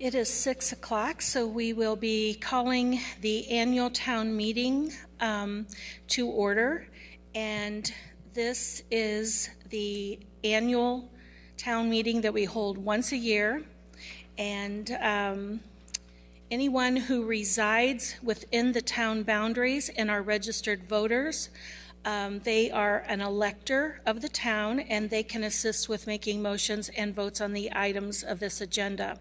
It is 6 o'clock, so we will be calling the annual town meeting to order. And this is the annual town meeting that we hold once a year. And anyone who resides within the town boundaries and are registered voters, they are an elector of the town, and they can assist with making motions and votes on the items of this agenda.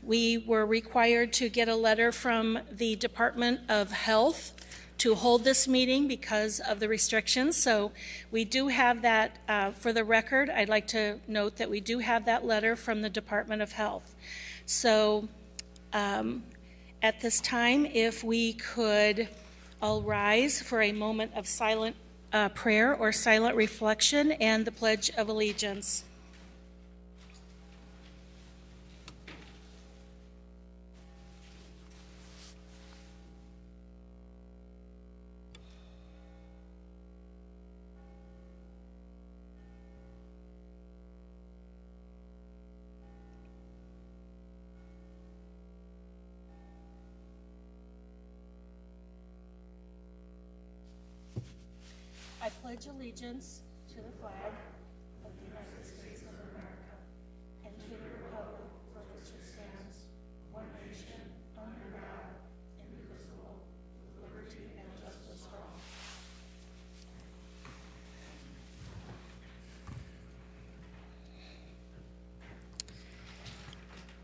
We were required to get a letter from the Department of Health to hold this meeting because of the restrictions. So we do have that for the record. I'd like to note that we do have that letter from the Department of Health. So at this time, if we could all rise for a moment of silent prayer or silent reflection and the Pledge of Allegiance. I pledge allegiance to the flag of the United States of America and to the republic for which it stands, one nation, under God, indivisible, with liberty and justice for all.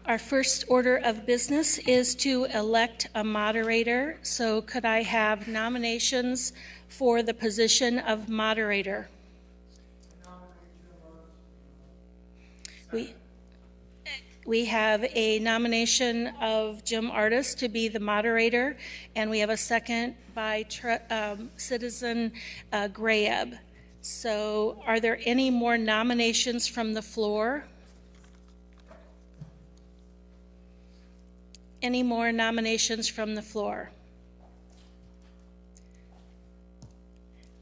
Our first order of business is to elect a moderator. So could I have nominations for the position of moderator? We have a nomination of Jim Artis to be the moderator, and we have a second by citizen Grayeb. So are there any more nominations from the floor? Any more nominations from the floor?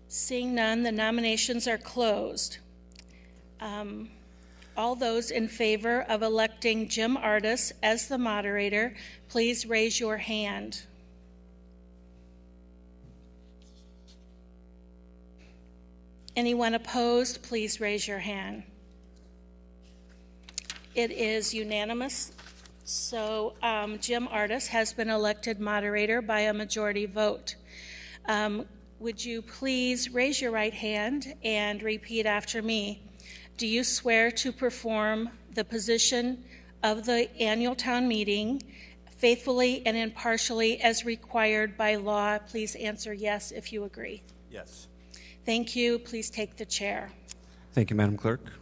Seeing none, the nominations are closed. All those in favor of electing Jim Artis as the moderator, please raise your hand. Anyone opposed, please raise your hand. It is unanimous. So Jim Artis has been elected moderator by a majority vote. Would you please raise your right hand and repeat after me? Do you swear to perform the position of the annual town meeting faithfully and impartially as required by law? Please answer yes if you agree. Yes. Thank you. Please take the chair. Thank you, Madam Clerk.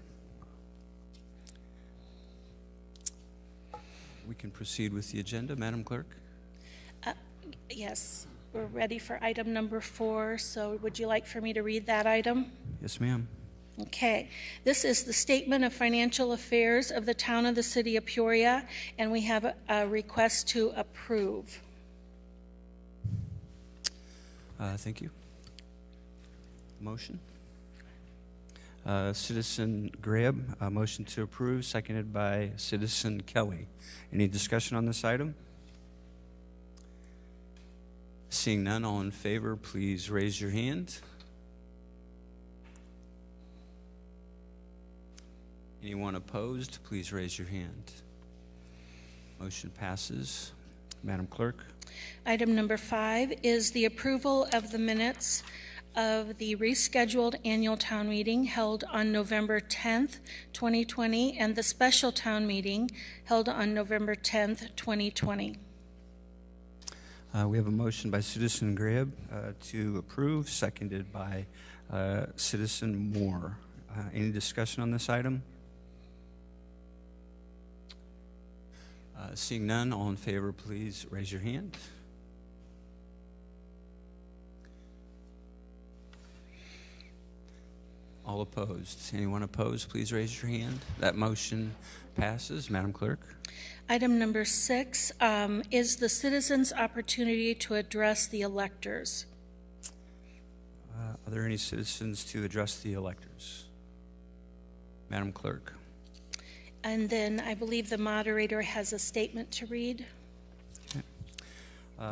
We can proceed with the agenda, Madam Clerk. Yes, we're ready for item number 4. So would you like for me to read that item? Yes, ma'am. Okay. This is the statement of financial affairs of the town of the city of Peoria, and we have a request to approve. Thank you. Motion. Citizen Grayeb, a motion to approve, seconded by Citizen Kelly. Any discussion on this item? Seeing none, all in favor, please raise your hand. Anyone opposed, please raise your hand. Motion passes. Madam Clerk. Item number 5 is the approval of the minutes of the rescheduled annual town meeting held on November 10th, 2020, and the special town meeting held on November 10th, 2020. We have a motion by Citizen Grayeb to approve, seconded by Citizen Moore. Any discussion on this item? Seeing none, all in favor, please raise your hand. All opposed? Anyone opposed, please raise your hand. That motion passes. Madam Clerk. Item number 6 is the citizens' opportunity to address the electors. Are there any citizens to address the electors? Madam Clerk. And then I believe the moderator has a statement to read.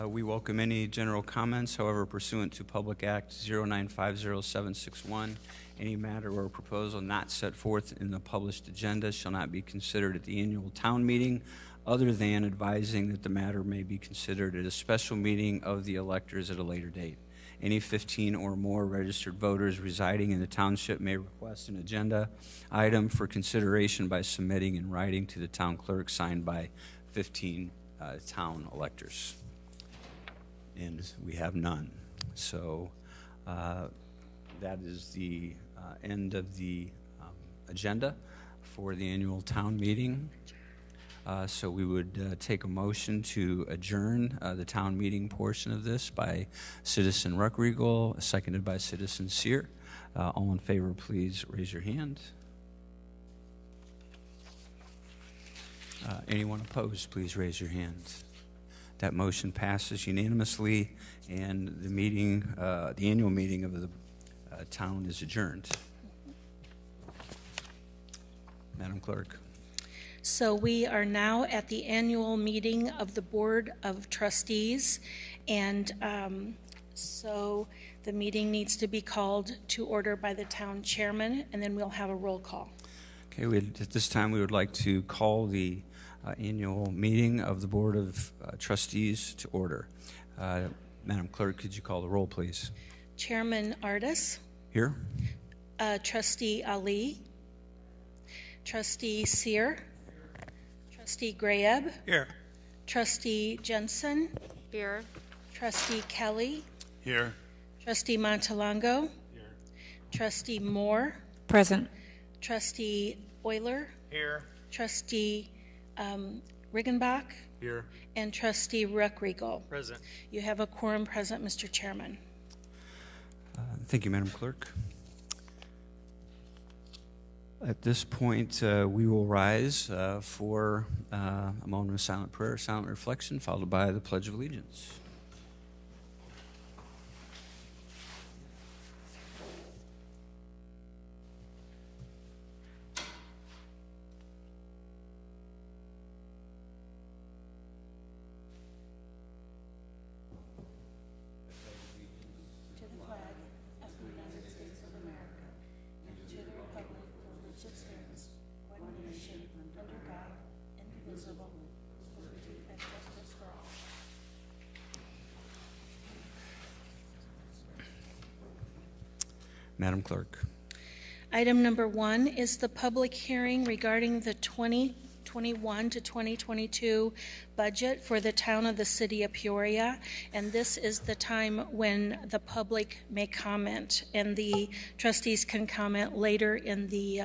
We welcome any general comments. However, pursuant to Public Act 0950761, any matter or proposal not set forth in the published agenda shall not be considered at the annual town meeting, other than advising that the matter may be considered at a special meeting of the electors at a later date. Any 15 or more registered voters residing in the township may request an agenda item for consideration by submitting in writing to the town clerk, signed by 15 town electors. And we have none. So that is the end of the agenda for the annual town meeting. So we would take a motion to adjourn the town meeting portion of this by Citizen Ruckriegel, seconded by Citizen Sear. All in favor, please raise your hand. Anyone opposed, please raise your hand. That motion passes unanimously, and the meeting, the annual meeting of the town is adjourned. Madam Clerk. So we are now at the annual meeting of the Board of Trustees, and so the meeting needs to be called to order by the town chairman, and then we'll have a roll call. Okay, at this time we would like to call the annual meeting of the Board of Trustees to order. Madam Clerk, could you call the roll, please? Chairman Ardis. Here. Trustee Ali. Trustee Sear. Trustee Grayeb. Here. Trustee Jensen. Here. Trustee Kelly. Here. Trustee Montalongo. Here. Trustee Moore. Present. Trustee Euler. Here. Trustee Riggenbach. Here. And Trustee Ruckriegel. Present. You have a quorum present, Mr. Chairman. Thank you, Madam Clerk. At this point, we will rise for a moment of silent prayer, silent reflection, followed by the Pledge of Allegiance. To the flag of the United States of America, and to the republic for which it stands, one nation, under God, indivisible, with liberty and justice for all. Madam Clerk. Item number 1 is the public hearing regarding the 2021 to 2022 budget for the town of the city of Peoria, and this is the time when the public may comment, and the trustees can comment later in the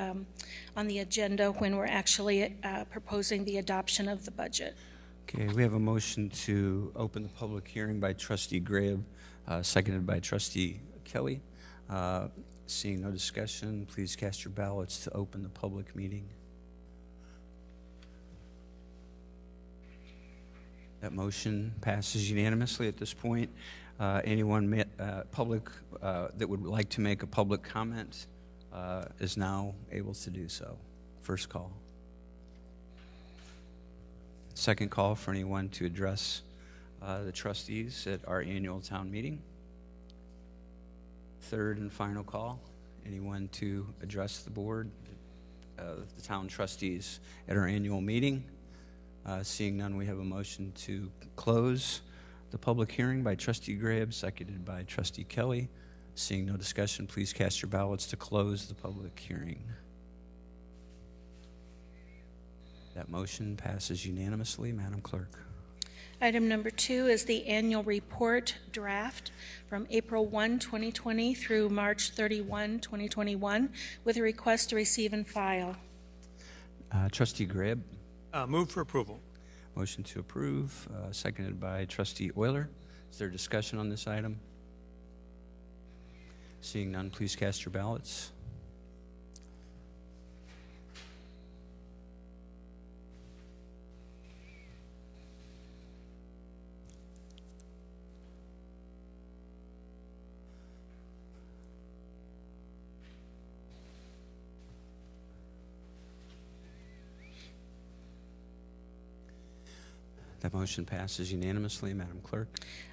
on the agenda when we're actually proposing the adoption of the budget. Okay, we have a motion to open the public hearing by Trustee Grayeb, seconded by Trustee Kelly. Seeing no discussion, please cast your ballots to open the public meeting. That motion passes unanimously at this point. Anyone public that would like to make a public comment is now able to do so. First call. Second call for anyone to address the trustees at our annual town meeting. Third and final call, anyone to address the board, the town trustees at our annual meeting. Seeing none, we have a motion to close the public hearing by Trustee Grayeb, seconded by Trustee Kelly. Seeing no discussion, please cast your ballots to close the public hearing. That motion passes unanimously. Madam Clerk. Item number 2 is the annual report draft from April 1, 2020 through March 31, 2021, with a request to receive and file. Trustee Grayeb. Move for approval. Motion to approve, seconded by Trustee Euler. Is there discussion on this item? Seeing none, please cast your ballots. That motion passes unanimously. Madam Clerk.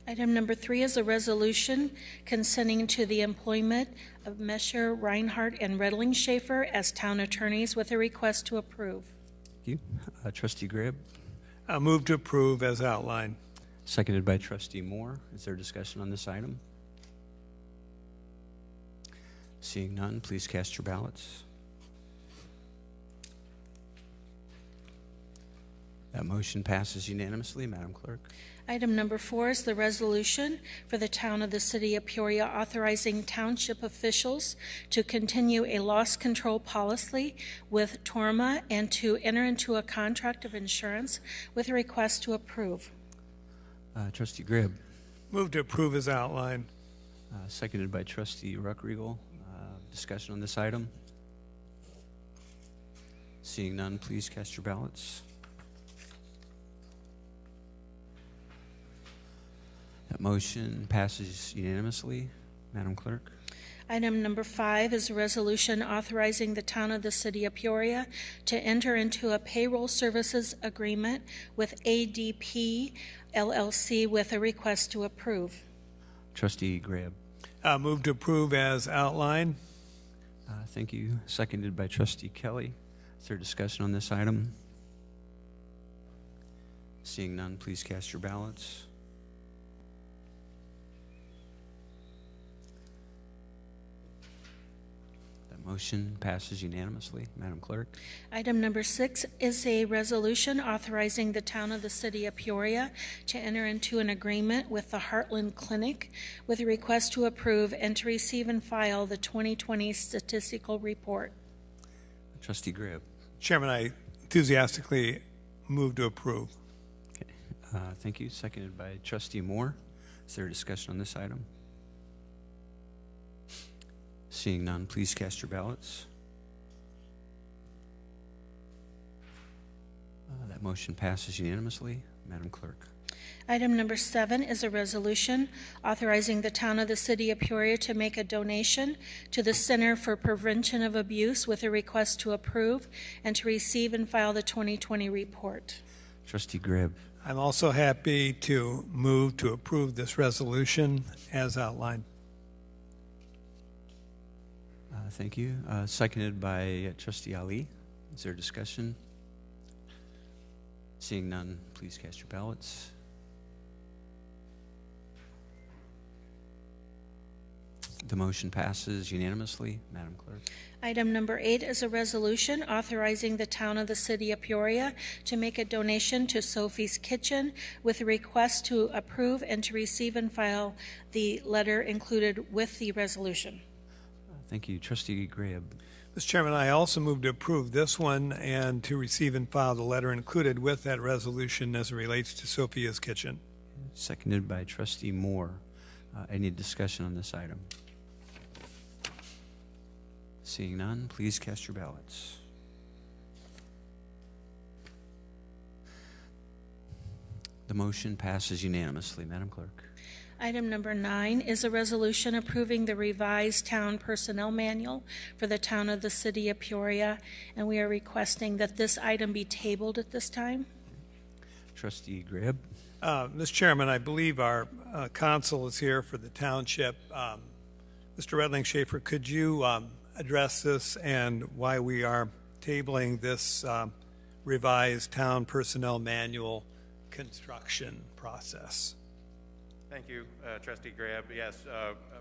Item number 3 is a resolution consenting to the employment of Mesher, Reinhardt, and Redling Schaefer as town attorneys with a request to approve. Thank you. Trustee Grib, Move to approve as outlined. seconded by Trustee Moore. Is there discussion on this item? Seeing none, please cast your ballots. That motion passes unanimously. Madam Clerk. Item number 4 is the resolution for the town of the city of Peoria authorizing township officials to continue a loss control policy with Torma and to enter into a contract of insurance with a request to approve. Trustee Grib, Move to approve as outlined. seconded by Trustee Ruckriegel. Discussion on this item? Seeing none, please cast your ballots. That motion passes unanimously. Madam Clerk. Item number 5 is a resolution authorizing the town of the city of Peoria to enter into a payroll services agreement with ADP LLC with a request to approve. Trustee Grab. Move to approve as outlined. Thank you. Seconded by Trustee Kelly. Is there discussion on this item? Seeing none, please cast your ballots. That motion passes unanimously. Madam Clerk. Item number 6 is a resolution authorizing the town of the city of Peoria to enter into an agreement with the Heartland Clinic with a request to approve and to receive and file the 2020 statistical report. Trustee Grib. Chairman, I enthusiastically move to approve. Okay. Thank you. Seconded by Trustee Moore. Is there a discussion on this item? Seeing none, please cast your ballots. That motion passes unanimously. Madam Clerk. Item number 7 is a resolution authorizing the town of the city of Peoria to make a donation to the Center for Prevention of Abuse with a request to approve and to receive and file the 2020 report. Trustee Grib. I'm also happy to move to approve this resolution as outlined. Thank you. Seconded by Trustee Ali. Is there discussion? Seeing none, please cast your ballots. The motion passes unanimously. Madam Clerk. Item number 8 is a resolution authorizing the town of the city of Peoria to make a donation to Sophie's Kitchen with a request to approve and to receive and file the letter included with the resolution. Thank you. Trustee Grib. Mr. Chairman, I also move to approve this one and to receive and file the letter included with that resolution as it relates to Sophia's Kitchen. Seconded by Trustee Moore. Any discussion on this item? Seeing none, please cast your ballots. The motion passes unanimously. Madam Clerk. Item number 9 is a resolution approving the revised town personnel manual for the town of the city of Peoria, and we are requesting that this item be tabled at this time. Trustee Grib. Mr. Chairman, I believe our counsel is here for the township. Mr. Redling Schaefer, could you address this and why we are tabling this revised town personnel manual construction process? Thank you, Trustee Grab. Yes,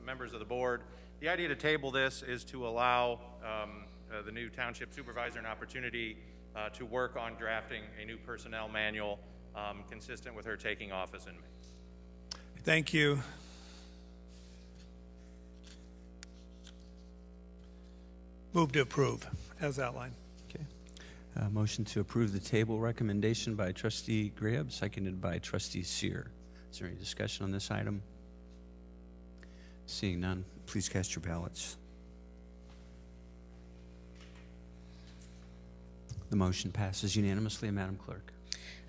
members of the board, the idea to table this is to allow the new township supervisor an opportunity to work on drafting a new personnel manual consistent with her taking office in May. Thank you. Move to approve, as outlined. Okay. Motion to approve the table recommendation by Trustee Grab, seconded by Trustee Sear. Is there any discussion on this item? Seeing none, please cast your ballots. The motion passes unanimously. Madam Clerk.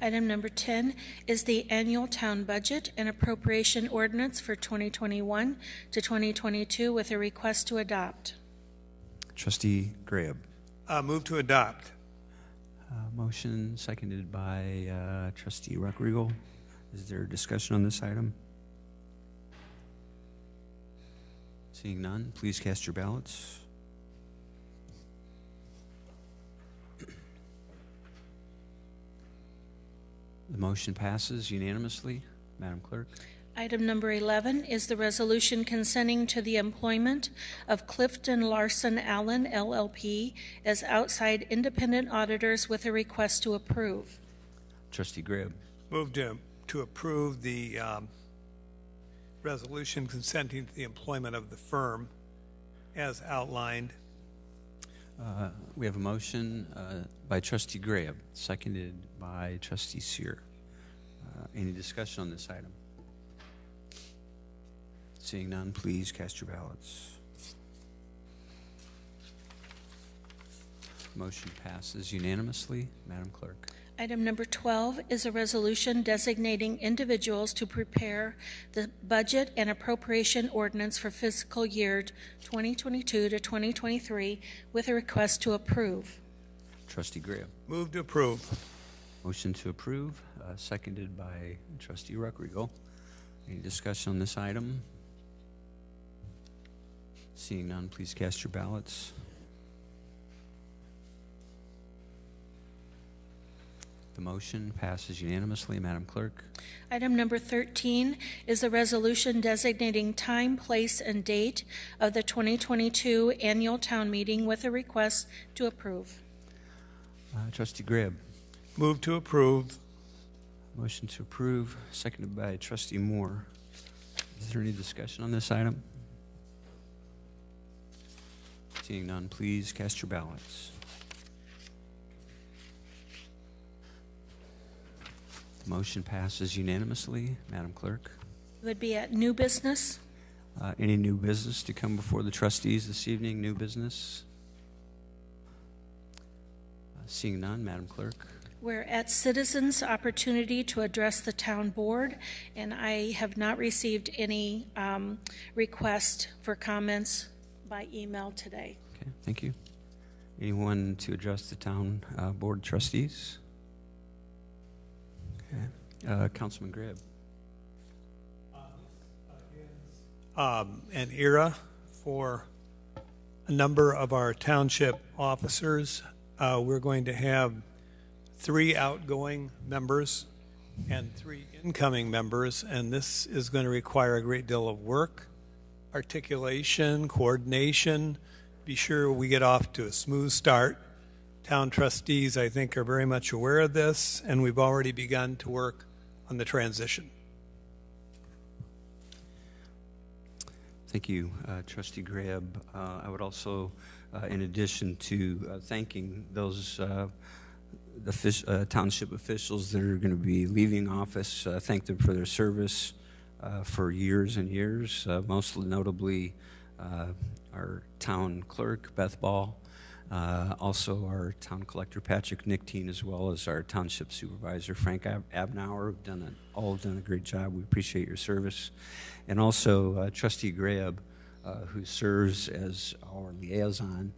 Item number 10 is the annual town budget and appropriation ordinance for 2021 to 2022 with a request to adopt. Trustee Grab. Move to adopt. Motion seconded by trustee Ruckriegel. Is there discussion on this item? Seeing none, please cast your ballots. The motion passes unanimously. Madam Clerk? Item number 11 is the resolution consenting to the employment of Clifton Larson Allen LLP as outside independent auditors with a request to approve. Trustee Grib. Move to approve the resolution consenting to the employment of the firm as outlined. We have a motion by trustee Grab, seconded by trustee Sear. Any discussion on this item? Seeing none, please cast your ballots. Motion passes unanimously. Madam Clerk? Item number 12 is a resolution designating individuals to prepare the budget and appropriation ordinance for fiscal year 2022 to 2023 with a request to approve. Trustee Grab. Move to approve. Motion to approve, seconded by trustee Ruckriegel. Any discussion on this item? Seeing none, please cast your ballots. The motion passes unanimously. Madam Clerk? Item number 13 is a resolution designating time, place, and date of the 2022 annual town meeting with a request to approve. Trustee Grab. Move to approve. Motion to approve, seconded by trustee Moore. Is there any discussion on this item? Seeing none, please cast your ballots. The motion passes unanimously. Madam Clerk? It would be at new business. Any new business to come before the trustees this evening? New business? Seeing none, Madam Clerk? We're at citizens' opportunity to address the town board, and I have not received any request for comments by email today. Okay, thank you. Anyone to address the town board trustees? Okay. Councilman Grab. An era for a number of our township officers. We're going to have 3 outgoing members and 3 incoming members, and this is going to require a great deal of work, articulation, coordination. Be sure we get off to a smooth start. Town trustees, I think, are very much aware of this, and we've already begun to work on the transition. Thank you, Trustee Grab. I would also, in addition to thanking those township officials that are going to be leaving office, thank them for their service for years and years, most notably our town clerk, Beth Ball, also our town collector, Patrick Nickteen, as well as our township supervisor, Frank Abnauer, have all done a great job. We appreciate your service. And also Trustee Grab, who serves as our liaison,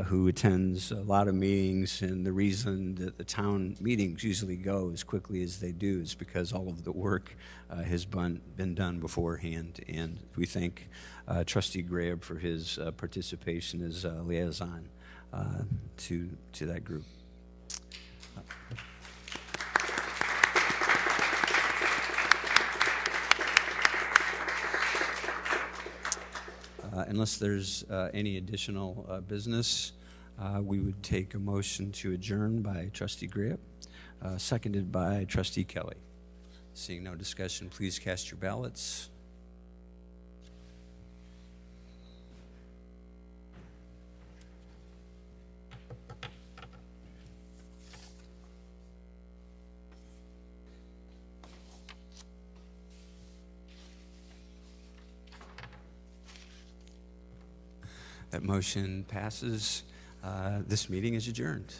who attends a lot of meetings, and the reason that the town meetings usually go as quickly as they do is because all of the work has been done beforehand, and we thank Trustee Grab for his participation as a liaison to that group. Unless there's any additional business, we would take a motion to adjourn by Trustee Grab, seconded by Trustee Kelly. Seeing no discussion, please cast your ballots. That motion passes. This meeting is adjourned.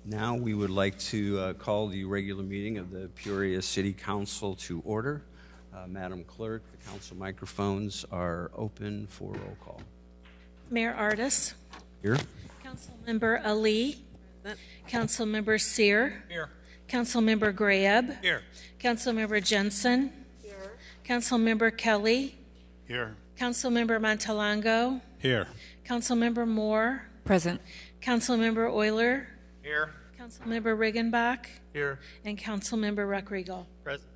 Now we would like to call the regular meeting of the Peoria City Council to order. Madam Clerk, the council microphones are open for roll call. Mayor Ardis. Here. Councilmember Ali. Councilmember Sear. Here. Councilmember Grab. Here. Councilmember Jensen. Here. Councilmember Kelly. Here. Councilmember Montalongo. Here. Councilmember Moore. Present. Councilmember Euler. Here. Councilmember Riggenbach. Here. And Councilmember Ruckriegel. Present.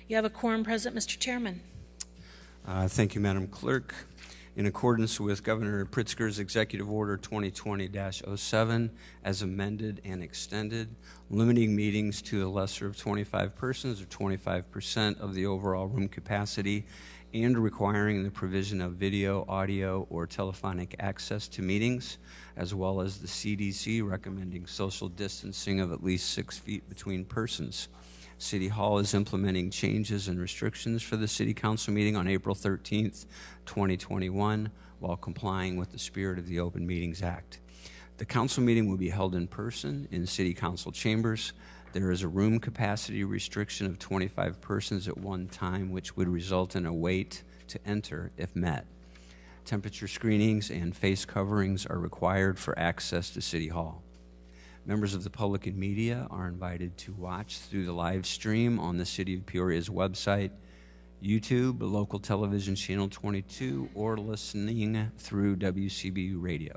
You have a quorum present, Mr. Chairman. Thank you, Madam Clerk. In accordance with Governor Pritzker's Executive Order 2020-07, as amended and extended, limiting meetings to a lesser of 25 persons or 25% of the overall room capacity, and requiring the provision of video, audio, or telephonic access to meetings, as well as the CDC recommending social distancing of at least 6 feet between persons. City Hall is implementing changes and restrictions for the City Council meeting on April 13th, 2021, while complying with the spirit of the Open Meetings Act. The council meeting will be held in person in City Council chambers. There is a room capacity restriction of 25 persons at one time, which would result in a wait to enter if met. Temperature screenings and face coverings are required for access to City Hall. Members of the public and media are invited to watch through the live stream on the City of Peoria's website, YouTube, local television channel 22, or listening through WCBU radio.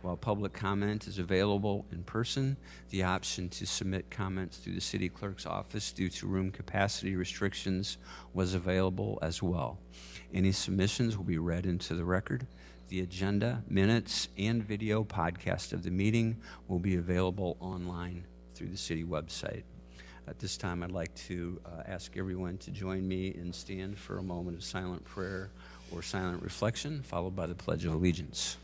While public comment is available in person, the option to submit comments through the city clerk's office due to room capacity restrictions was available as well. Any submissions will be read into the record. The agenda, minutes, and video podcast of the meeting will be available online through the city website. At this time, I'd like to ask everyone to join me and stand for a moment of silent prayer or silent reflection, followed by the Pledge of Allegiance.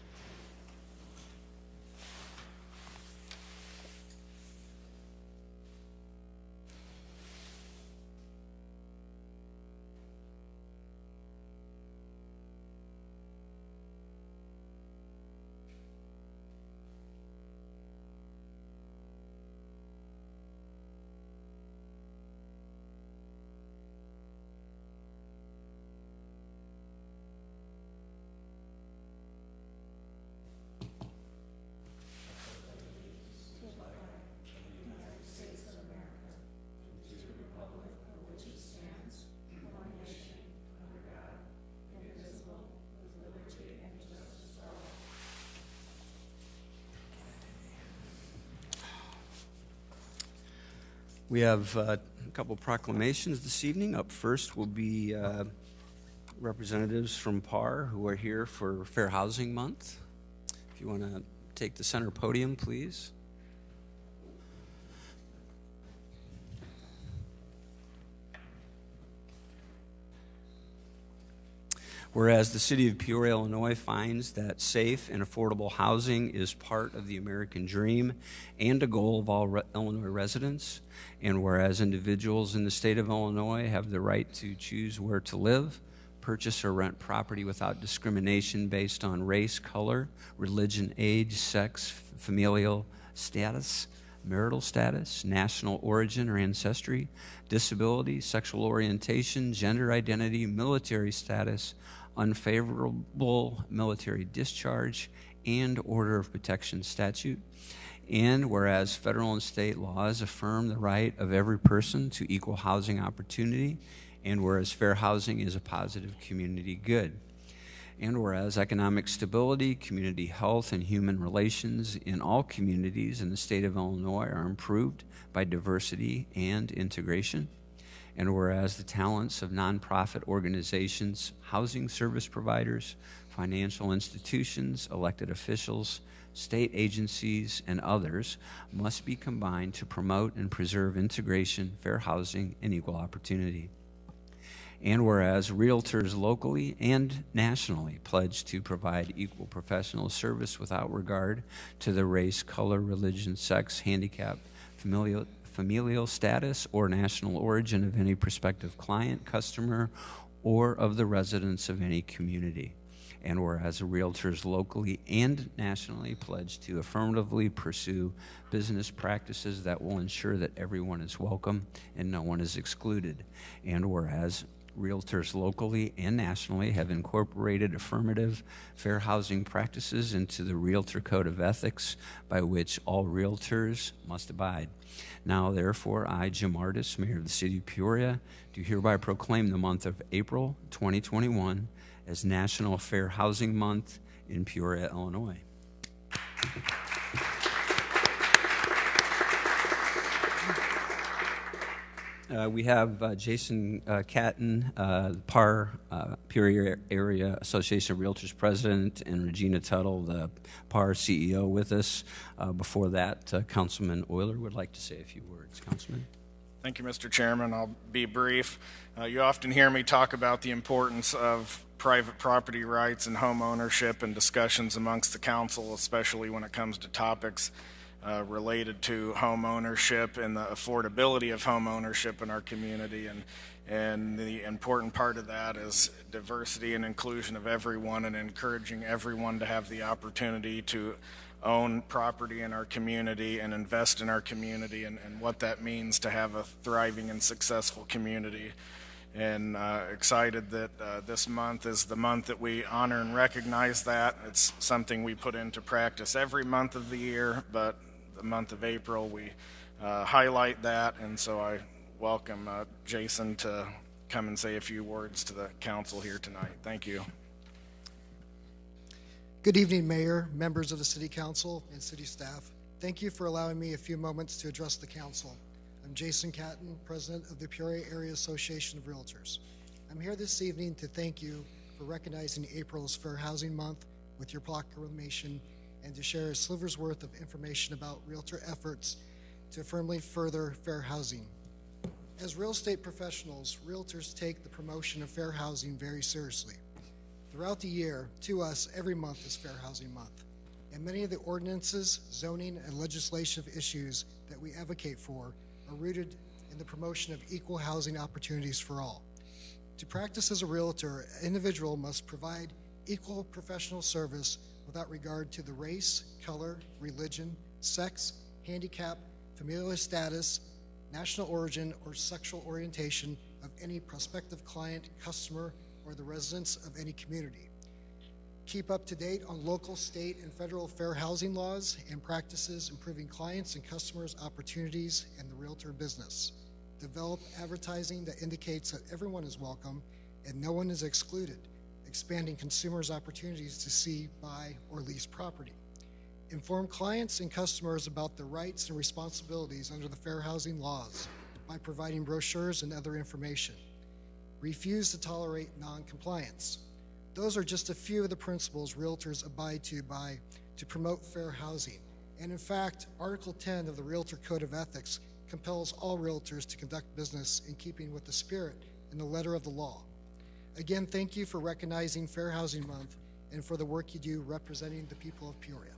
We have a couple proclamations this evening. Up first will be representatives from PAR who are here for Fair Housing Month. If you want to take the center podium, please. Whereas the City of Peoria, Illinois finds that safe and affordable housing is part of the American dream and a goal of all Illinois residents, and whereas individuals in the state of Illinois have the right to choose where to live, purchase or rent property without discrimination based on race, color, religion, age, sex, familial status, marital status, national origin or ancestry, disability, sexual orientation, gender identity, military status, unfavorable military discharge, and order of protection statute. And whereas federal and state laws affirm the right of every person to equal housing opportunity, and whereas fair housing is a positive community good. And whereas economic stability, community health, and human relations in all communities in the state of Illinois are improved by diversity and integration. And whereas the talents of nonprofit organizations, housing service providers, financial institutions, elected officials, state agencies, and others must be combined to promote and preserve integration, fair housing, and equal opportunity. And whereas realtors locally and nationally pledge to provide equal professional service without regard to the race, color, religion, sex, handicap, familial status, or national origin of any prospective client, customer, or of the residents of any community. And whereas realtors locally and nationally pledge to affirmatively pursue business practices that will ensure that everyone is welcome and no one is excluded. And whereas realtors locally and nationally have incorporated affirmative fair housing practices into the Realtor Code of Ethics by which all realtors must abide. Now, therefore, I, Jim Ardis, Mayor of the City of Peoria, do hereby proclaim the month of April 2021 as National Fair Housing Month in Peoria, Illinois. We have Jason Catton, PAR, Peoria Area Association of Realtors President, and Regina Tuttle, the PAR CEO, with us. Before that, Councilman Euler would like to say a few words. Councilman? Thank you, Mr. Chairman. I'll be brief. You often hear me talk about the importance of private property rights and home ownership and discussions amongst the council, especially when it comes to topics related to home ownership and the affordability of home ownership in our community. And the important part of that is diversity and inclusion of everyone and encouraging everyone to have the opportunity to own property in our community and invest in our community, and what that means to have a thriving and successful community. And excited that this month is the month that we honor and recognize that. It's something we put into practice every month of the year, but the month of April we highlight that, and so I welcome Jason to come and say a few words to the council here tonight. Thank you. Good evening, Mayor, members of the City Council, and City staff. Thank you for allowing me a few moments to address the Council. I'm Jason Catton, President of the Peoria Area Association of Realtors. I'm here this evening to thank you for recognizing April as Fair Housing Month with your proclamation and to share a sliver's worth of information about realtor efforts to firmly further fair housing. As real estate professionals, realtors take the promotion of fair housing very seriously. Throughout the year, to us, every month is Fair Housing Month, and many of the ordinances, zoning, and legislative issues that we advocate for are rooted in the promotion of equal housing opportunities for all. To practice as a realtor, an individual must provide equal professional service without regard to the race, color, religion, sex, handicap, familial status, national origin, or sexual orientation of any prospective client, customer, or the residents of any community. Keep up to date on local, state, and federal fair housing laws and practices improving clients' and customers' opportunities in the realtor business. Develop advertising that indicates that everyone is welcome and no one is excluded, expanding consumers' opportunities to see, buy, or lease property. Inform clients and customers about the rights and responsibilities under the fair housing laws by providing brochures and other information. Refuse to tolerate non-compliance. Those are just a few of the principles realtors abide to promote fair housing. And in fact, Article 10 of the Realtor Code of Ethics compels all realtors to conduct business in keeping with the spirit and the letter of the law. Again, thank you for recognizing Fair Housing Month and for the work you do representing the people of Peoria.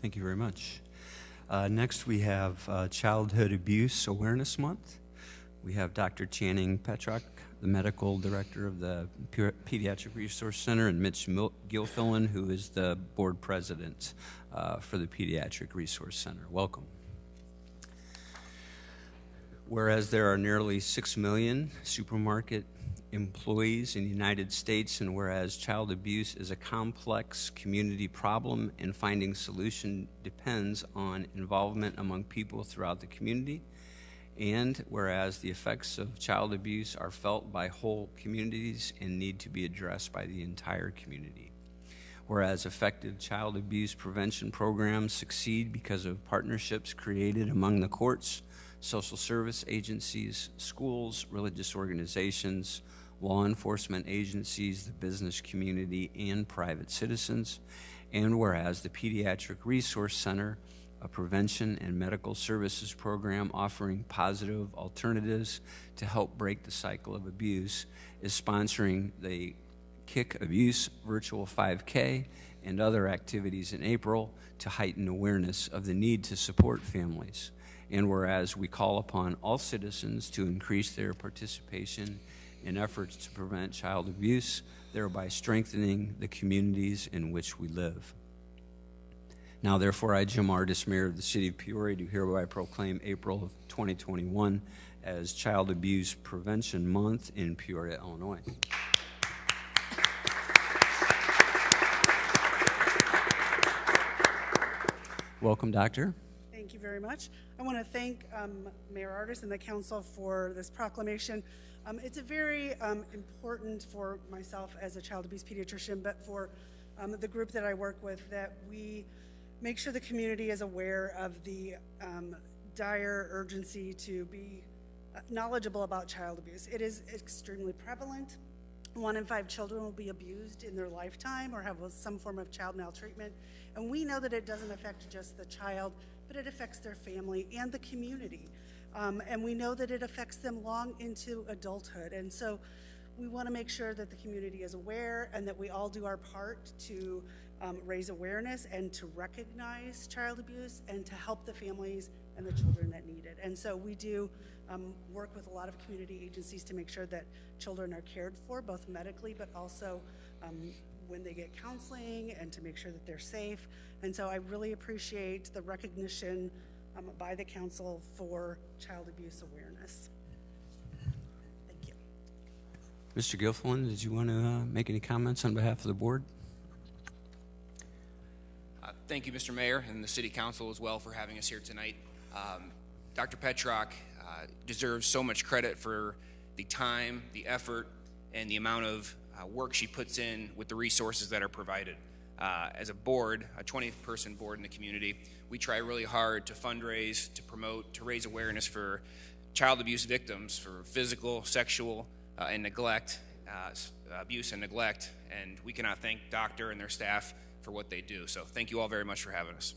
Thank you very much. Next, we have Childhood Abuse Awareness Month. We have Dr. Channing Petrock, the Medical Director of the Pediatric Resource Center, and Mitch Gilfillan, who is the Board President for the Pediatric Resource Center. Welcome. Whereas there are nearly 6 million supermarket employees in the United States, and whereas child abuse is a complex community problem and finding solution depends on involvement among people throughout the community, and whereas the effects of child abuse are felt by whole communities and need to be addressed by the entire community. Whereas effective child abuse prevention programs succeed because of partnerships created among the courts, social service agencies, schools, religious organizations, law enforcement agencies, the business community, and private citizens. And whereas the Pediatric Resource Center, a prevention and medical services program offering positive alternatives to help break the cycle of abuse, is sponsoring the Kick Abuse Virtual 5K and other activities in April to heighten awareness of the need to support families. And whereas we call upon all citizens to increase their participation in efforts to prevent child abuse, thereby strengthening the communities in which we live. Now, therefore, I, Jim Ardis, Mayor of the City of Peoria, do hereby proclaim April of 2021 as Child Abuse Prevention Month in Peoria, Illinois. Welcome, Doctor. Thank you very much. I want to thank Mayor Ardis and the council for this proclamation. It's a very important for myself as a child abuse pediatrician, but for the group that I work with, that we make sure the community is aware of the dire urgency to be knowledgeable about child abuse. It is extremely prevalent. 1 in 5 children will be abused in their lifetime or have some form of child maltreatment. And we know that it doesn't affect just the child, but it affects their family and the community. And we know that it affects them long into adulthood. And so we want to make sure that the community is aware and that we all do our part to raise awareness and to recognize child abuse and to help the families and the children that need it. And so we do work with a lot of community agencies to make sure that children are cared for, both medically, but also when they get counseling, and to make sure that they're safe. And so I really appreciate the recognition by the council for child abuse awareness. Thank you. Mr. Gilfillan, did you want to make any comments on behalf of the board? Thank you, Mr. Mayor, and the City Council as well for having us here tonight. Dr. Petrock deserves so much credit for the time, the effort, and the amount of work she puts in with the resources that are provided. As a board, a 20-person board in the community, we try really hard to fundraise, to promote, to raise awareness for child abuse victims, for physical, sexual, and neglect, abuse and neglect, and we cannot thank Doctor and their staff for what they do. So thank you all very much for having us.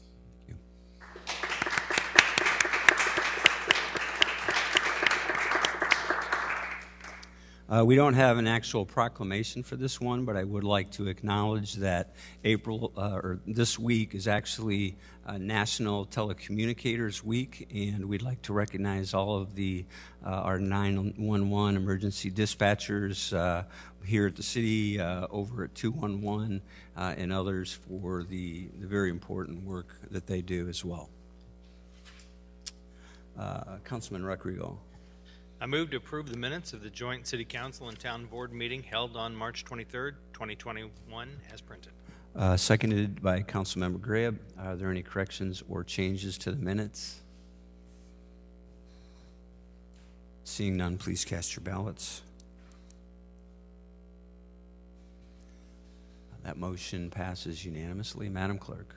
We don't have an actual proclamation for this one, but I would like to acknowledge that this week is actually National Telecommunicators Week, and we'd like to recognize all of our 911 emergency dispatchers here at the city, over at 211, and others for the very important work that they do as well. Councilman Rodrigo. I move to approve the minutes of the joint City Council and Town Board meeting held on March 23rd, 2021, as printed. Seconded by Councilmember Greb. Are there any corrections or changes to the minutes? Seeing none, please cast your ballots. That motion passes unanimously. Madam Clerk.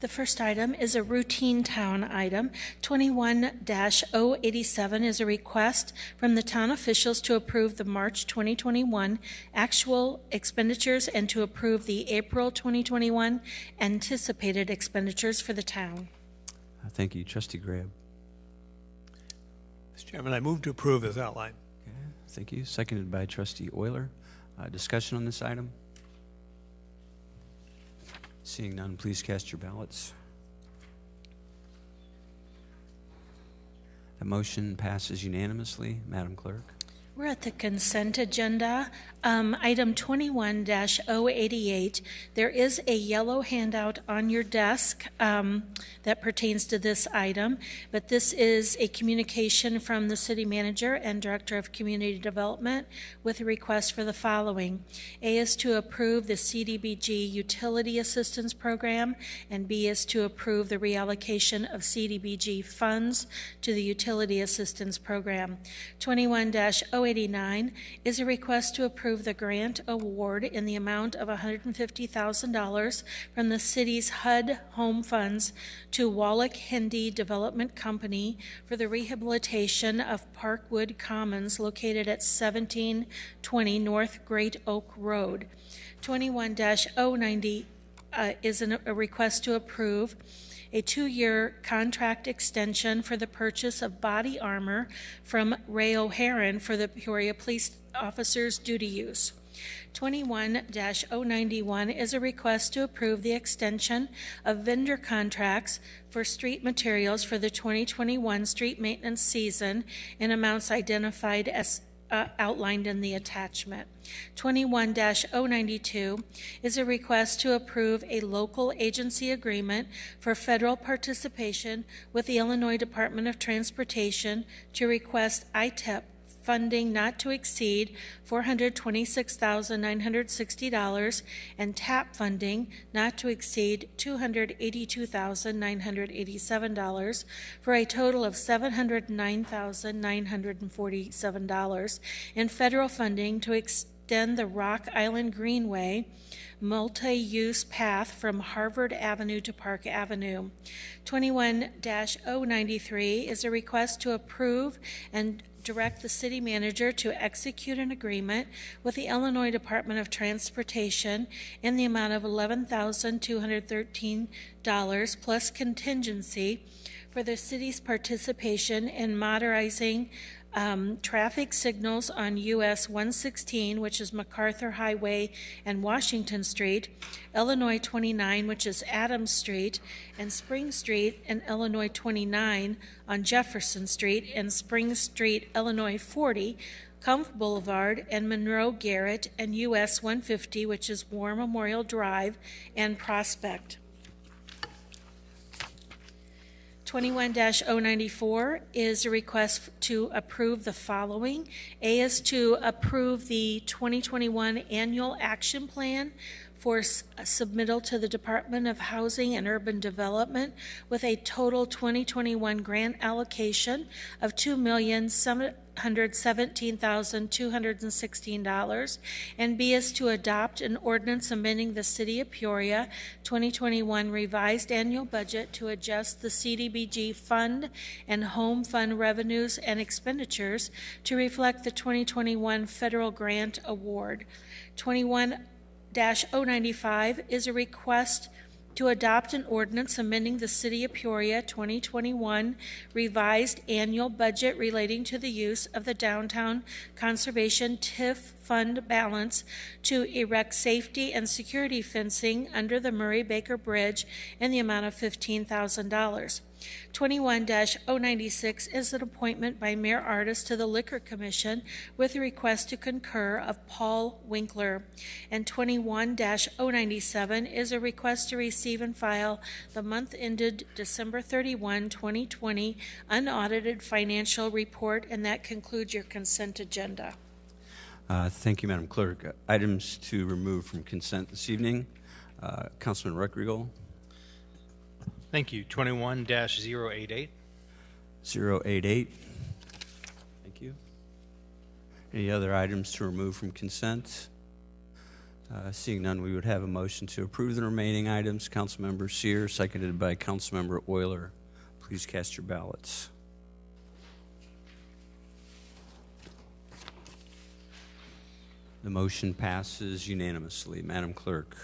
The first item is a routine town item. 21-087 is a request from the town officials to approve the March 2021 actual expenditures and to approve the April 2021 anticipated expenditures for the town. Thank you. Trustee Grab. Mr. Chairman, I move to approve as outlined. Okay, thank you. Seconded by Trustee Euler. Discussion on this item? Seeing none, please cast your ballots. The motion passes unanimously. Madam Clerk. We're at the consent agenda. Item 21-088. There is a yellow handout on your desk that pertains to this item, but this is a communication from the City Manager and Director of Community Development with a request for the following. A is to approve the CDBG Utility Assistance Program, and B is to approve the reallocation of CDBG funds to the Utility Assistance Program. 21-089 is a request to approve the grant award in the amount of $150,000 from the city's HUD home funds to Wallach Hindi Development Company for the rehabilitation of Parkwood Commons located at 1720 North Great Oak Road. 21-090 is a request to approve a 2-year contract extension for the purchase of body armor from Ray O'Haron for the Peoria Police Officers' duty use. 21-091 is a request to approve the extension of vendor contracts for street materials for the 2021 street maintenance season in amounts identified as outlined in the attachment. 21-092 is a request to approve a local agency agreement for federal participation with the Illinois Department of Transportation to request ITEP funding not to exceed $426,960 and TAP funding not to exceed $282,987 for a total of $709,947 in federal funding to extend the Rock Island Greenway multi-use path from Harvard Avenue to Park Avenue. 21-093 is a request to approve and direct the city manager to execute an agreement with the Illinois Department of Transportation in the amount of $11,213 plus contingency for the city's participation in modernizing traffic signals on US 116, which is MacArthur Highway and Washington Street, Illinois 29, which is Adams Street, and Spring Street, and Illinois 29 on Jefferson Street, and Spring Street, Illinois 40, Kumpf Boulevard, and Monroe Garrett, and US 150, which is War Memorial Drive and Prospect. 21-094 is a request to approve the following. A is to approve the 2021 Annual Action Plan for submittal to the Department of Housing and Urban Development with a total 2021 grant allocation of $2,717,216, and B is to adopt an ordinance amending the City of Peoria 2021 revised annual budget to adjust the CDBG fund and home fund revenues and expenditures to reflect the 2021 federal grant award. 21-095 is a request to adopt an ordinance amending the City of Peoria 2021 revised annual budget relating to the use of the Downtown Conservation TIF fund balance to erect safety and security fencing under the Murray Baker Bridge in the amount of $15,000. 21-096 is an appointment by Mayor Artis to the Liquor Commission with a request to concur of Paul Winkler. And 21-097 is a request to receive and file the month ended December 31, 2020 unaudited financial report, and that concludes your consent agenda. Thank you, Madam Clerk. Items to remove from consent this evening. Councilman Ruckriegel. Thank you. 21-088. 088. Thank you. Any other items to remove from consent? Seeing none, we would have a motion to approve the remaining items. Councilmember Sear, seconded by Councilmember Euler. Please cast your ballots. The motion passes unanimously. Madam Clerk.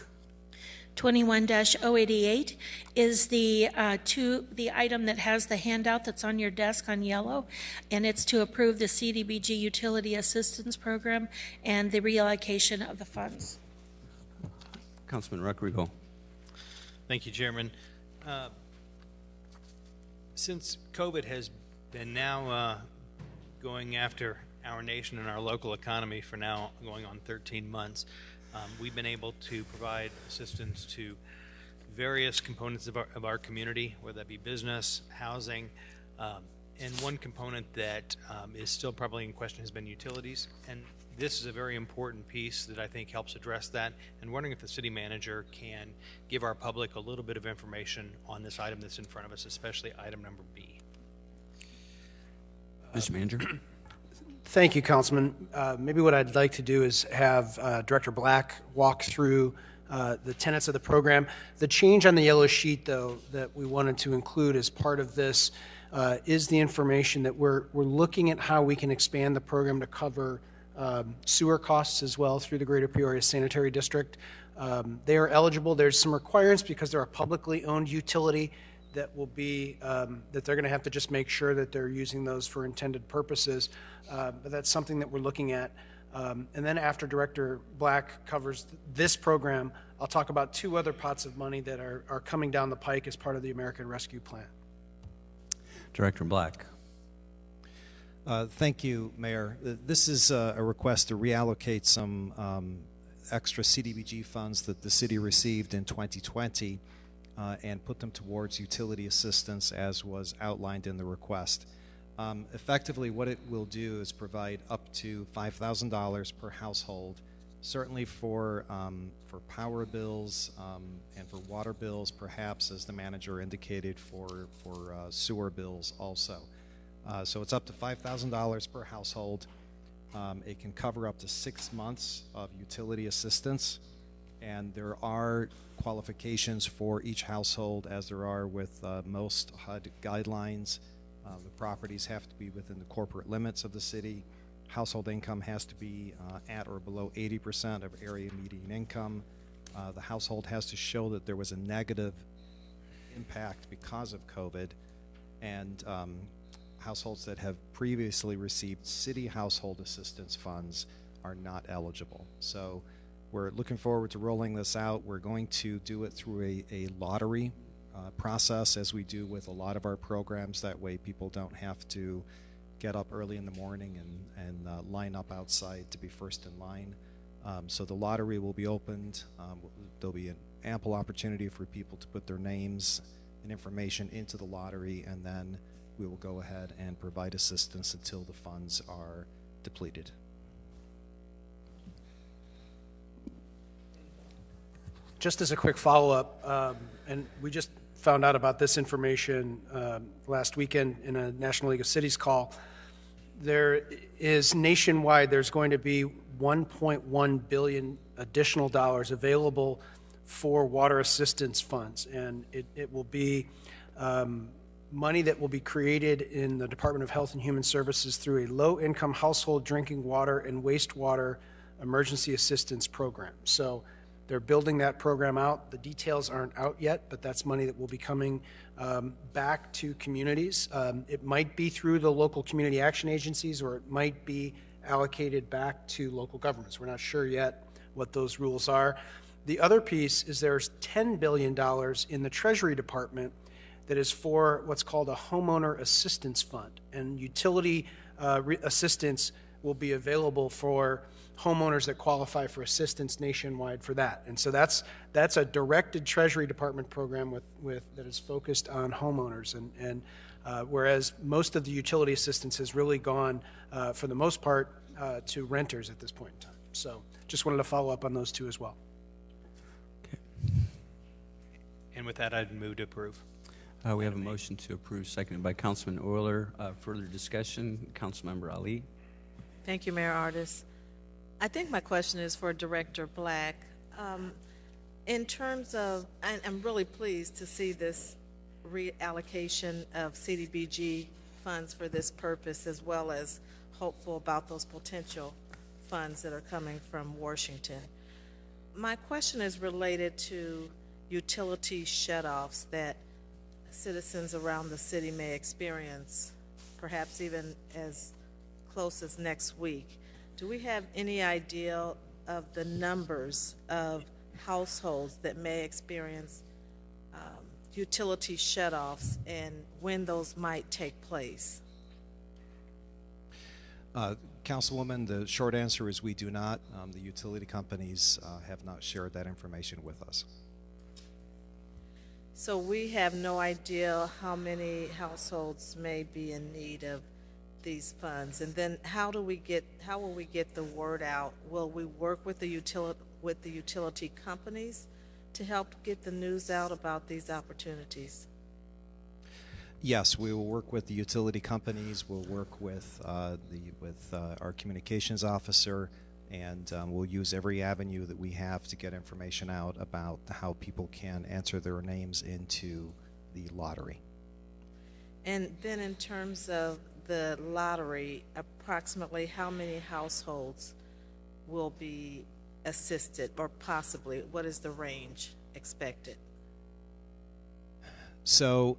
21-088 is the item that has the handout that's on your desk on yellow, and it's to approve the CDBG Utility Assistance Program and the reallocation of the funds. Councilman Ruckriegel. Thank you, Chairman. Since COVID has been now going after our nation and our local economy for now going on 13 months, we've been able to provide assistance to various components of our community, whether that be business, housing, and one component that is still probably in question has been utilities. And this is a very important piece that I think helps address that. And wondering if the city manager can give our public a little bit of information on this item that's in front of us, especially item number B. Mr. Manager. Thank you, Councilman. Maybe what I'd like to do is have Director Black walk through the tenets of the program. The change on the yellow sheet, though, that we wanted to include as part of this is the information that we're looking at how we can expand the program to cover sewer costs as well through the Greater Peoria Sanitary District. They are eligible. There's some requirements because they're a publicly owned utility that will be that they're going to have to just make sure that they're using those for intended purposes. But that's something that we're looking at. And then after Director Black covers this program, I'll talk about two other pots of money that are coming down the pike as part of the American Rescue Plan. Director Black. Thank you, Mayor. This is a request to reallocate some extra CDBG funds that the city received in 2020 and put them towards utility assistance as was outlined in the request. Effectively, what it will do is provide up to $5,000 per household, certainly for power bills and for water bills, perhaps, as the manager indicated, for sewer bills also. So it's up to $5,000 per household. It can cover up to 6 months of utility assistance, and there are qualifications for each household, as there are with most HUD guidelines. The properties have to be within the corporate limits of the city. Household income has to be at or below 80% of area median income. The household has to show that there was a negative impact because of COVID, and households that have previously received city household assistance funds are not eligible. So we're looking forward to rolling this out. We're going to do it through a lottery process, as we do with a lot of our programs. That way people don't have to get up early in the morning and line up outside to be first in line. So the lottery will be opened. There'll be an ample opportunity for people to put their names and information into the lottery, and then we will go ahead and provide assistance until the funds are depleted. Just as a quick follow-up, and we just found out about this information last weekend in a National League of Cities call. There is nationwide, there's going to be $1.1 billion additional dollars available for water assistance funds, and it will be money that will be created in the Department of Health and Human Services through a low-income household drinking water and wastewater emergency assistance program. So they're building that program out. The details aren't out yet, but that's money that will be coming back to communities. It might be through the local community action agencies, or it might be allocated back to local governments. We're not sure yet what those rules are. The other piece is there's $10 billion in the Treasury Department that is for what's called a homeowner assistance fund, and utility assistance will be available for homeowners that qualify for assistance nationwide for that. And so that's a directed Treasury Department program that is focused on homeowners, and whereas most of the utility assistance has really gone, for the most part, to renters at this point in time. So just wanted to follow up on those two as well. And with that, I'd move to approve. We have a motion to approve, seconded by Councilman Euler. Further discussion, Councilmember Ali. Thank you, Mayor Artis. I think my question is for Director Black. In terms of, I'm really pleased to see this reallocation of CDBG funds for this purpose, as well as hopeful about those potential funds that are coming from Washington. My question is related to utility shutoffs that citizens around the city may experience, perhaps even as close as next week. Do we have any idea of the numbers of households that may experience utility shutoffs and when those might take place? Councilwoman, the short answer is we do not. The utility companies have not shared that information with us. So we have no idea how many households may be in need of these funds, and then how will we get the word out? Will we work with the utility companies to help get the news out about these opportunities? Yes, we will work with the utility companies. We'll work with our communications officer, and we'll use every avenue that we have to get information out about how people can enter their names into the lottery. And then in terms of the lottery, approximately how many households will be assisted, or possibly what is the range expected? So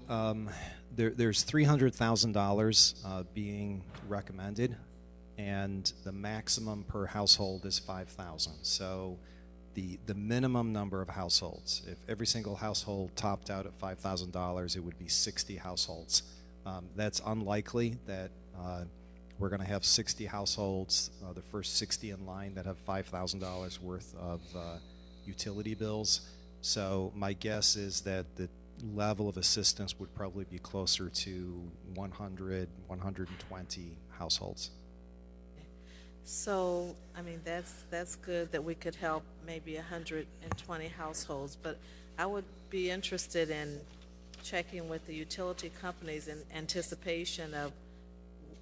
there's $300,000 being recommended and the maximum per household is 5,000. So the minimum number of households, if every single household topped out at $5,000, it would be 60 households. That's unlikely that we're going to have 60 households, the first 60 in line, that have $5,000 worth of utility bills. So my guess is that the level of assistance would probably be closer to 100, 120 households. So, I mean, that's good that we could help maybe 120 households, but I would be interested in checking with the utility companies in anticipation of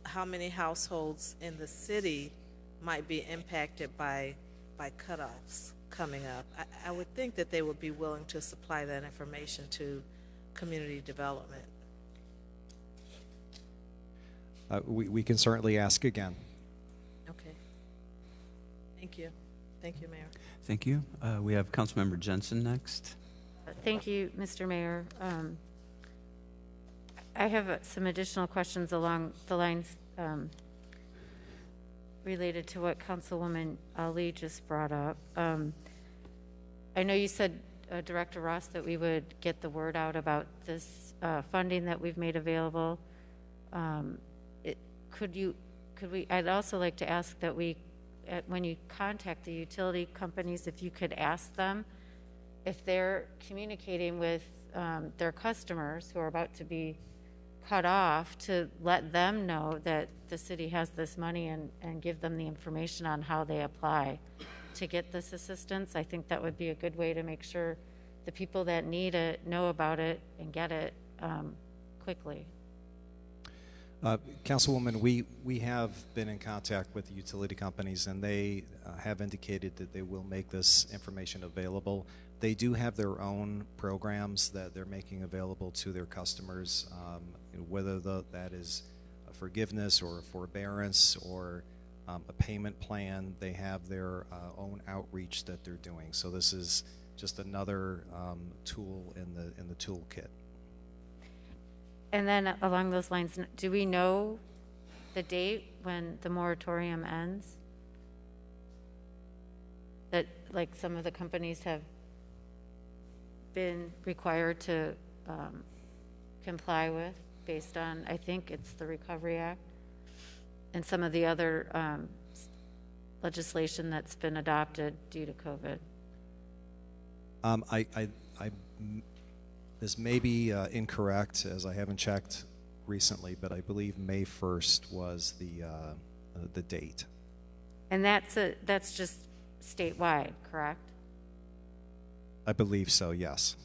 how many households in the city might be impacted by cutoffs coming up. I would think that they would be willing to supply that information to community development. We can certainly ask again. Okay. Thank you. Thank you, Mayor. Thank you. We have Councilmember Jensen next. Thank you, Mr. Mayor. I have some additional questions along the lines related to what Councilwoman Ali just brought up. I know you said, Director Ross, that we would get the word out about this funding that we've made available. I'd also like to ask that when you contact the utility companies, if you could ask them if they're communicating with their customers who are about to be cut off, to let them know that the city has this money and give them the information on how they apply to get this assistance. I think that would be a good way to make sure the people that need it know about it and get it quickly. Councilwoman, we have been in contact with the utility companies, and they have indicated that they will make this information available. They do have their own programs that they're making available to their customers, whether that is a forgiveness or a forbearance or a payment plan. They have their own outreach that they're doing. So this is just another tool in the toolkit. And then along those lines, do we know the date when the moratorium ends? That, like, some of the companies have been required to comply with based on, I think it's the Recovery Act and some of the other legislation that's been adopted due to COVID. This may be incorrect, as I haven't checked recently, but I believe May 1st was the date. And that's just statewide, correct? I believe so, yes.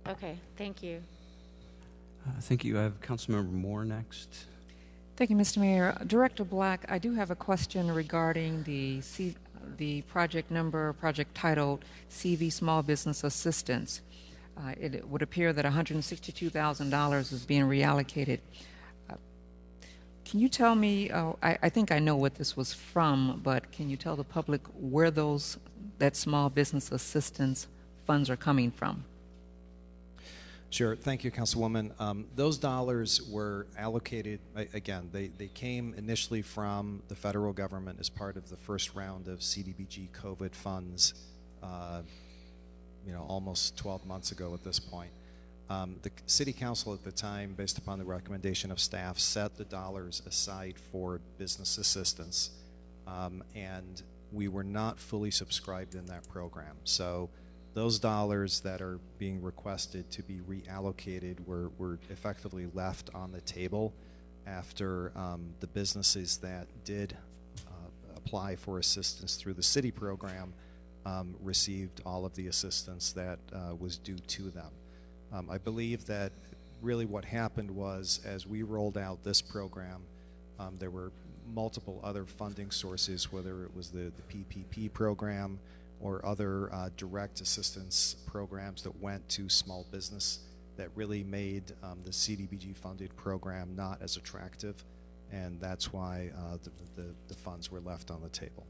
Okay, thank you. Thank you. I have Councilmember Moore next. Thank you, Mr. Mayor. Director Black, I do have a question regarding the project number, project titled CV Small Business Assistance. It would appear that $162,000 is being reallocated. Can you tell me, I think I know what this was from, but can you tell the public where that small business assistance funds are coming from? Sure. Thank you, Councilwoman. Those dollars were allocated, again, they came initially from the federal government as part of the first round of CDBG COVID funds, almost 12 months ago at this point. The City Council at the time, based upon the recommendation of staff, set the dollars aside for business assistance, and we were not fully subscribed in that program. So those dollars that are being requested to be reallocated were effectively left on the table after the businesses that did apply for assistance through the city program received all of the assistance that was due to them. I believe that really what happened was, as we rolled out this program, there were multiple other funding sources, whether it was the PPP program or other direct assistance programs that went to small business, that really made the CDBG funded program not as attractive, and that's why the funds were left on the table.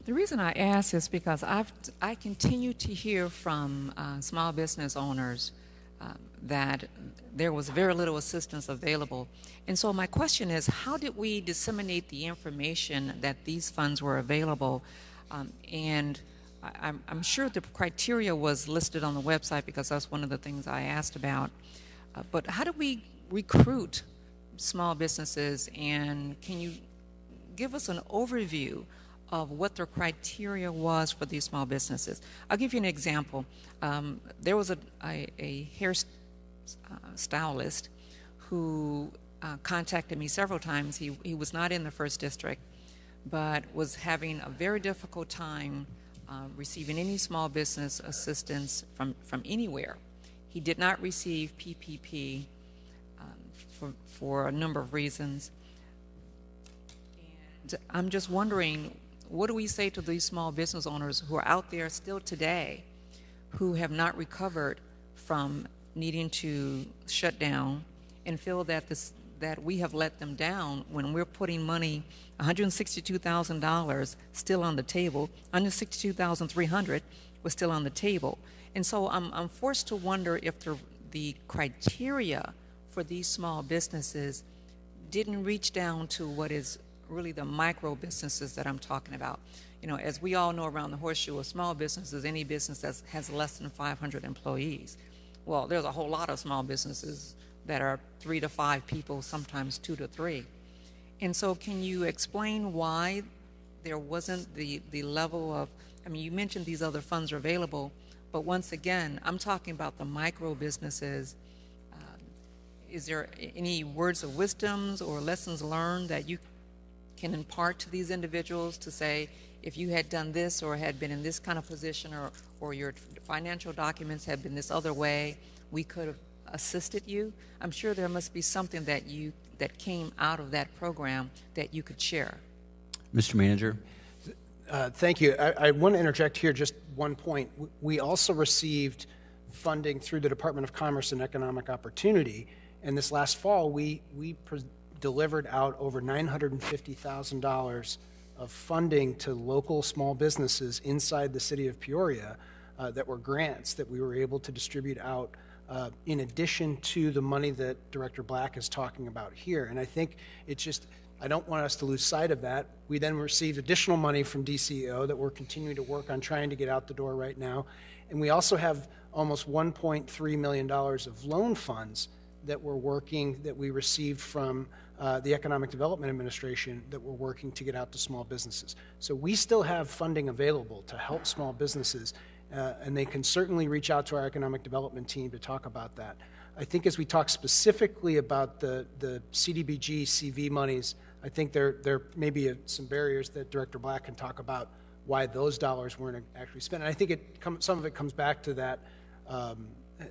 The reason I ask is because I continue to hear from small business owners that there was very little assistance available. And so my question is, how did we disseminate the information that these funds were available? And I'm sure the criteria was listed on the website because that's one of the things I asked about. But how do we recruit small businesses, and can you give us an overview of what their criteria was for these small businesses? I'll give you an example. There was a hair stylist who contacted me several times. He was not in the first district, but was having a very difficult time receiving any small business assistance from anywhere. He did not receive PPP for a number of reasons. And I'm just wondering, what do we say to these small business owners who are out there still today who have not recovered from needing to shut down and feel that that we have let them down when we're putting money, $162,000 still on the table, $162,300 was still on the table. And so I'm forced to wonder if the criteria for these small businesses didn't reach down to what is really the micro businesses that I'm talking about. You know, as we all know around the horseshoe, a small business is any business that has less than 500 employees. Well, there's a whole lot of small businesses that are 3 to 5 people, sometimes 2 to 3. And so can you explain why there wasn't the level of, I mean, you mentioned these other funds are available, but once again, I'm talking about the micro businesses. Is there any words of wisdoms or lessons learned that you can impart to these individuals to say, if you had done this or had been in this kind of position, or your financial documents had been this other way, we could have assisted you? I'm sure there must be something that came out of that program that you could share. Mr. Manager. Thank you. I want to interject here just one point. We also received funding through the Department of Commerce and Economic Opportunity, and this last fall we delivered out over $950,000 of funding to local small businesses inside the city of Peoria that were grants that we were able to distribute out in addition to the money that Director Black is talking about here. And I think it's just, I don't want us to lose sight of that. We then received additional money from DCEO that we're continuing to work on trying to get out the door right now. And we also have almost $1.3 million of loan funds that we're working, that we received from the Economic Development Administration, that we're working to get out to small businesses. So we still have funding available to help small businesses, and they can certainly reach out to our Economic Development team to talk about that. I think as we talk specifically about the CDBG CV monies, I think there may be some barriers that Director Black can talk about why those dollars weren't actually spent. And I think some of it comes back to that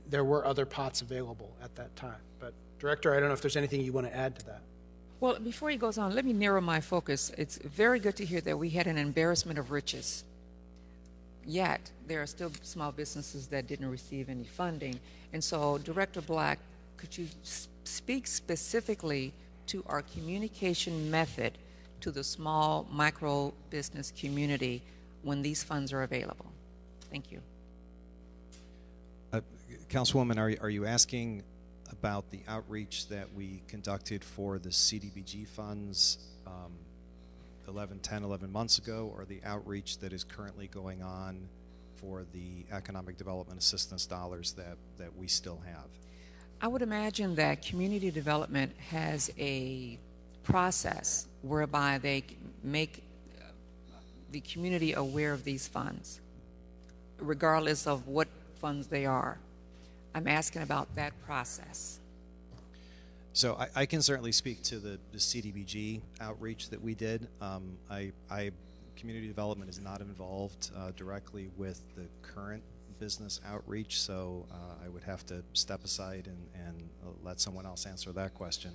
there were other pots available at that time. But Director, I don't know if there's anything you want to add to that. Well, before he goes on, let me narrow my focus. It's very good to hear that we had an embarrassment of riches. Yet, there are still small businesses that didn't receive any funding. And so, Director Black, could you speak specifically to our communication method to the small micro business community when these funds are available? Thank you. Councilwoman, are you asking about the outreach that we conducted for the CDBG funds 11 months ago, or the outreach that is currently going on for the economic development assistance dollars that we still have? I would imagine that community development has a process whereby they make the community aware of these funds, regardless of what funds they are. I'm asking about that process. So I can certainly speak to the CDBG outreach that we did. Community development is not involved directly with the current business outreach, so I would have to step aside and let someone else answer that question.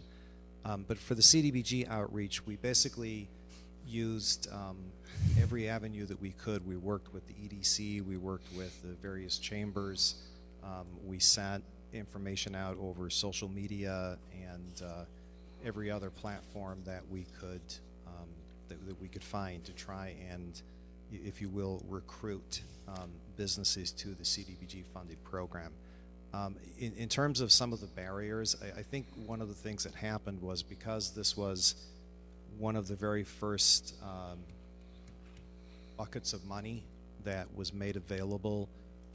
But for the CDBG outreach, we basically used every avenue that we could. We worked with the EDC, we worked with the various chambers, we sent information out over social media and every other platform that we could that we could find to try and, if you will, recruit businesses to the CDBG funded program. In terms of some of the barriers, I think one of the things that happened was because this was one of the very first buckets of money that was made available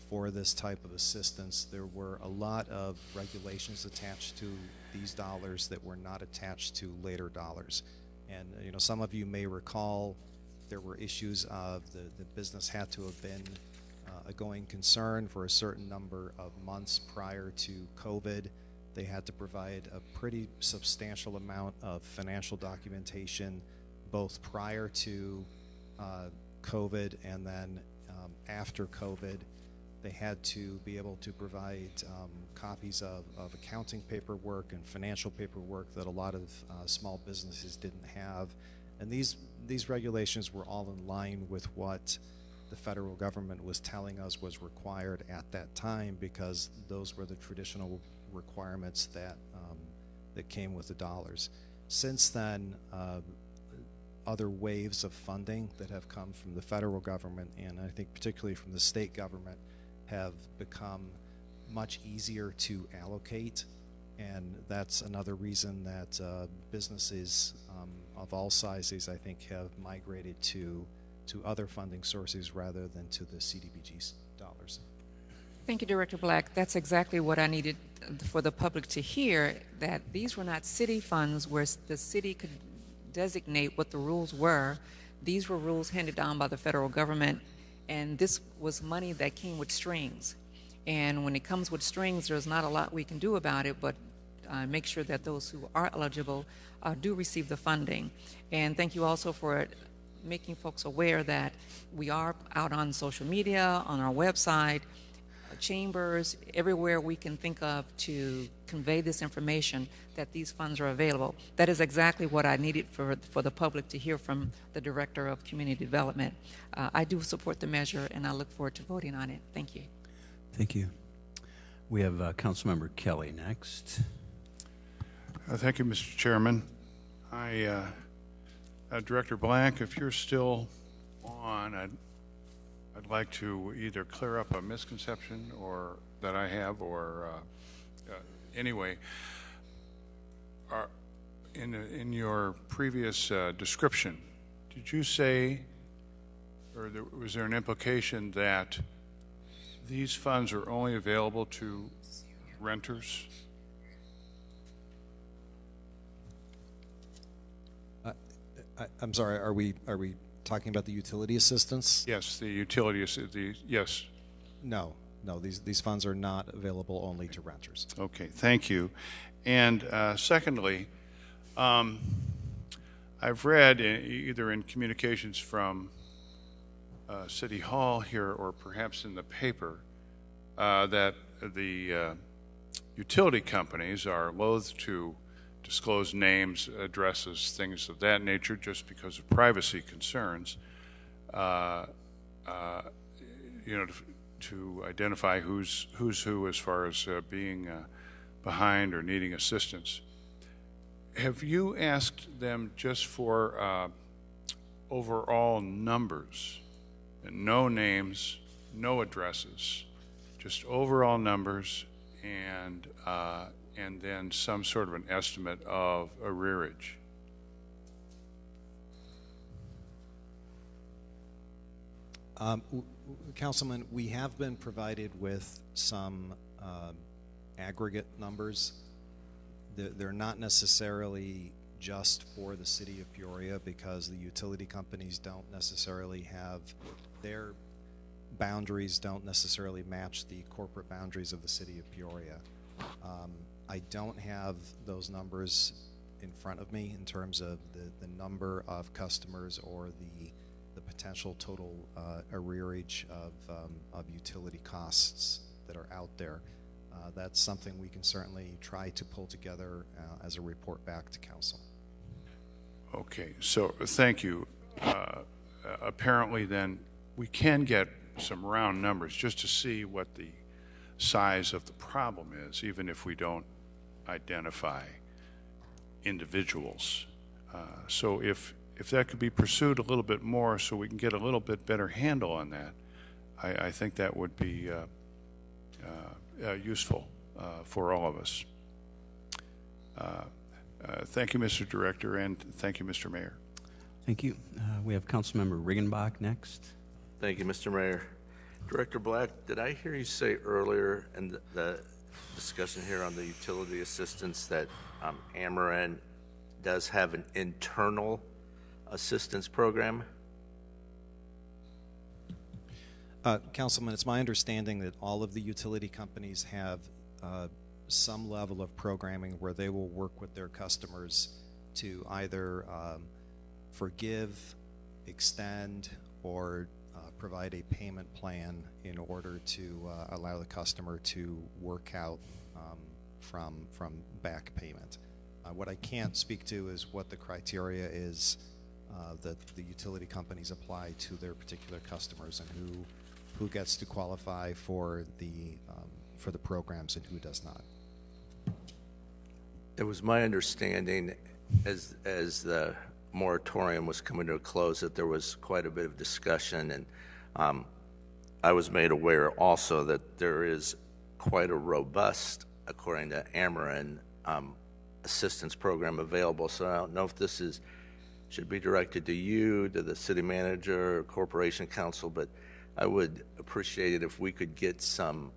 for this type of assistance, there were a lot of regulations attached to these dollars that were not attached to later dollars. And some of you may recall there were issues of the business had to have been a going concern for a certain number of months prior to COVID. They had to provide a pretty substantial amount of financial documentation both prior to COVID and then after COVID. They had to be able to provide copies of accounting paperwork and financial paperwork that a lot of small businesses didn't have. And these regulations were all in line with what the federal government was telling us was required at that time, because those were the traditional requirements that came with the dollars. Since then, other waves of funding that have come from the federal government, and I think particularly from the state government, have become much easier to allocate, and that's another reason that businesses of all sizes, I think, have migrated to other funding sources rather than to the CDBG dollars. Thank you, Director Black. That's exactly what I needed for the public to hear, that these were not city funds where the city could designate what the rules were. These were rules handed down by the federal government, and this was money that came with strings. And when it comes with strings, there's not a lot we can do about it, but make sure that those who are eligible do receive the funding. And thank you also for making folks aware that we are out on social media, on our website, chambers, everywhere we can think of to convey this information that these funds are available. That is exactly what I needed for the public to hear from the Director of Community Development. I do support the measure, and I look forward to voting on it. Thank you. Thank you. We have Councilmember Kelly next. Thank you, Mr. Chairman. Director Black, if you're still on, I'd like to either clear up a misconception or that I have, or anyway, in your previous description, did you say, or was there an implication that these funds are only available to renters? I'm sorry, are we talking about the utility assistance? Yes, the utility assistance, yes. No, these funds are not available only to renters. Okay, thank you. And secondly, I've read either in communications from City Hall here or perhaps in the paper that the utility companies are loath to disclose names, addresses, things of that nature, just because of privacy concerns, to identify who's who as far as being behind or needing assistance. Have you asked them just for overall numbers, and no names, no addresses, just overall numbers, and then some sort of an estimate of arrearage? Councilman, we have been provided with some aggregate numbers. They're not necessarily just for the city of Peoria, because the utility companies don't necessarily have, their boundaries don't necessarily match the corporate boundaries of the city of Peoria. I don't have those numbers in front of me in terms of the number of customers or the potential total arrearage of utility costs that are out there. That's something we can certainly try to pull together as a report back to council. Okay, so thank you. Apparently then we can get some round numbers just to see what the size of the problem is, even if we don't identify individuals. So if that could be pursued a little bit more so we can get a little bit better handle on that, I think that would be useful for all of us. Thank you, Mr. Director, and thank you, Mr. Mayor. Thank you. We have Councilmember Riggenbach next. Thank you, Mr. Mayor. Director Black, did I hear you say earlier in the discussion here on the utility assistance that Ameren does have an internal assistance program? Councilman, it's my understanding that all of the utility companies have some level of programming where they will work with their customers to either forgive, extend, or provide a payment plan in order to allow the customer to work out from back payment. What I can't speak to is what the criteria is that the utility companies apply to their particular customers and who gets to qualify for the programs and who does not. It was my understanding as the moratorium was coming to a close that there was quite a bit of discussion, and I was made aware also that there is quite a robust, according to Ameren, assistance program available. So I don't know if this should be directed to you, to the city manager, or corporation council, but I would appreciate it if we could get some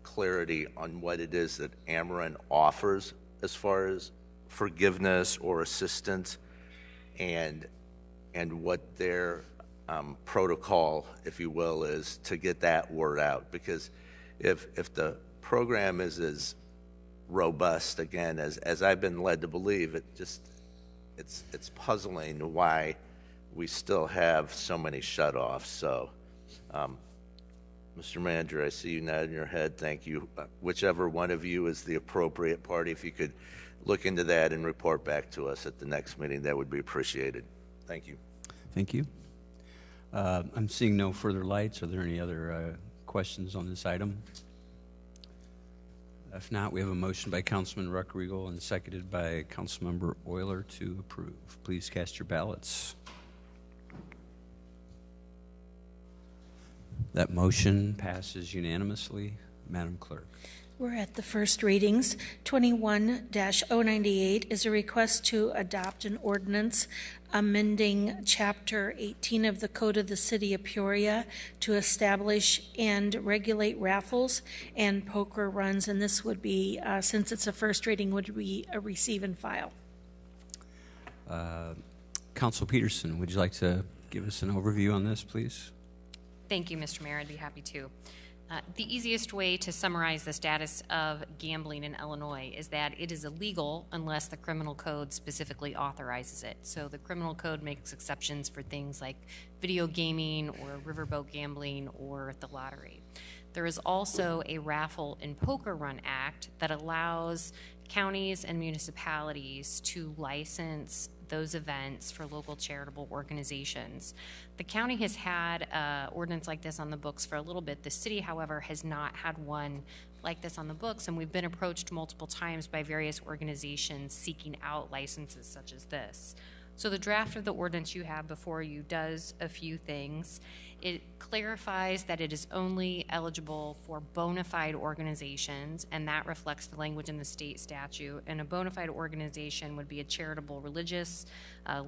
clarity on what it is that Ameren offers as far as forgiveness or assistance, and what their protocol, if you will, is to get that word out. Because if the program is as robust, again, as I've been led to believe, it's puzzling why we still have so many shutoffs. So, Mr. Manager, I see you nodding your head. Thank you. Whichever one of you is the appropriate party, if you could look into that and report back to us at the next meeting, that would be appreciated. Thank you. Thank you. I'm seeing no further lights. Are there any other questions on this item? If not, we have a motion by Councilman Ruckriegel and seconded by Councilmember Euler to approve. Please cast your ballots. That motion passes unanimously. Madam Clerk. We're at the first readings. 21-098 is a request to adopt an ordinance amending Chapter 18 of the Code of the City of Peoria to establish and regulate raffles and poker runs. And this would be, since it's a first reading, would be a receive and file. Council Peterson, would you like to give us an overview on this, please? Thank you, Mr. Mayor. I'd be happy to. The easiest way to summarize the status of gambling in Illinois is that it is illegal unless the criminal code specifically authorizes it. So the criminal code makes exceptions for things like video gaming or riverboat gambling or the lottery. There is also a Raffle and Poker Run Act that allows counties and municipalities to license those events for local charitable organizations. The county has had an ordinance like this on the books for a little bit. The city, however, has not had one like this on the books, and we've been approached multiple times by various organizations seeking out licenses such as this. So the draft of the ordinance you have before you does a few things. It clarifies that it is only eligible for bona fide organizations, and that reflects the language in the state statute. And a bona fide organization would be a charitable, religious,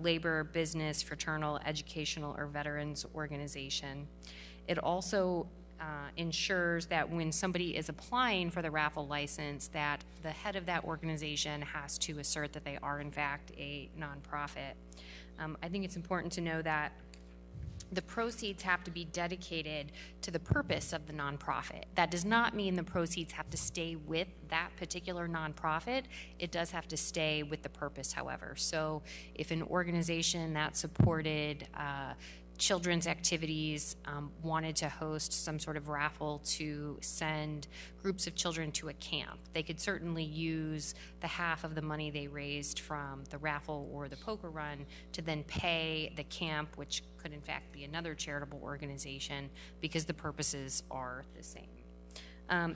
labor, business, fraternal, educational, or veterans organization. It also ensures that when somebody is applying for the raffle license, that the head of that organization has to assert that they are in fact a nonprofit. I think it's important to know that the proceeds have to be dedicated to the purpose of the nonprofit. That does not mean the proceeds have to stay with that particular nonprofit. It does have to stay with the purpose, however. So if an organization that supported children's activities wanted to host some sort of raffle to send groups of children to a camp, they could certainly use the half of the money they raised from the raffle or the poker run to then pay the camp, which could in fact be another charitable organization, because the purposes are the same.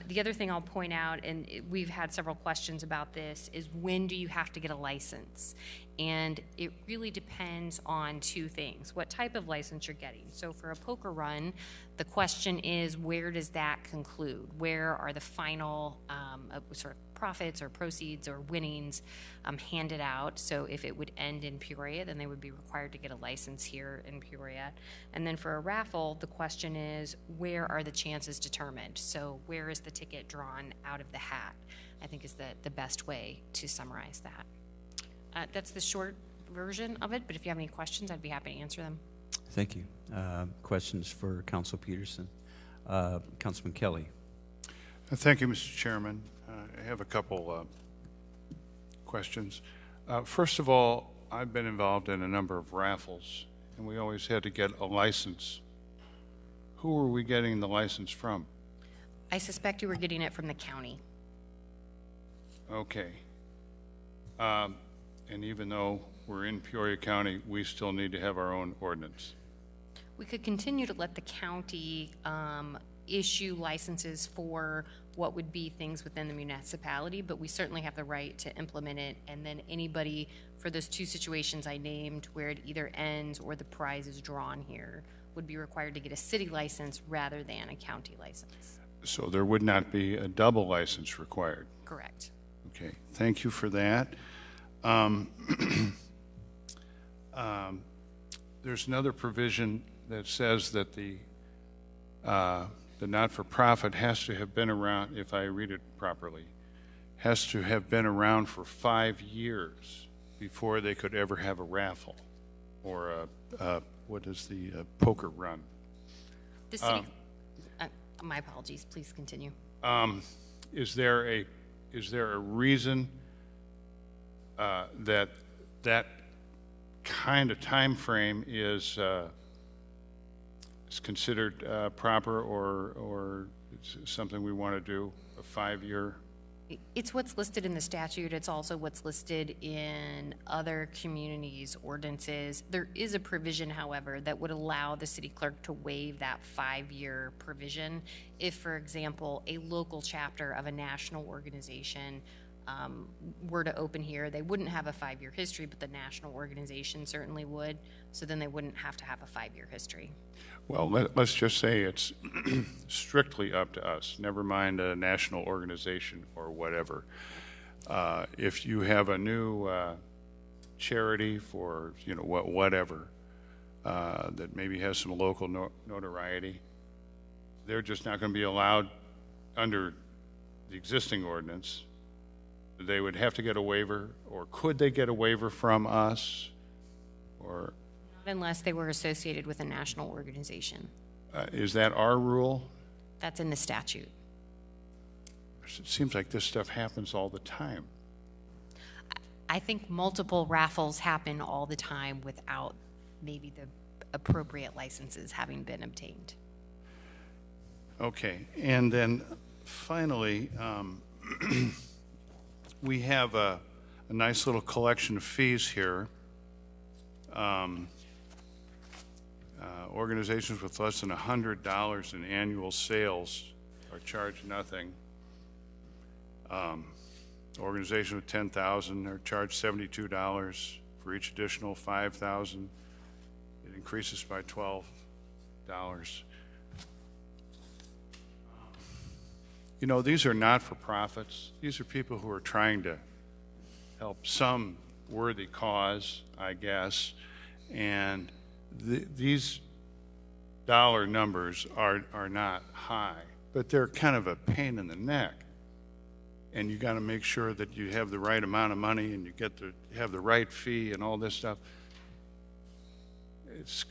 The other thing I'll point out, and we've had several questions about this, is when do you have to get a license? And it really depends on two things: what type of license you're getting. So for a poker run, The question is, where does that conclude? Where are the final sort of profits or proceeds or winnings handed out? So if it would end in Peoria, then they would be required to get a license here in Peoria. And then for a raffle, the question is, where are the chances determined? So where is the ticket drawn out of the hat? I think is the best way to summarize that. That's the short version of it, but if you have any questions, I'd be happy to answer them. Thank you. Questions for Council Peterson? Councilman Kelly. Thank you, Mr. Chairman. I have a couple questions. First of all, I've been involved in a number of raffles, and we always had to get a license. Who were we getting the license from? I suspect you were getting it from the county. Okay. And even though we're in Peoria County, we still need to have our own ordinance. We could continue to let the county issue licenses for what would be things within the municipality, but we certainly have the right to implement it, and then anybody for those two situations I named where it either ends or the prize is drawn here would be required to get a city license rather than a county license. So there would not be a double license required. Correct. Okay, thank you for that. There's another provision that says that the not-for-profit has to have been around, if I read it properly, has to have been around for 5 years before they could ever have a raffle or what is the poker run. The city, my apologies, please continue. Is there a reason that kind of time frame is considered proper, or it's something we want to do, a 5-year? It's what's listed in the statute. It's also what's listed in other communities' ordinances. There is a provision, however, that would allow the city clerk to waive that 5-year provision if, for example, a local chapter of a national organization were to open here. They wouldn't have a 5-year history, but the national organization certainly would, so then they wouldn't have to have a 5-year history. Well, let's just say it's strictly up to us, never mind a national organization or whatever. If you have a new charity for, whatever, that maybe has some local notoriety, they're just not going to be allowed under the existing ordinance. They would have to get a waiver, or could they get a waiver from us? Or Not unless they were associated with a national organization. is that our rule? That's in the statute. It seems like this stuff happens all the time. I think multiple raffles happen all the time without maybe the appropriate licenses having been obtained. Okay, and then finally, we have a nice little collection of fees here. Organizations with less than $100 in annual sales are charged nothing. Organizations with 10,000 are charged $72 for each additional 5,000. It increases by $12. These are not-for-profits. These are people who are trying to help some worthy cause, I guess, and these dollar numbers are not high, but they're kind of a pain in the neck. And you got to make sure that you have the right amount of money and you have the right fee and all this stuff. It's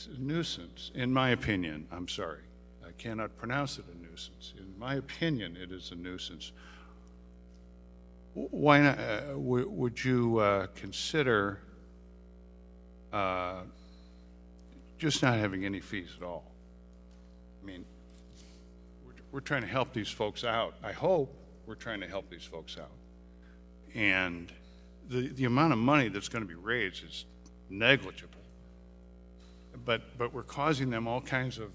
a nuisance, in my opinion. I'm sorry. I cannot pronounce it a nuisance. In my opinion, it is a nuisance. Why not? Would you consider just not having any fees at all? I mean, we're trying to help these folks out. I hope we're trying to help these folks out. And the amount of money that's going to be raised is negligible. But we're causing them all kinds of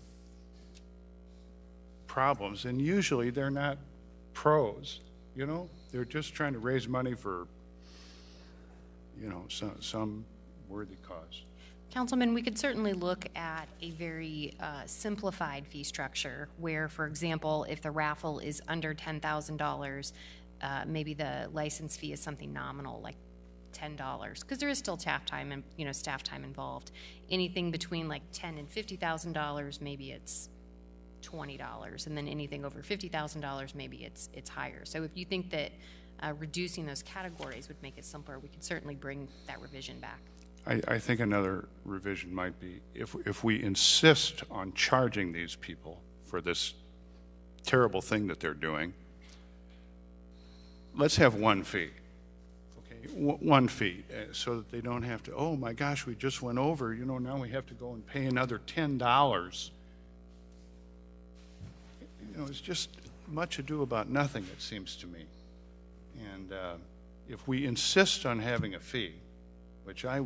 problems, and usually they're not pros, They're just trying to raise money for, some worthy cause. Councilman, we could certainly look at a very simplified fee structure where, for example, if the raffle is under $10,000, maybe the license fee is something nominal, like $10, because there is still staff time and staff time involved. Anything between like $10,000 and $50,000, maybe it's $20, and then anything over $50,000, maybe it's higher. So if you think that reducing those categories would make it simpler, we could certainly bring that revision back. I think another revision might be if we insist on charging these people for this terrible thing that they're doing, let's have one fee. Okay, one fee, so that they don't have to, oh my gosh, we just went over, now we have to go and pay another $10. It's just much ado about nothing, it seems to me. And if we insist on having a fee, which I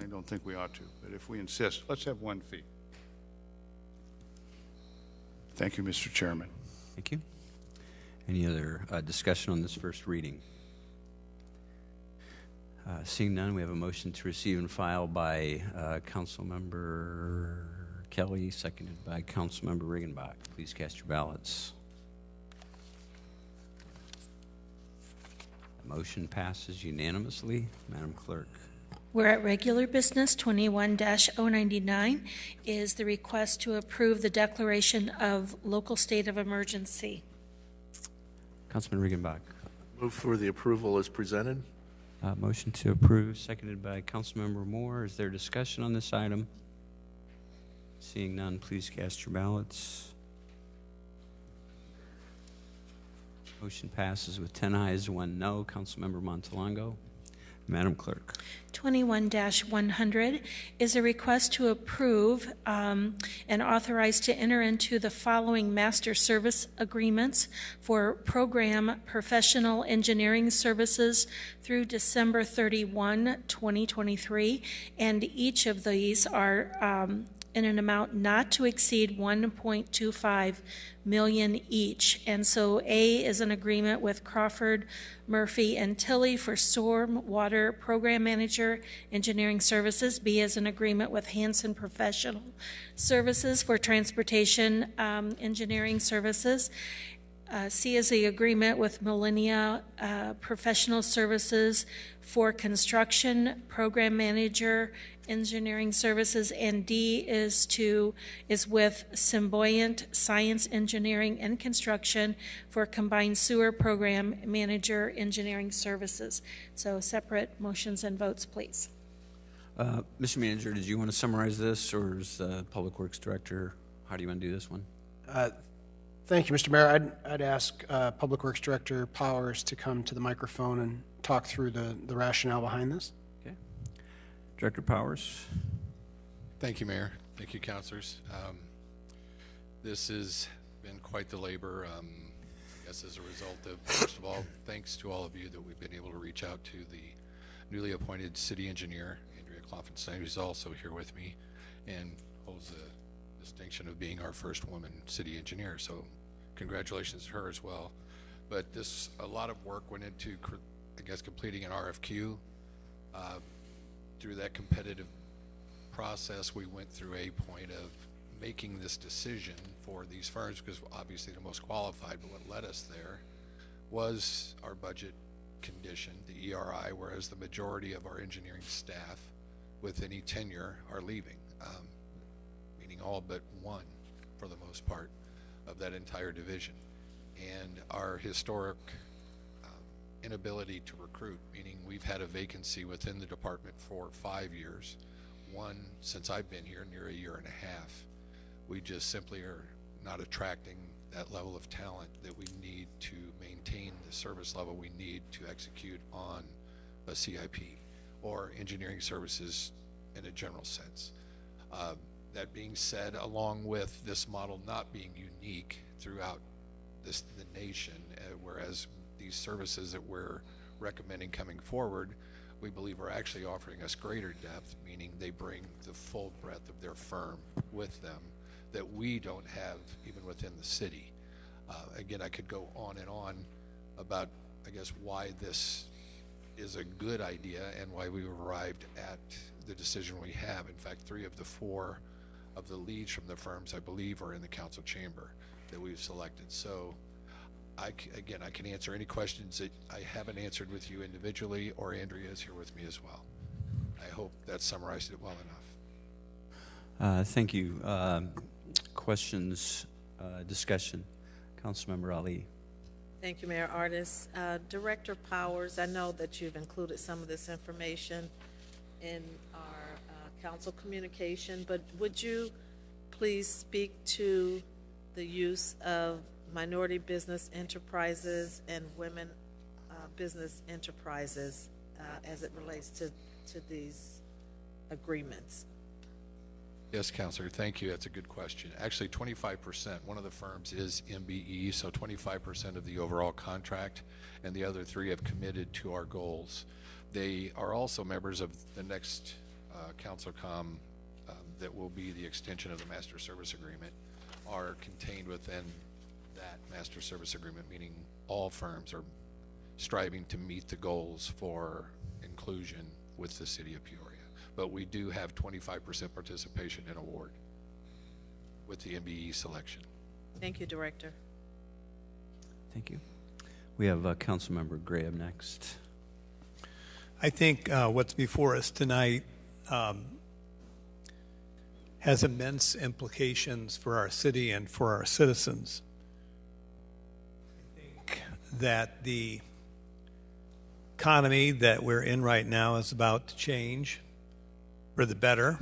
don't think we ought to, but if we insist, let's have one fee. Thank you, Mr. Chairman. Thank you. Any other discussion on this first reading? Seeing none, we have a motion to receive and file by Councilmember Kelly, seconded by Councilmember Riggenbach. Please cast your ballots. The motion passes unanimously. Madam Clerk. We're at regular business 21-099 is the request to approve the declaration of local state of emergency. Councilman Riggenbach. Move for the approval as presented. Motion to approve, seconded by Councilmember Moore. Is there discussion on this item? Seeing none, please cast your ballots. Motion passes with 10 ayes, 1 no. Councilmember Montalongo. Madam Clerk. 21-100 is a request to approve and authorize to enter into the following master service agreements for program professional engineering services through December 31, 2023, and each of these are in an amount not to exceed $1.25 million each. And so A is an agreement with Crawford, Murphy, and Tilley for Storm Water Program Manager Engineering Services. B is an agreement with Hanson Professional Services for Transportation Engineering Services. C is the agreement with Millennia Professional Services for Construction Program Manager Engineering Services, and D is with Symboyant Science Engineering and Construction for Combined Sewer Program Manager Engineering Services. So separate motions and votes, please. Mr. Manager, did you want to summarize this, or is the Public Works Director, how do you want to do this one? Thank you, Mr. Mayor. I'd ask Public Works Director Powers to come to the microphone and talk through the rationale behind this. Okay. Director Powers. Thank you, Mayor. Thank you, councilors. This has been quite the labor, I guess as a result of, first of all, thanks to all of you that we've been able to reach out to the newly appointed city engineer, Andrea Kloffenstein, who's also here with me and holds the distinction of being our first woman city engineer. So congratulations to her as well. But a lot of work went into, I guess, completing an RFQ. Through that competitive process, we went through a point of making this decision for these firms because obviously the most qualified, but what led us there was our budget condition, the ERI, whereas the majority of our engineering staff with any tenure are leaving, meaning all but one for the most part of that entire division. And our historic inability to recruit, meaning we've had a vacancy within the department for 5 years, one since I've been here near a year and a half. We just simply are not attracting that level of talent that we need to maintain the service level we need to execute on a CIP or engineering services in a general sense. That being said, along with this model not being unique throughout the nation, whereas these services that we're recommending coming forward, we believe are actually offering us greater depth, meaning they bring the full breadth of their firm with them that we don't have even within the city. Again, I could go on and on about, I guess, why this is a good idea and why we've arrived at the decision we have. In fact, 3 of the 4 of the leads from the firms, I believe, are in the council chamber that we've selected. So I can answer any questions that I haven't answered with you individually, or Andrea is here with me as well. I hope that summarized it well enough. Thank you. Questions, discussion? Councilmember Ali. Thank you, Mayor Artis. Director Powers, I know that you've included some of this information in our council communication, but would you please speak to the use of minority business enterprises and women business enterprises as it relates to these agreements? Yes, Councilor, thank you. That's a good question. Actually, 25%, one of the firms is MBE, so 25% of the overall contract, and the other 3 have committed to our goals. They are also members of the next CouncilCom that will be the extension of the Master Service Agreement, are contained within that Master Service Agreement, meaning all firms are striving to meet the goals for inclusion with the City of Peoria. But we do have 25% participation in award with the MBE selection. Thank you, Director. Thank you. We have Councilmember Graham next. I think what's before us tonight has immense implications for our city and for our citizens. I think that the economy that we're in right now is about to change for the better.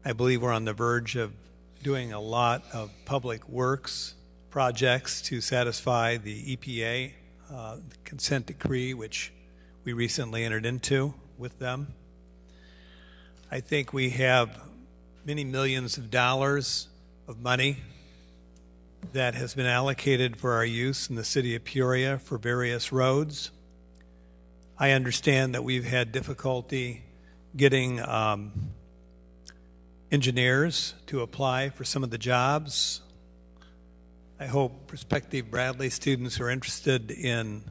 I believe we're on the verge of doing a lot of public works projects to satisfy the EPA consent decree, which we recently entered into with them. I think we have many millions of dollars of money that has been allocated for our use in the city of Peoria for various roads. I understand that we've had difficulty getting engineers to apply for some of the jobs. I hope prospective Bradley students who are interested in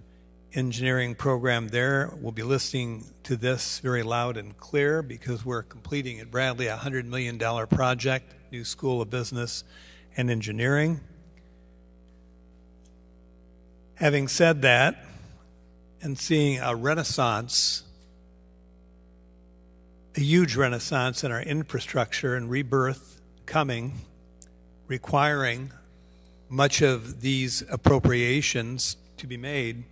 engineering program there will be listening to this very loud and clear, because we're completing at Bradley a $100 million project, new School of Business and Engineering. Having said that, and seeing a renaissance, a huge renaissance in our infrastructure and rebirth coming, requiring much of these appropriations to be made,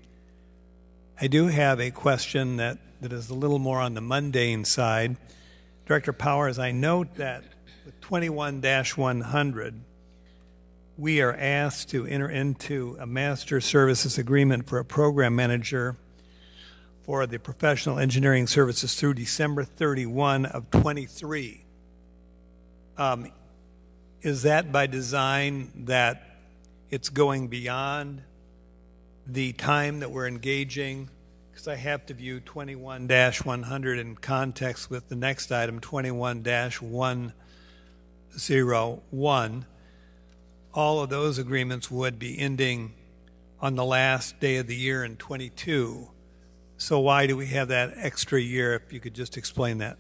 I do have a question that is a little more on the mundane side. Director Powers, I note that with 21-100, we are asked to enter into a master services agreement for a program manager for the professional engineering services through December 31 of 23. Is that by design, that it's going beyond the time that we're engaging? Because I have to view 21-100 in context with the next item, 21-101. All of those agreements would be ending on the last day of the year in 22. So why do we have that extra year? If you could just explain that.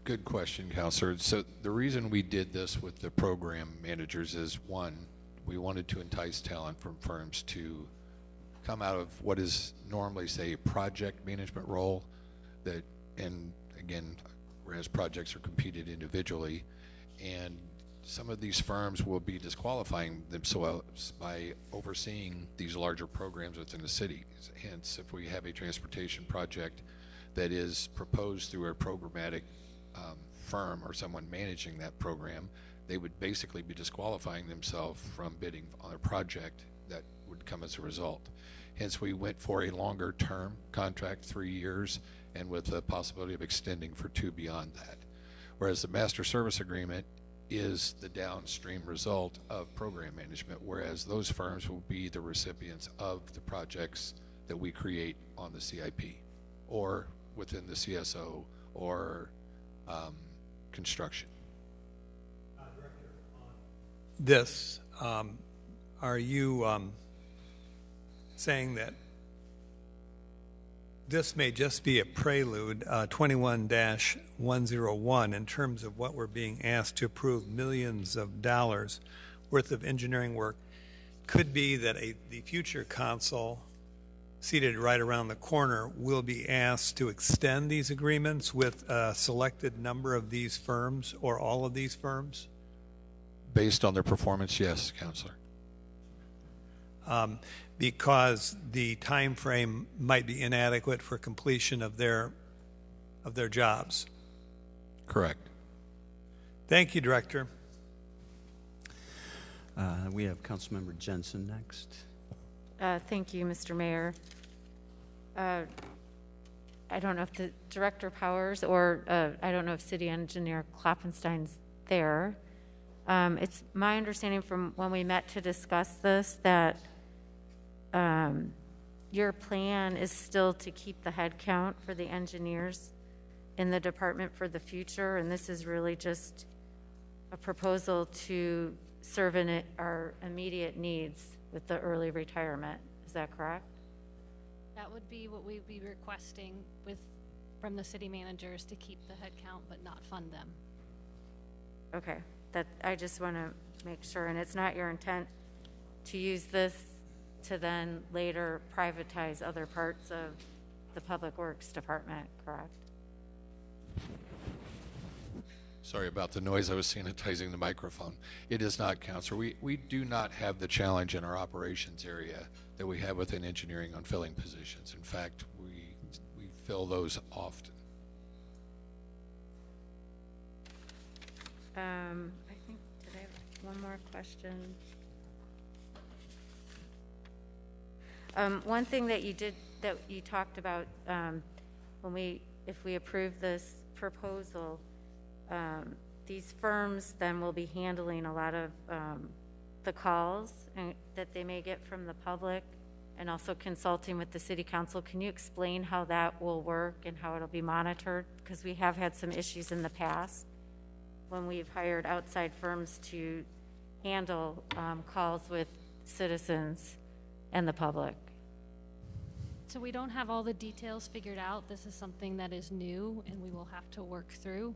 Good question, Counselor. So the reason we did this with the program managers is, one, we wanted to entice talent from firms to come out of what is normally, say, a project management role, that, and again, whereas projects are competed individually, and some of these firms will be disqualifying themselves by overseeing these larger programs within the city. Hence, if we have a transportation project that is proposed through a programmatic firm or someone managing that program, they would basically be disqualifying themselves from bidding on a project that would come as a result. Hence, we went for a longer term contract, 3 years, and with the possibility of extending for 2 beyond that. Whereas the master service agreement is the downstream result of program management, whereas those firms will be the recipients of the projects that we create on the CIP or within the CSO or construction. This, are you saying that this may just be a prelude, 21-101, in terms of what we're being asked to approve, millions of dollars worth of engineering work, could be that the future council, seated right around the corner, will be asked to extend these agreements with a selected number of these firms or all of these firms? Based on their performance, yes, Counselor. Because the time frame might be inadequate for completion of their jobs. Correct. Thank you, Director. We have Councilmember Jensen next. Thank you, Mr. Mayor. I don't know if the Director Powers or I don't know if City Engineer Klopfenstein's there. It's my understanding from when we met to discuss this that your plan is still to keep the head count for the engineers in the department for the future, and this is really just a proposal to serve in our immediate needs with the early retirement. Is that correct? That would be what we'd be requesting from the city managers, to keep the head count but not fund them. Okay, that I just want to make sure, and it's not your intent to use this to then later privatize other parts of the Public Works Department, correct? Sorry about the noise. I was sanitizing the microphone. It is not, Counselor. We do not have the challenge in our operations area that we have within engineering on filling positions. In fact, we fill those often. I think, did I have one more question? One thing that you talked about if we approve this proposal, these firms then will be handling a lot of the calls that they may get from the public, and also consulting with the city council. Can you explain how that will work and how it'll be monitored? Because we have had some issues in the past when we've hired outside firms to handle calls with citizens and the public. So we don't have all the details figured out. This is something that is new and we will have to work through.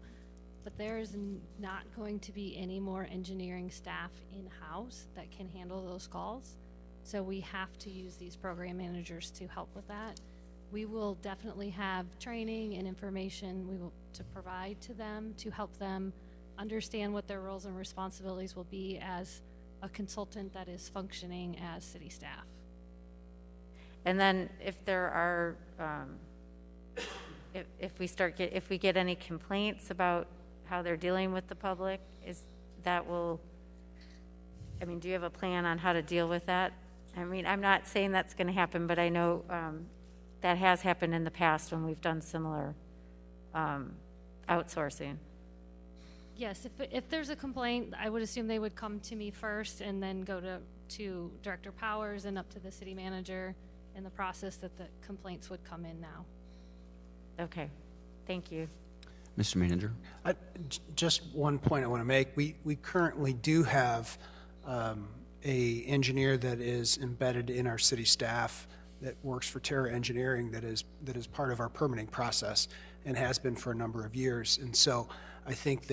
But there is not going to be any more engineering staff in-house that can handle those calls. So we have to use these program managers to help with that. We will definitely have training and information to provide to them to help them understand what their roles and responsibilities will be as a consultant that is functioning as city staff. And then if there are, if we get any complaints about how they're dealing with the public, do you have a plan on how to deal with that? I mean, I'm not saying that's going to happen, but I know that has happened in the past when we've done similar outsourcing. Yes, if there's a complaint, I would assume they would come to me first and then go to Director Powers and up to the city manager, in the process that the complaints would come in now. Okay, thank you. Mr. Manager? Just one point I want to make. We currently do have a engineer that is embedded in our city staff that works for Terra Engineering that is part of our permitting process and has been for a number of years. And so I think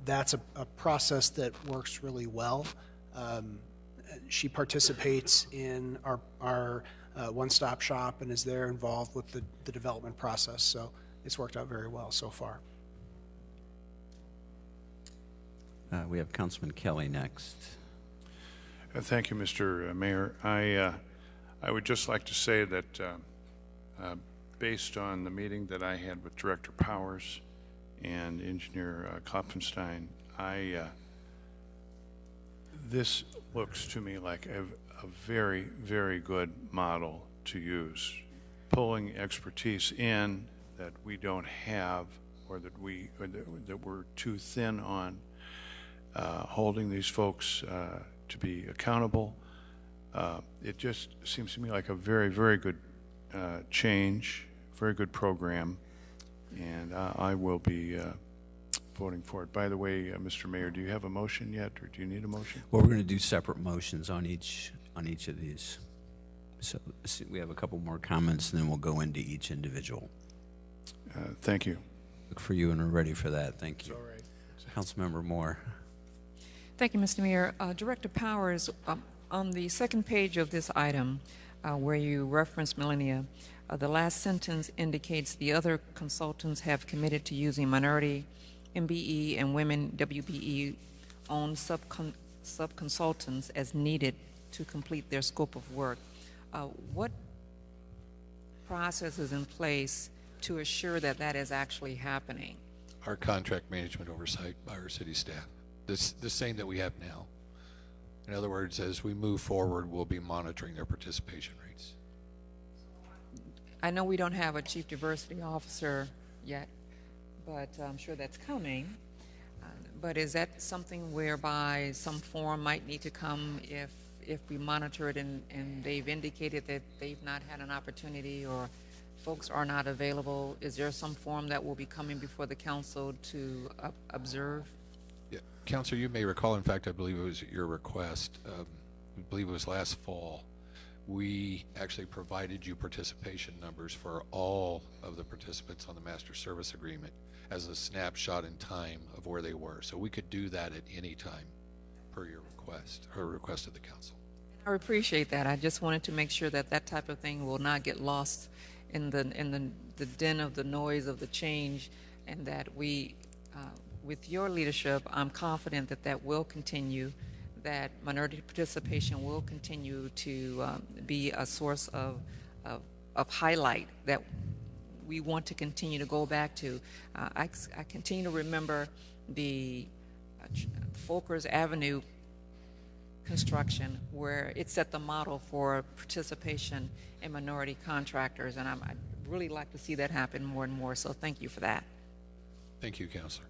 that's a process that works really well. She participates in our one-stop shop and is there involved with the development process. So it's worked out very well so far. We have Councilman Kelly next. Thank you, Mr. Mayor. I would just like to say that based on the meeting that I had with Director Powers and Engineer Klopfenstein, this looks to me like a very, very good model to use. Pulling expertise in that we don't have or that we're too thin on, holding these folks to be accountable. It just seems to me like a very, very good change, very good program, and I will be voting for it. By the way, Mr. Mayor, do you have a motion yet, or do you need a motion? Well, we're going to do separate motions on each of these. So we have a couple more comments, and then we'll go into each individual. Thank you. Look for you and we're ready for that. Thank you. All right. Councilmember Moore. Thank you, Mr. Mayor. Director Powers, on the second page of this item, where you reference Millennia, the last sentence indicates the other consultants have committed to using minority MBE and women WBE owned sub-consultants as needed to complete their scope of work. What process is in place to assure that that is actually happening? Our contract management oversight by our city staff, the same that we have now. In other words, as we move forward, we'll be monitoring their participation rates. I know we don't have a chief diversity officer yet, but I'm sure that's coming. But is that something whereby some form might need to come if we monitor it and they've indicated that they've not had an opportunity or folks are not available? Is there some form that will be coming before the council to observe? Yeah, Councilor, you may recall, in fact, I believe it was at your request, I believe it was last fall, we actually provided you participation numbers for all of the participants on the master service agreement as a snapshot in time of where they were. So we could do that at any time per your request, or request of the council. I appreciate that. I just wanted to make sure that that type of thing will not get lost in the din of the noise of the change, and that we, with your leadership, I'm confident that that will continue, that minority participation will continue to be a source of highlight that we want to continue to go back to. I continue to remember the Folkers Avenue construction, where it set the model for participation in minority contractors, and I'd really like to see that happen more and more, so thank you for that. Thank you, Councilor.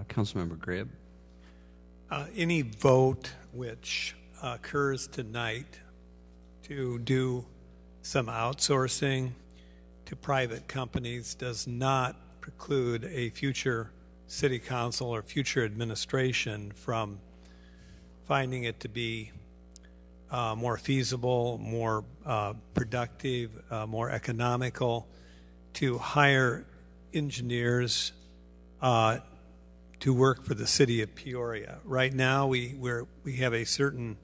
Councilmember Gribb. Any vote which occurs tonight to do some outsourcing to private companies does not preclude a future city council or future administration from finding it to be more feasible, more productive, more economical to hire engineers to work for the city of Peoria. Right now, we have a certain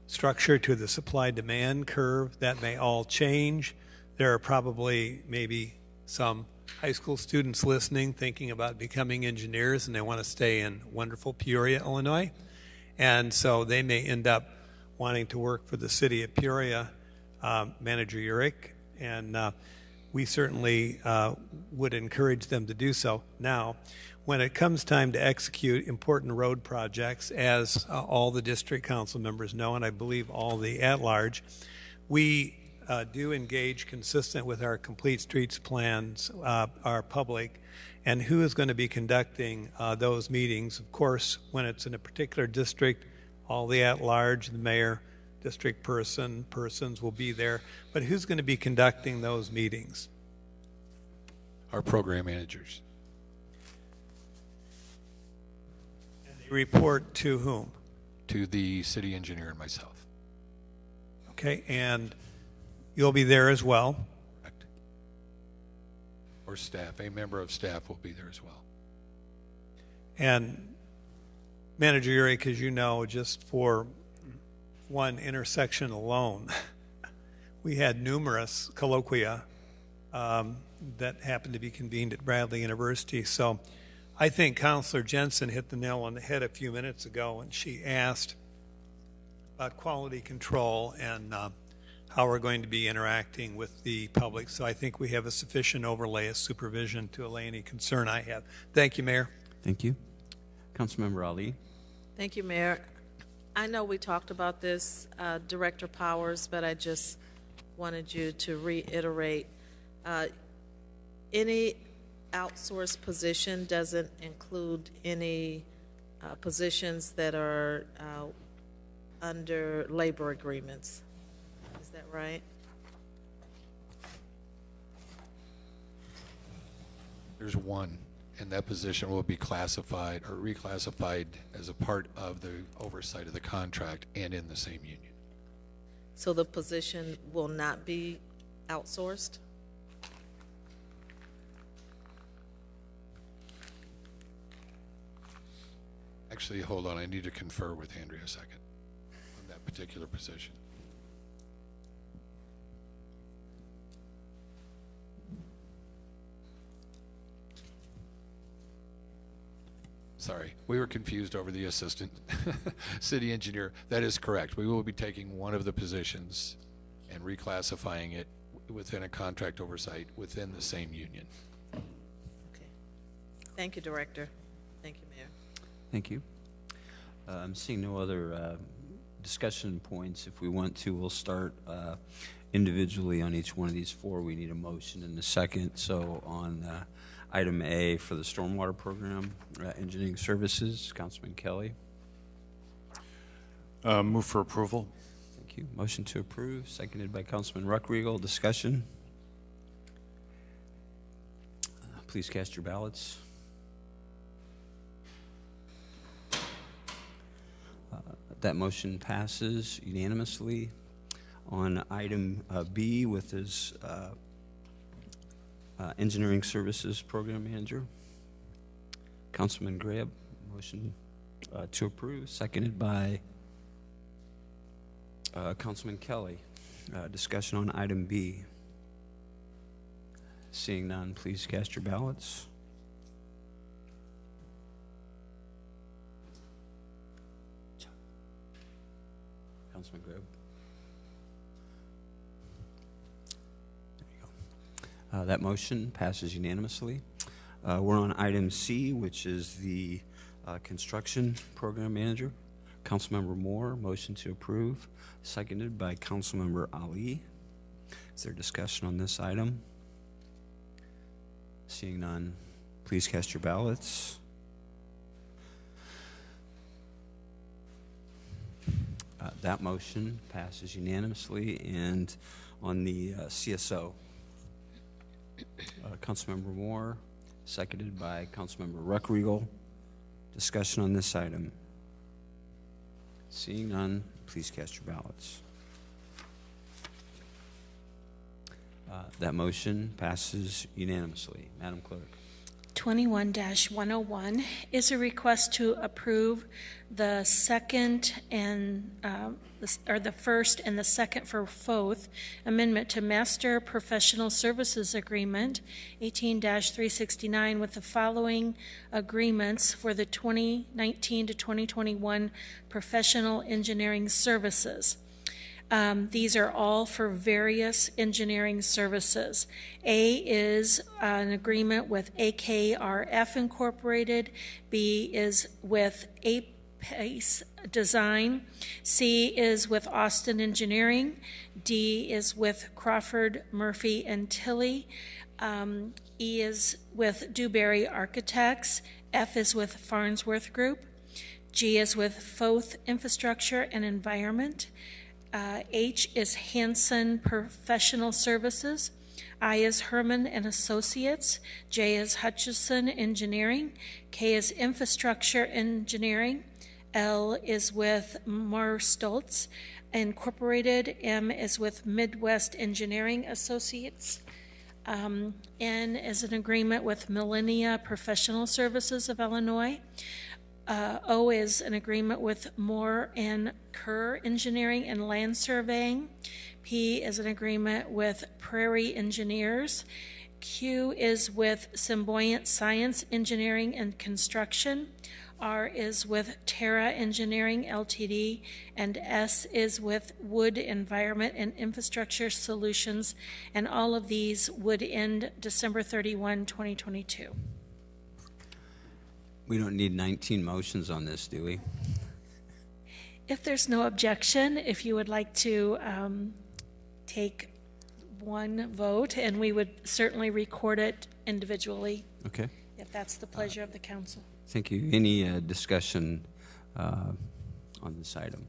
structure to the supply-demand curve. That may all change. There are probably maybe some high school students listening thinking about becoming engineers, and they want to stay in wonderful Peoria, Illinois. And so they may end up wanting to work for the city of Peoria, Manager Urick, and we certainly would encourage them to do so. Now, when it comes time to execute important road projects, as all the district council members know, and I believe all the at-large, we do engage consistent with our complete streets plans, our public, and who is going to be conducting those meetings. Of course, when it's in a particular district, all the at-large, the mayor, district persons will be there. But who's going to be conducting those meetings? Our program managers. And they report to whom? To the city engineer and myself. Okay, and you'll be there as well? Correct. Or staff. A member of staff will be there as well. And Manager Urick, as you know, just for one intersection alone, we had numerous colloquia that happened to be convened at Bradley University. So I think Councilor Jensen hit the nail on the head a few minutes ago when she asked about quality control and how we're going to be interacting with the public. So I think we have a sufficient overlay of supervision to allay any concern I have. Thank you, Mayor. Thank you. Councilmember Ali. Thank you, Mayor. I know we talked about this, Director Powers, but I just wanted you to reiterate. Any outsourced position doesn't include any positions that are under labor agreements. Is that right? There's one, and that position will be classified or reclassified as a part of the oversight of the contract and in the same union. So the position will not be outsourced? Actually, hold on, I need to confer with Andrea a second on that particular position. Sorry, we were confused over the assistant city engineer. That is correct. We will be taking one of the positions and reclassifying it within a contract oversight within the same union. Okay. Thank you, Director. Thank you, Mayor. Thank you. I'm seeing no other discussion points. If we want to, we'll start individually on each one of these four. We need a motion and a second. So on item A for the stormwater program, engineering services, Councilman Kelly. Move for approval. Thank you. Motion to approve, seconded by Councilman Ruckriegel. Discussion. Please cast your ballots. That motion passes unanimously. On item B with his engineering services program manager, Councilman Grab, motion to approve, seconded by Councilman Kelly. Discussion on item B. Seeing none, please cast your ballots. Councilman Grab. There you go. That motion passes unanimously. We're on item C, which is the construction program manager. Councilmember Moore, motion to approve, seconded by Councilmember Ali. Is there discussion on this item? Seeing none, please cast your ballots. That motion passes unanimously. And on the CSO, Councilmember Moore, seconded by Councilmember Ruckriegel. Discussion on this item. Seeing none, please cast your ballots. That motion passes unanimously. Madam Clerk. 21-101 is a request to approve the second and, the first and the second for both amendment to Master Professional Services Agreement 18-369 with the following agreements for the 2019 to 2021 professional engineering services. These are all for various engineering services. A is an agreement with AKRF Incorporated. B is with APACE Design. C is with Austin Engineering. D is with Crawford, Murphy, and Tilley. E is with Dewberry Architects. F is with Farnsworth Group. G is with Foth Infrastructure and Environment. H is Hanson Professional Services. I is Herman and Associates. J is Hutchison Engineering. K is Infrastructure Engineering. L is with Mar Stoltz Incorporated. M is with Midwest Engineering Associates. N is an agreement with Millennia Professional Services of Illinois. O is an agreement with Moore and Kerr Engineering and Land Surveying. P is an agreement with Prairie Engineers. Q is with Symboyant Science Engineering and Construction. R is with Terra Engineering Ltd. And S is with Wood Environment and Infrastructure Solutions. And all of these would end December 31, 2022. We don't need 19 motions on this, do we? If there's no objection, if you would like to take one vote, and we would certainly record it individually, Okay. if that's the pleasure of the council. Thank you. Any discussion on this item?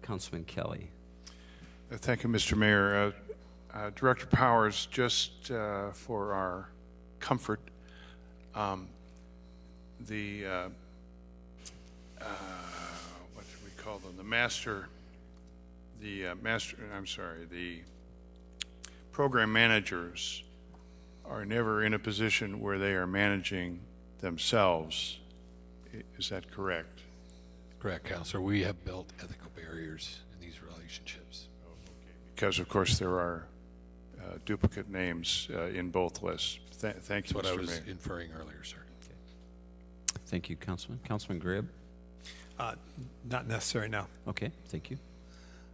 Councilman Kelly. Thank you, Mr. Mayor. Director Powers, just for our comfort, the what should we call them? The master, the program managers are never in a position where they are managing themselves. Is that correct? Correct, Counselor. We have built ethical barriers in these relationships. Because, of course, there are duplicate names in both lists. Thank you, That's what I Mr. was Mayor. inferring earlier, sir. Thank you, Councilman. Councilman Gribb? Not necessary now. Okay, thank you.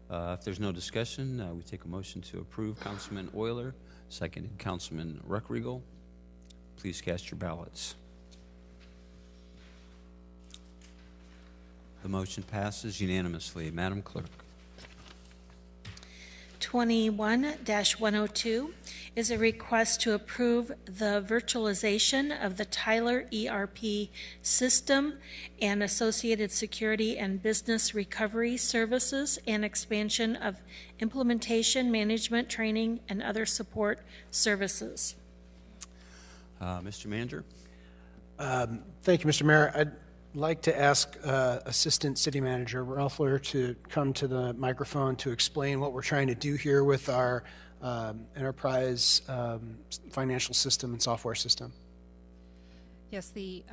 If there's no discussion, we take a motion to approve Councilman Euler, seconded Councilman Ruckriegel. Please cast your ballots. The motion passes unanimously. Madam Clerk. 21-102 is a request to approve the virtualization of the Tyler ERP system and associated security and business recovery services and expansion of implementation, management, training, and other support services. Mr. Manager? Thank you, Mr. Mayor. I'd like to ask Assistant City Manager Ralphler to come to the microphone to explain what we're trying to do here with our enterprise financial system and software system. Yes, the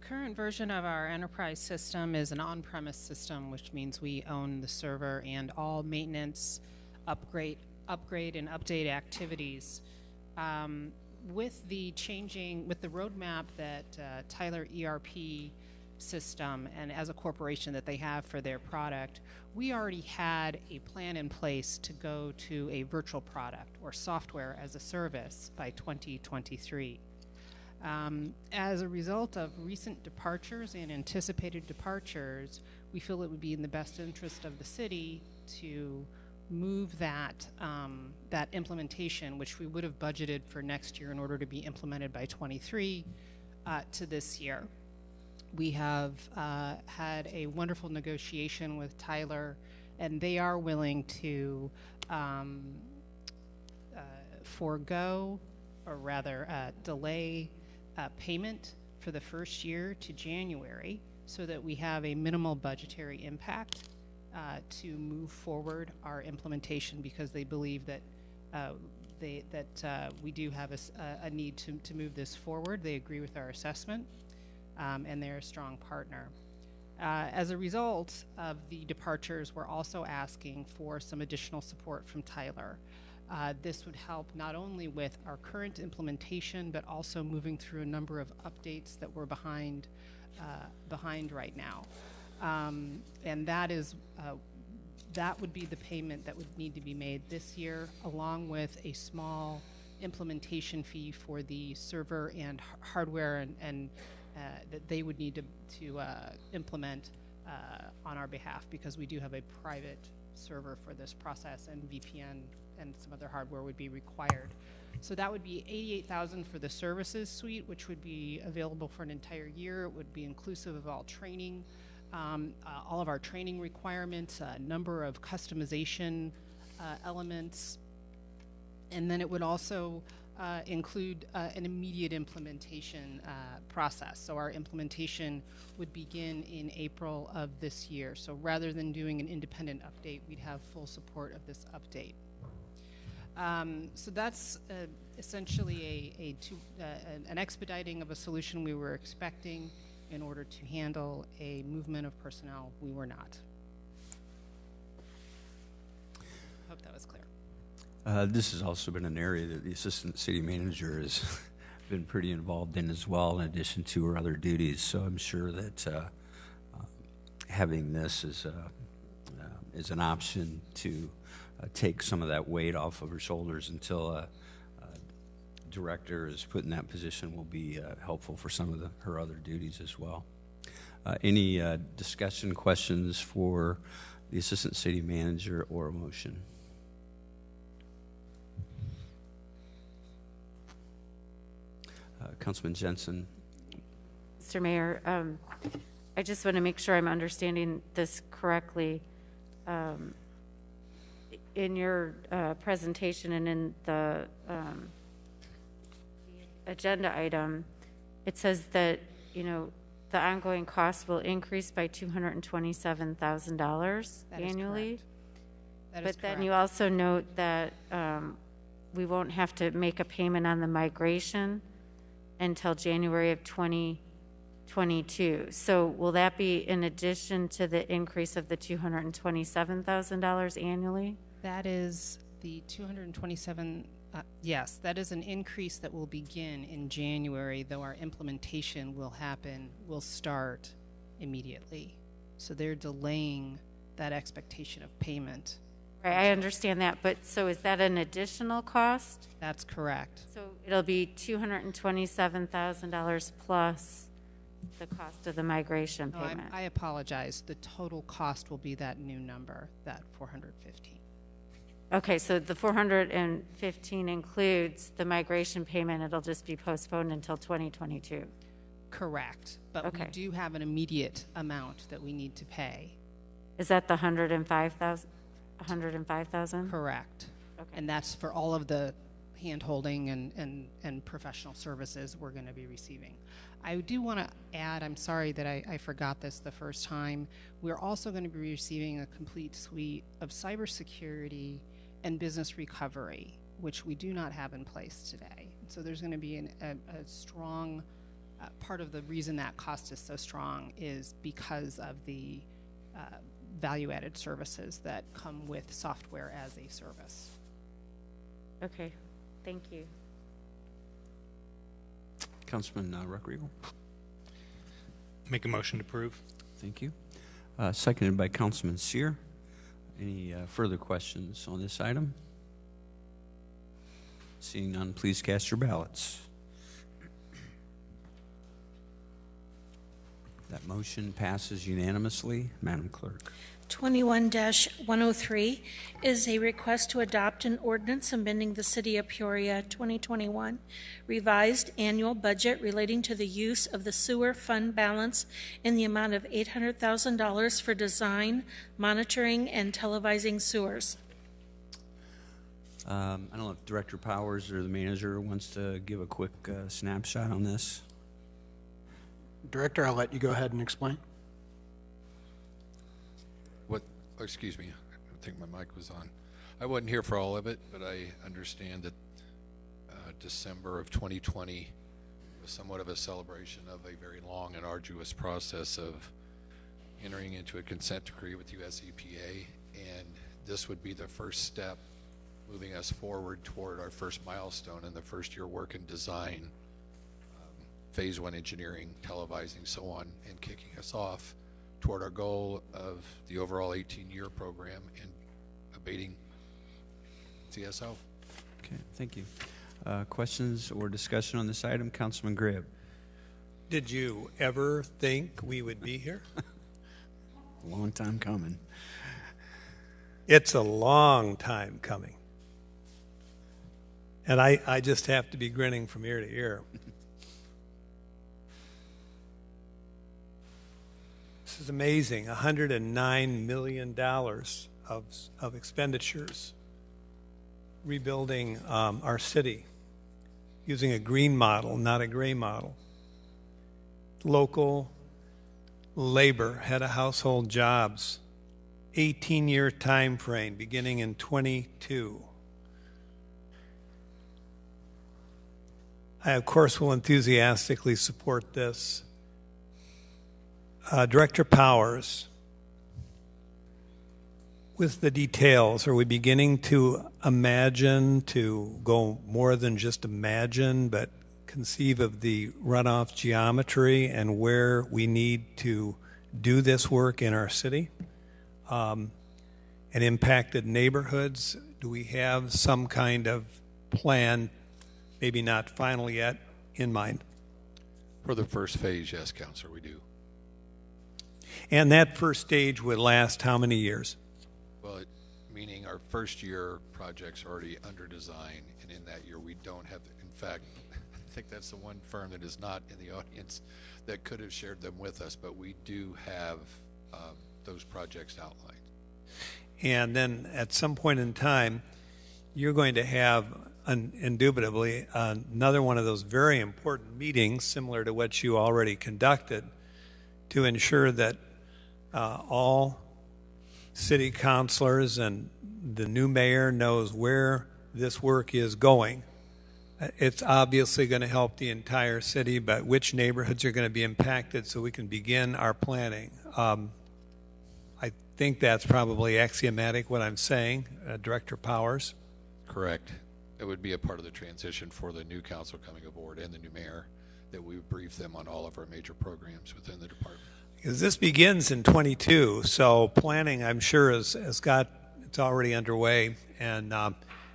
current version of our enterprise system is an on-premise system, which means we own the server and all maintenance, upgrade and update activities. With the roadmap that Tyler ERP system and as a corporation that they have for their product, we already had a plan in place to go to a virtual product or software as a service by 2023. As a result of recent departures and anticipated departures, we feel it would be in the best interest of the city to move that implementation, which we would have budgeted for next year in order to be implemented by 23, to this year. We have had a wonderful negotiation with Tyler, and they are willing to forego, or rather delay payment for the first year to January so that we have a minimal budgetary impact to move forward our implementation, because they believe that we do have a need to move this forward. They agree with our assessment, and they're a strong partner. As a result of the departures, we're also asking for some additional support from Tyler. This would help not only with our current implementation, but also moving through a number of updates that we're behind right now. And that would be the payment that would need to be made this year, along with a small implementation fee for the server and hardware and that they would need to implement on our behalf, because we do have a private server for this process, and VPN and some other hardware would be required. So that would be $88,000 for the services suite, which would be available for an entire year. It would be inclusive of all training, all of our training requirements, a number of customization elements, and then it would also include an immediate implementation process. So our implementation would begin in April of this year. So rather than doing an independent update, we'd have full support of this update. So that's essentially an expediting of a solution we were expecting in order to handle a movement of personnel we were not. Hope that was clear. This has also been an area that the Assistant City Manager has been pretty involved in as well, in addition to her other duties. So I'm sure that having this is an option to take some of that weight off of her shoulders until a director is put in that position will be helpful for some of her other duties as well. Any discussion, questions for the Assistant City Manager, or a motion? Councilman Jensen. Mr. Mayor, I just want to make sure I'm understanding this correctly. In your presentation and in the agenda item, it says that, the ongoing cost will increase by $227,000 annually. That is But then correct. you also note that we won't have to make a payment on the migration until January of 2022. So will that be in addition to the increase of the $227,000 annually? That is the 227, yes, that is an increase that will begin in January, though our implementation will start immediately. So they're delaying that expectation of payment. Right, I understand that, but so is that an additional cost? That's correct. So it'll be $227,000 plus the cost of the migration No, payment? I apologize. The total cost will be that new number, that 415. Okay, so the 415 includes the migration payment. It'll just be postponed until 2022. Correct. But Okay. we do have an immediate amount that we need to pay. Is that the 105,000? 105,000? Correct. Okay. And that's for all of the hand-holding and professional services we're going to be receiving. I do want to add, I'm sorry that I forgot this the first time, we're also going to be receiving a complete suite of cybersecurity and business recovery, which we do not have in place today. So there's going to be a strong, part of the reason that cost is so strong is because of the value-added services that come with software as a service. Okay, thank you. Councilman Ruckriegel. Make a motion to approve. Thank you. Seconded by Councilman Sear. Any further questions on this item? Seeing none, please cast your ballots. That motion passes unanimously. Madam Clerk. 21-103 is a request to adopt an ordinance amending the City of Peoria 2021 revised annual budget relating to the use of the sewer fund balance in the amount of $800,000 for design, monitoring, and televising sewers. I don't know if Director Powers or the manager wants to give a quick snapshot on this. Director, I'll let you go ahead and explain. Excuse me, I think my mic was on. I wasn't here for all of it, but I understand that December of 2020 was somewhat of a celebration of a very long and arduous process of entering into a consent decree with US EPA, and this would be the first step moving us forward toward our first milestone in the first year work and design, phase one engineering, televising, so on, and kicking us off toward our goal of the overall 18-year program and abating CSO. Okay, thank you. Questions or discussion on this item? Councilman Gribb. Did you ever think we would be here? A long time coming. It's a long time coming. And I just have to be grinning from ear to ear. This is amazing, $109 million of expenditures rebuilding our city using a green model, not a gray model. Local labor, head of household jobs, 18-year time frame beginning in 22. I, of course, will enthusiastically support this. Director Powers, with the details, are we beginning to imagine, to go more than just imagine, but conceive of the runoff geometry and where we need to do this work in our city? And impacted neighborhoods, do we have some kind of plan, maybe not final yet, in mind? For the first phase, yes, Councilor, we do. And that first stage would last how many years? Well, meaning our first year project's already under design, and in that year we don't have, in fact, I think that's the one firm that is not in the audience that could have shared them with us, but we do have those projects outlined. And then at some point in time, you're going to have, indubitably, another one of those very important meetings, similar to what you already conducted, to ensure that all city councilors and the new mayor knows where this work is going. It's obviously going to help the entire city, but which neighborhoods are going to be impacted so we can begin our planning. I think that's probably axiomatic what I'm saying, Director Powers. Correct. It would be a part of the transition for the new council coming aboard and the new mayor that we would brief them on all of our major programs within the department. Because this begins in 22, so planning, I'm sure, it's already underway, and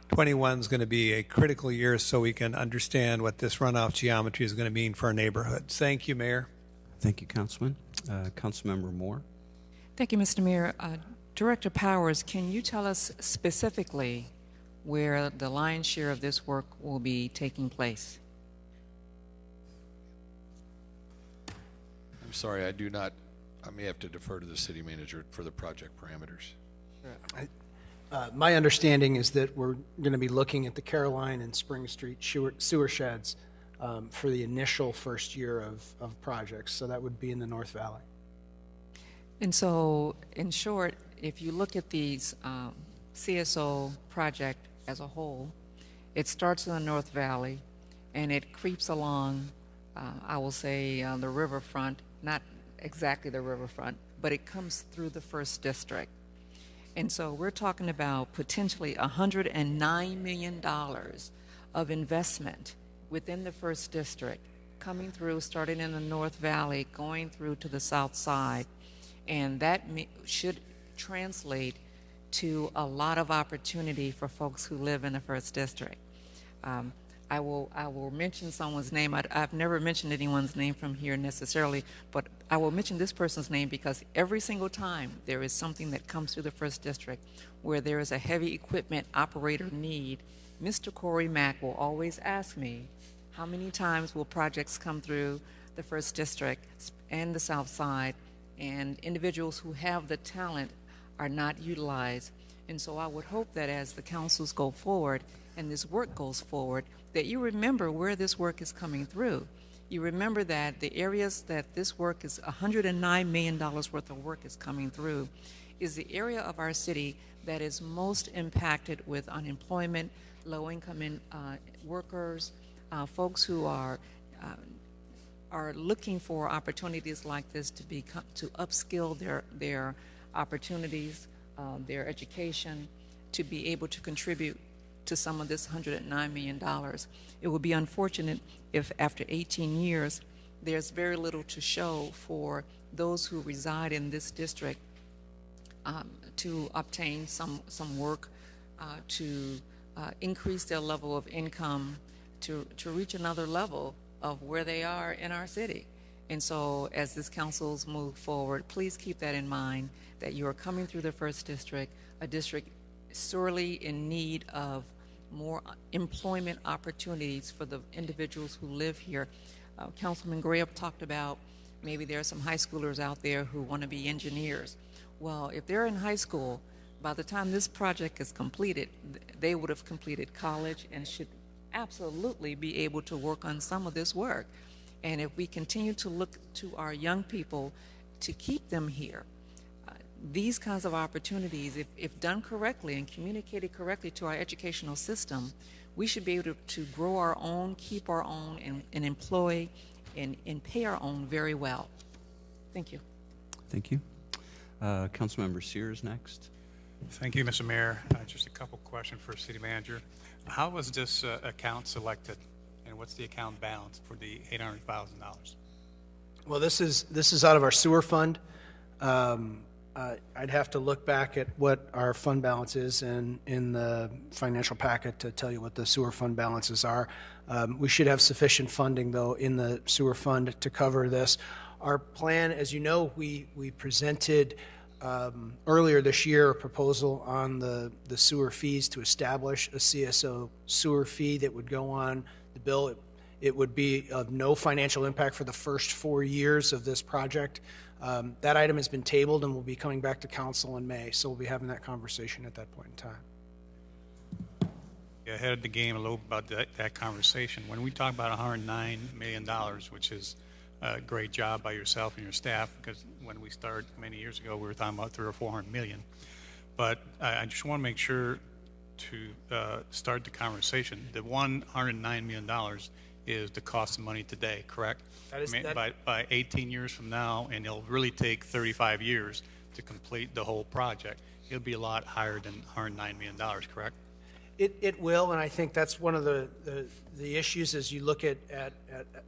21 is going to be a critical year so we can understand what this runoff geometry is going to mean for our neighborhoods. Thank you, Mayor. Thank you, Councilman. Councilmember Moore. Thank you, Mr. Mayor. Director Powers, can you tell us specifically where the lion's share of this work will be taking place? I'm sorry, I do not. I may have to defer to the city manager for the project parameters. My understanding is that we're going to be looking at the Caroline and Spring Street sewer sheds for the initial first year of projects. So that would be in the North Valley. And so, in short, if you look at these CSO project as a whole, it starts in the North Valley and it creeps along, I will say, the riverfront, not exactly the riverfront, but it comes through the first district. And so we're talking about potentially $109 million of investment within the first district, coming through, starting in the North Valley, going through to the south side. And that should translate to a lot of opportunity for folks who live in the first district. I will mention someone's name. I've never mentioned anyone's name from here necessarily, but I will mention this person's name because every single time there is something that comes through the first district where there is a heavy equipment operator need, Mr. Corey Mack will always ask me, how many times will projects come through the first district and the south side, and individuals who have the talent are not utilized. And so I would hope that as the councils go forward and this work goes forward, that you remember where this work is coming through. You remember that the areas that this work is $109 million worth of work is coming through is the area of our city that is most impacted with unemployment, low-income workers, folks who are looking for opportunities like this to upskill their opportunities, their education, to be able to contribute to some of this $109 million. It would be unfortunate if after 18 years there's very little to show for those who reside in this district to obtain some work, to increase their level of income, to reach another level of where they are in our city. And so as this council's move forward, please keep that in mind, that you are coming through the first district, a district sorely in need of more employment opportunities for the individuals who live here. Councilman Graham talked about maybe there are some high schoolers out there who want to be engineers. Well, if they're in high school, by the time this project is completed, they would have completed college and should absolutely be able to work on some of this work. And if we continue to look to our young people to keep them here, these kinds of opportunities, if done correctly and communicated correctly to our educational system, we should be able to grow our own, keep our own, and employ and pay our own very well. Thank you. Thank you. Councilmember Sears next. Thank you, Mr. Mayor. Just a couple questions for City Manager. How was this account selected, and what's the account balance for the $800,000? Well, this is out of our sewer fund. I'd have to look back at what our fund balance is in the financial packet to tell you what the sewer fund balances are. We should have sufficient funding, though, in the sewer fund to cover this. Our plan, as you know, we presented earlier this year a proposal on the sewer fees to establish a CSO sewer fee that would go on the bill. It would be of no financial impact for the first 4 years of this project. That item has been tabled and will be coming back to council in May, so we'll be having that conversation at that point in time. Ahead of the game a little about that conversation. When we talk about $109 million, which is a great job by yourself and your staff, because when we started many years ago, we were talking about $300 or $400 million. but I just want to make sure to start the conversation. The $109 million is the cost of money today, correct? That is- I mean, that- by 18 years from now, and it'll really take 35 years to complete the whole project, it'll be a lot higher than $109 million, correct? It will, and I think that's one of the issues as you look at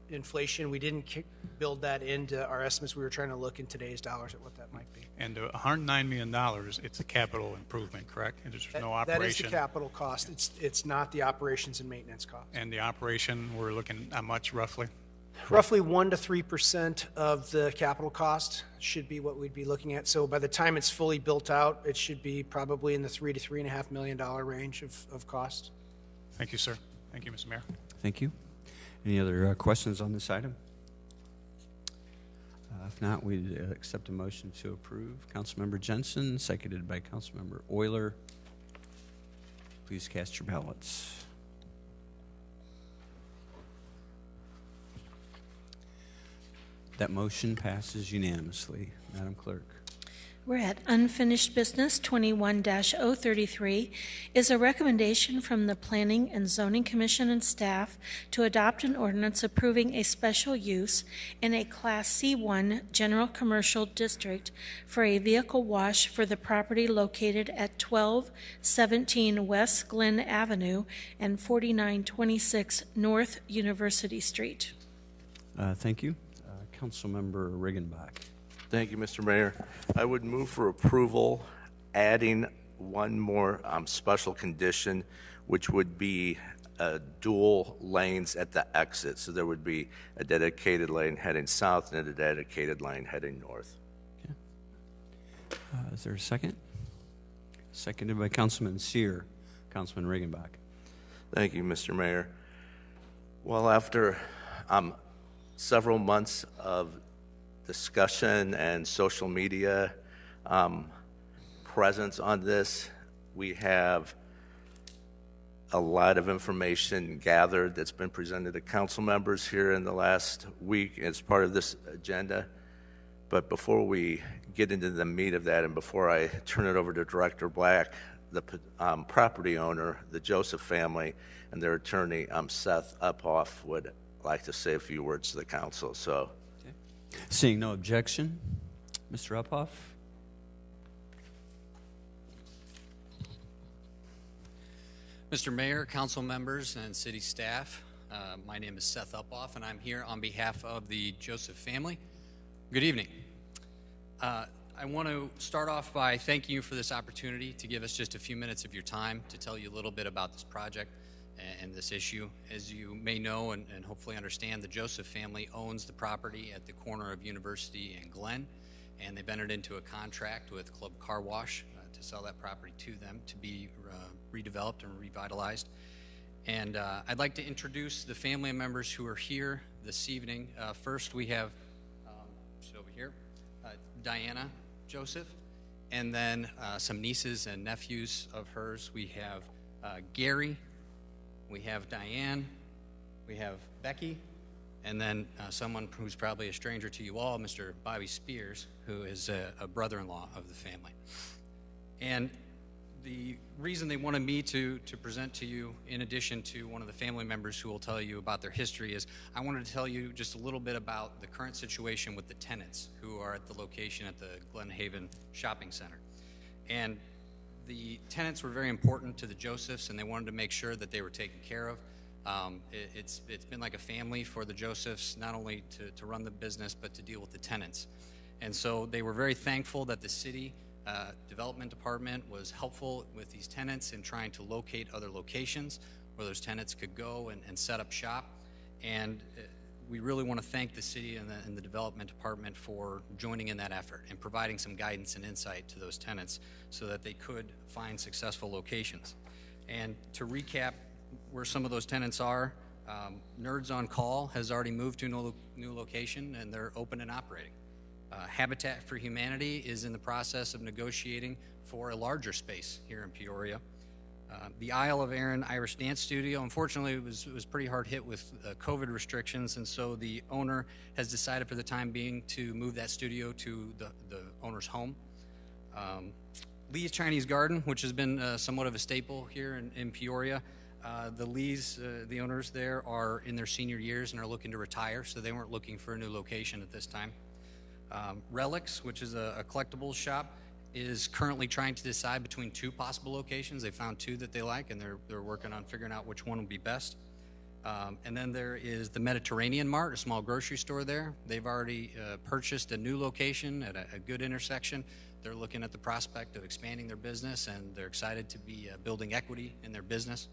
inflation. We didn't build that into our estimates. We were trying to look in today's dollars at what that might be. And $109 million, it's a capital improvement, correct? And there's no operation. That is the capital cost. It's not the operations and maintenance cost. And the operation, we're looking at much roughly? Roughly 1 to 3% of the capital cost should be what we'd be looking at. So by the time it's fully built out, it should be probably in the $3 to $3.5 million range of cost. Thank you, sir. Thank you, Mr. Mayor. Thank you. Any other questions on this item? If not, we accept a motion to approve. Councilmember Jensen, seconded by Councilmember Euler. Please cast your ballots. That motion passes unanimously. Madam Clerk. We're at unfinished business 21-033 is a recommendation from the Planning and Zoning Commission and staff to adopt an ordinance approving a special use in a Class C1 General Commercial District for a vehicle wash for the property located at 1217 West Glen Avenue and 4926 North University Street. Thank you. Councilmember Riggenbach. Thank you, Mr. Mayor. I would move for approval, adding one more special condition, which would be dual lanes at the exit. So there would be a dedicated lane heading south and a dedicated lane heading north. Is there a second? Seconded by Councilman Sear. Councilman Riggenbach. Thank you, Mr. Mayor. Well, after several months of discussion and social media presence on this, we have a lot of information gathered that's been presented to council members here in the last week as part of this agenda. But before we get into the meat of that and before I turn it over to Director Black, the property owner, the Joseph family, and their attorney, Seth Uphoff, would like to say a few words to the council. So, seeing no objection, Mr. Uphoff. Mr. Mayor, council members, and city staff, my name is Seth Uphoff, and I'm here on behalf of the Joseph family. Good evening. I want to start off by thanking you for this opportunity to give us just a few minutes of your time to tell you a little bit about this project and this issue. As you may know and hopefully understand, the Joseph family owns the property at the corner of University and Glen, and they've entered into a contract with Club Car Wash to sell that property to them to be redeveloped and revitalized. And I'd like to introduce the family members who are here this evening. First, we have, just over here, Diana Joseph, and then some nieces and nephews of hers. We have Gary, we have Diane, we have Becky, and then someone who's probably a stranger to you all, Mr. Bobby Spears, who is a brother-in-law of the family. And the reason they wanted me to present to you, in addition to one of the family members who will tell you about their history, is I wanted to tell you just a little bit about the current situation with the tenants who are at the location at the Glen Haven Shopping Center. And the tenants were very important to the Josephs, and they wanted to make sure that they were taken care of. It's been like a family for the Josephs, not only to run the business, but to deal with the tenants. And so they were very thankful that the city development department was helpful with these tenants in trying to locate other locations where those tenants could go and set up shop. And we really want to thank the city and the development department for joining in that effort and providing some guidance and insight to those tenants so that they could find successful locations. And to recap where some of those tenants are, Nerds on Call has already moved to a new location, and they're open and operating. Habitat for Humanity is in the process of negotiating for a larger space here in Peoria. The Isle of Arran Irish Dance Studio, unfortunately, was pretty hard hit with COVID restrictions, and so the owner has decided for the time being to move that studio to the owner's home. Lee's Chinese Garden, which has been somewhat of a staple here in Peoria. The Lees, the owners there, are in their senior years and are looking to retire, so they weren't looking for a new location at this time. Relics, which is a collectibles shop, is currently trying to decide between two possible locations. They found two that they like, and they're working on figuring out which one would be best. And then there is the Mediterranean Mart, a small grocery store there. They've already purchased a new location at a good intersection. They're looking at the prospect of expanding their business, and they're excited to be building equity in their business.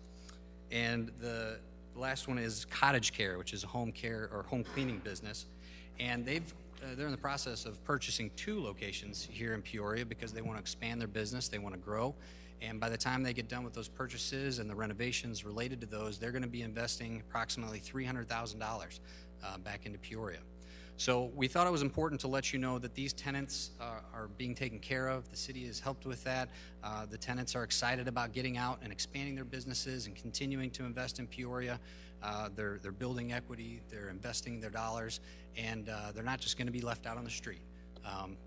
And the last one is Cottage Care, which is a home care or home cleaning business. And they're in the process of purchasing two locations here in Peoria because they want to expand their business, they want to grow. And by the time they get done with those purchases and the renovations related to those, they're going to be investing approximately $300,000 back into Peoria. So we thought it was important to let you know that these tenants are being taken care of. The city has helped with that. The tenants are excited about getting out and expanding their businesses and continuing to invest in Peoria. They're building equity, they're investing their dollars, and they're not just going to be left out on the street.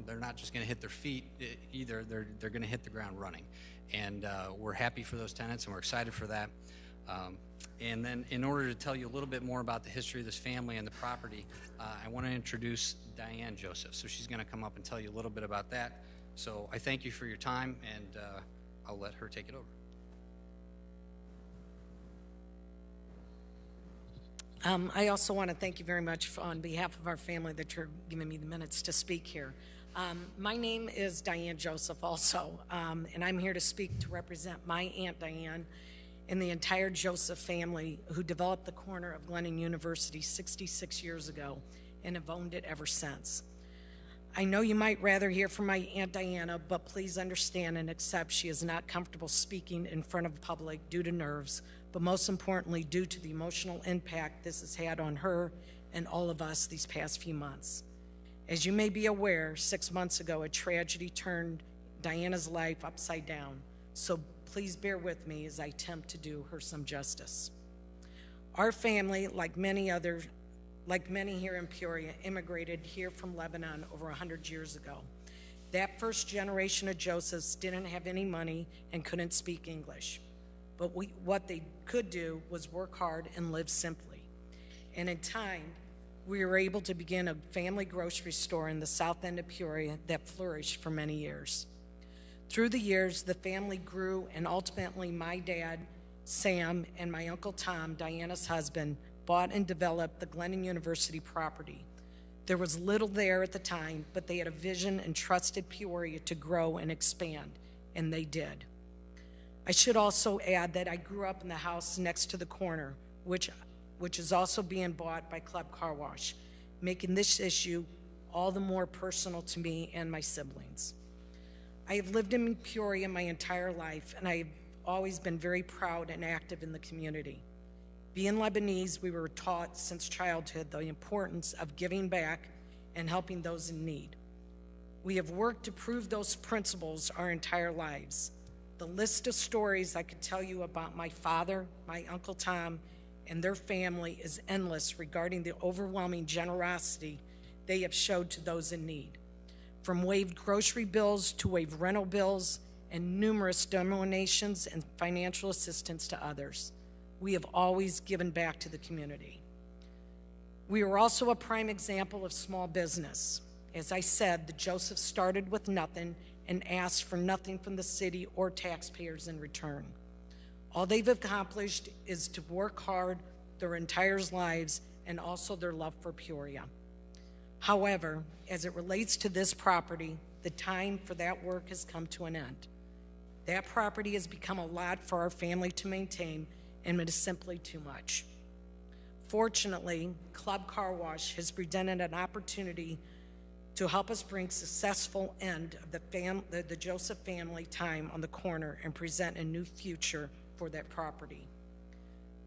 They're not just going to hit their feet either. They're going to hit the ground running. And we're happy for those tenants, and we're excited for that. And then in order to tell you a little bit more about the history of this family and the property, I want to introduce Diane Joseph. So she's going to come up and tell you a little bit about that. So I thank you for your time, and I'll let her take it over. I also want to thank you very much on behalf of our family that you're giving me the minutes to speak here. My name is Diane Joseph also, and I'm here to speak to represent my Aunt Diane and the entire Joseph family who developed the corner of Glennon University 66 years ago and have owned it ever since. I know you might rather hear from my Aunt Diana, but please understand and accept she is not comfortable speaking in front of the public due to nerves, but most importantly due to the emotional impact this has had on her and all of us these past few months. As you may be aware, 6 months ago, a tragedy turned Diana's life upside down, so please bear with me as I attempt to do her some justice. Our family, like many here in Peoria, immigrated here from Lebanon over 100 years ago. That first generation of Josephs didn't have any money and couldn't speak English. But what they could do was work hard and live simply. And in time, we were able to begin a family grocery store in the south end of Peoria that flourished for many years. Through the years, the family grew, and ultimately my dad, Sam, and my Uncle Tom, Diana's husband, bought and developed the Glennon University property. There was little there at the time, but they had a vision and trusted Peoria to grow and expand, and they did. I should also add that I grew up in the house next to the corner, which is also being bought by Club Car Wash, making this issue all the more personal to me and my siblings. I have lived in Peoria my entire life, and I've always been very proud and active in the community. Being Lebanese, we were taught since childhood the importance of giving back and helping those in need. We have worked to prove those principles our entire lives. The list of stories I could tell you about my father, my Uncle Tom, and their family is endless regarding the overwhelming generosity they have showed to those in need. From waived grocery bills to waived rental bills and numerous donations and financial assistance to others, we have always given back to the community. We are also a prime example of small business. As I said, the Josephs started with nothing and asked for nothing from the city or taxpayers in return. All they've accomplished is to work hard their entire lives and also their love for Peoria. However, as it relates to this property, the time for that work has come to an end. That property has become a lot for our family to maintain, and it is simply too much. Fortunately, Club Car Wash has presented an opportunity to help us bring successful end of the Joseph family time on the corner and present a new future for that property.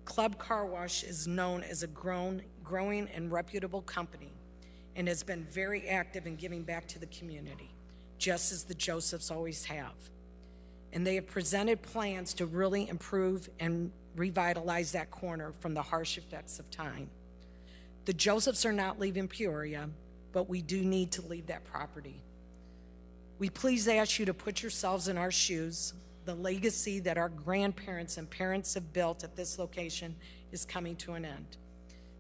Club Car Wash is known as a growing and reputable company and has been very active in giving back to the community, just as the Josephs always have. And they have presented plans to really improve and revitalize that corner from the harsh effects of time. The Josephs are not leaving Peoria, but we do need to leave that property. We please ask you to put yourselves in our shoes. The legacy that our grandparents and parents have built at this location is coming to an end.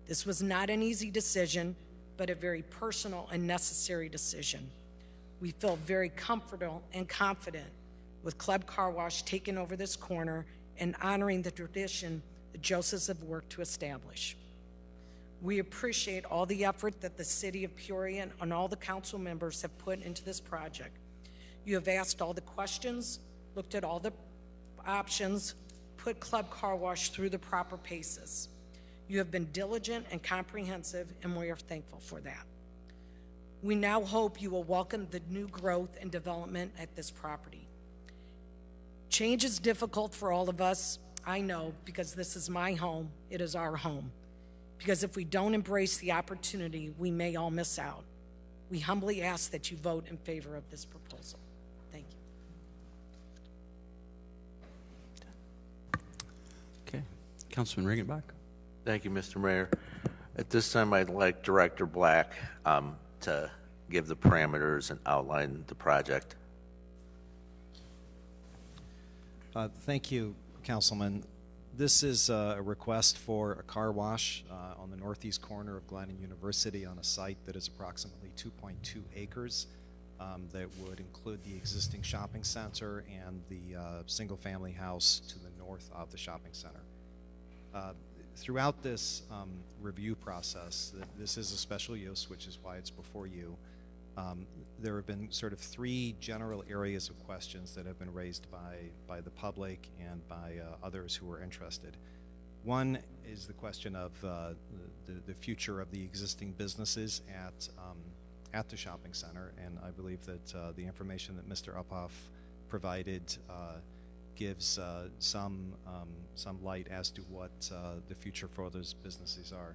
This was not an easy decision, but a very personal and necessary decision. We feel very comfortable and confident with Club Car Wash taking over this corner and honoring the tradition the Josephs have worked to establish. We appreciate all the effort that the city of Peoria and all the council members have put into this project. You have asked all the questions, looked at all the options, put Club Car Wash through the proper paces. You have been diligent and comprehensive, and we are thankful for that. We now hope you will welcome the new growth and development at this property. Change is difficult for all of us, I know, because this is my home, it is our home. Because if we don't embrace the opportunity, we may all miss out. We humbly ask that you vote in favor of this proposal. Thank you. Okay. Councilman Regenbach. Thank you, Mr. Mayor. At this time, I'd like Director Black to give the parameters and outline the project. Thank you, Councilman. This is a request for a car wash on the northeast corner of Glennon University on a site that is approximately 2.2 acres that would include the existing shopping center and the single-family house to the north of the shopping center. Throughout this review process, this is a special use, which is why it's before you. There have been sort of three general areas of questions that have been raised by the public and by others who are interested. One is the question of the future of the existing businesses at the shopping center, and I believe that the information that Mr. Uphoff provided gives some light as to what the future for those businesses are.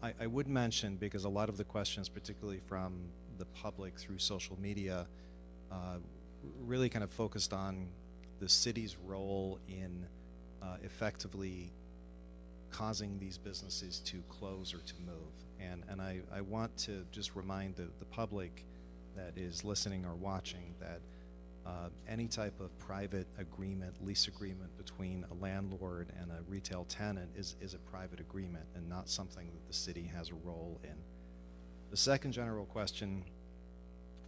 I would mention, because a lot of the questions, particularly from the public through social media, really kind of focused on the city's role in effectively causing these businesses to close or to move. And I want to just remind the public that is listening or watching that any type of private agreement, lease agreement between a landlord and a retail tenant is a private agreement and not something that the city has a role in. The second general question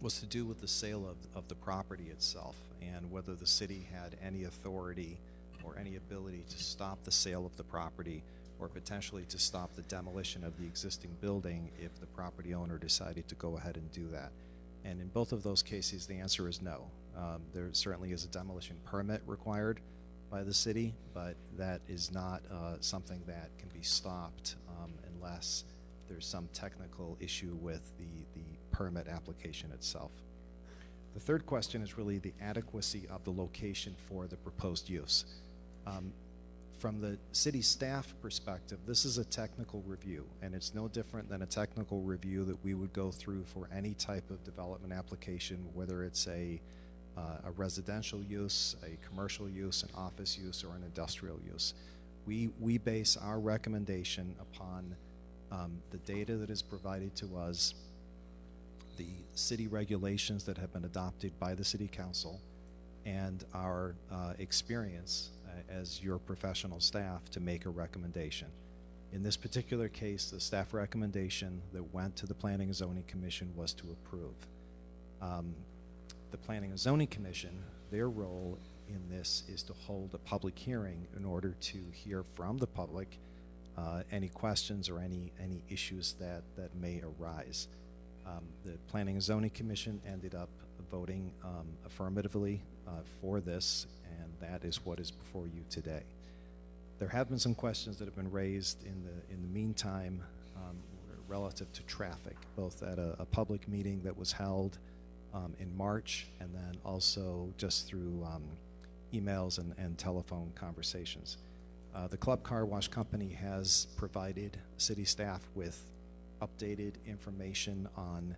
was to do with the sale of the property itself and whether the city had any authority or any ability to stop the sale of the property or potentially to stop the demolition of the existing building if the property owner decided to go ahead and do that. And in both of those cases, the answer is no. There certainly is a demolition permit required by the city, but that is not something that can be stopped unless there's some technical issue with the permit application itself. The third question is really the adequacy of the location for the proposed use. From the city staff perspective, this is a technical review, and it's no different than a technical review that we would go through for any type of development application, whether it's a residential use, a commercial use, an office use, or an industrial use. We base our recommendation upon the data that is provided to us, the city regulations that have been adopted by the city council, and our experience as your professional staff to make a recommendation. In this particular case, the staff recommendation that went to the Planning and Zoning Commission was to approve. The Planning and Zoning Commission, their role in this is to hold a public hearing in order to hear from the public any questions or any issues that may arise. The Planning and Zoning Commission ended up voting affirmatively for this, and that is what is before you today. There have been some questions that have been raised in the meantime relative to traffic, both at a public meeting that was held in March, and then also just through emails and telephone conversations. The Club Car Wash Company has provided city staff with updated information on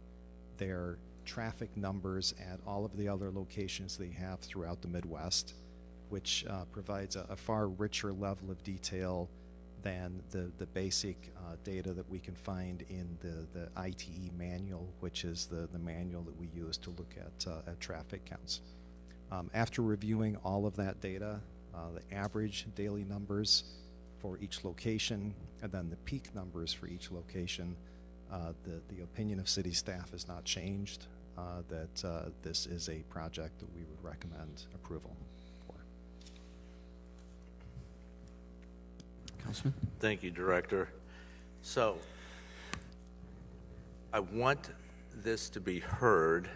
their traffic numbers at all of the other locations they have throughout the Midwest, which provides a far richer level of detail than the basic data that we can find in the ITE manual, which is the manual that we use to look at traffic counts. After reviewing all of that data, the average daily numbers for each location, and then the peak numbers for each location, the opinion of city staff has not changed, that this is a project that we would recommend approval for. Councilman? Thank you, Director. So I want this to be heard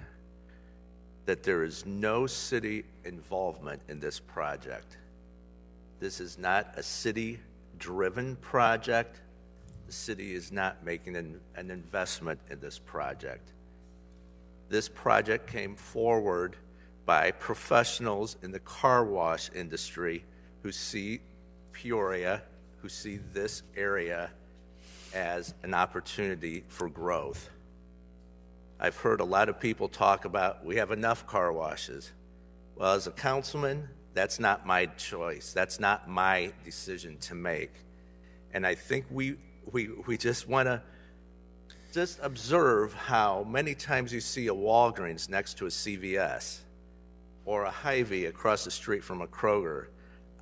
that there is no city involvement in this project. This is not a city-driven project. The city is not making an investment in this project. This project came forward by professionals in the car wash industry who see Peoria, who see this area as an opportunity for growth. I've heard a lot of people talk about we have enough car washes. Well, as a councilman, that's not my choice. That's not my decision to make. And I think we just want to just observe how many times you see a Walgreens next to a CVS or a Hy-Vee across the street from a Kroger.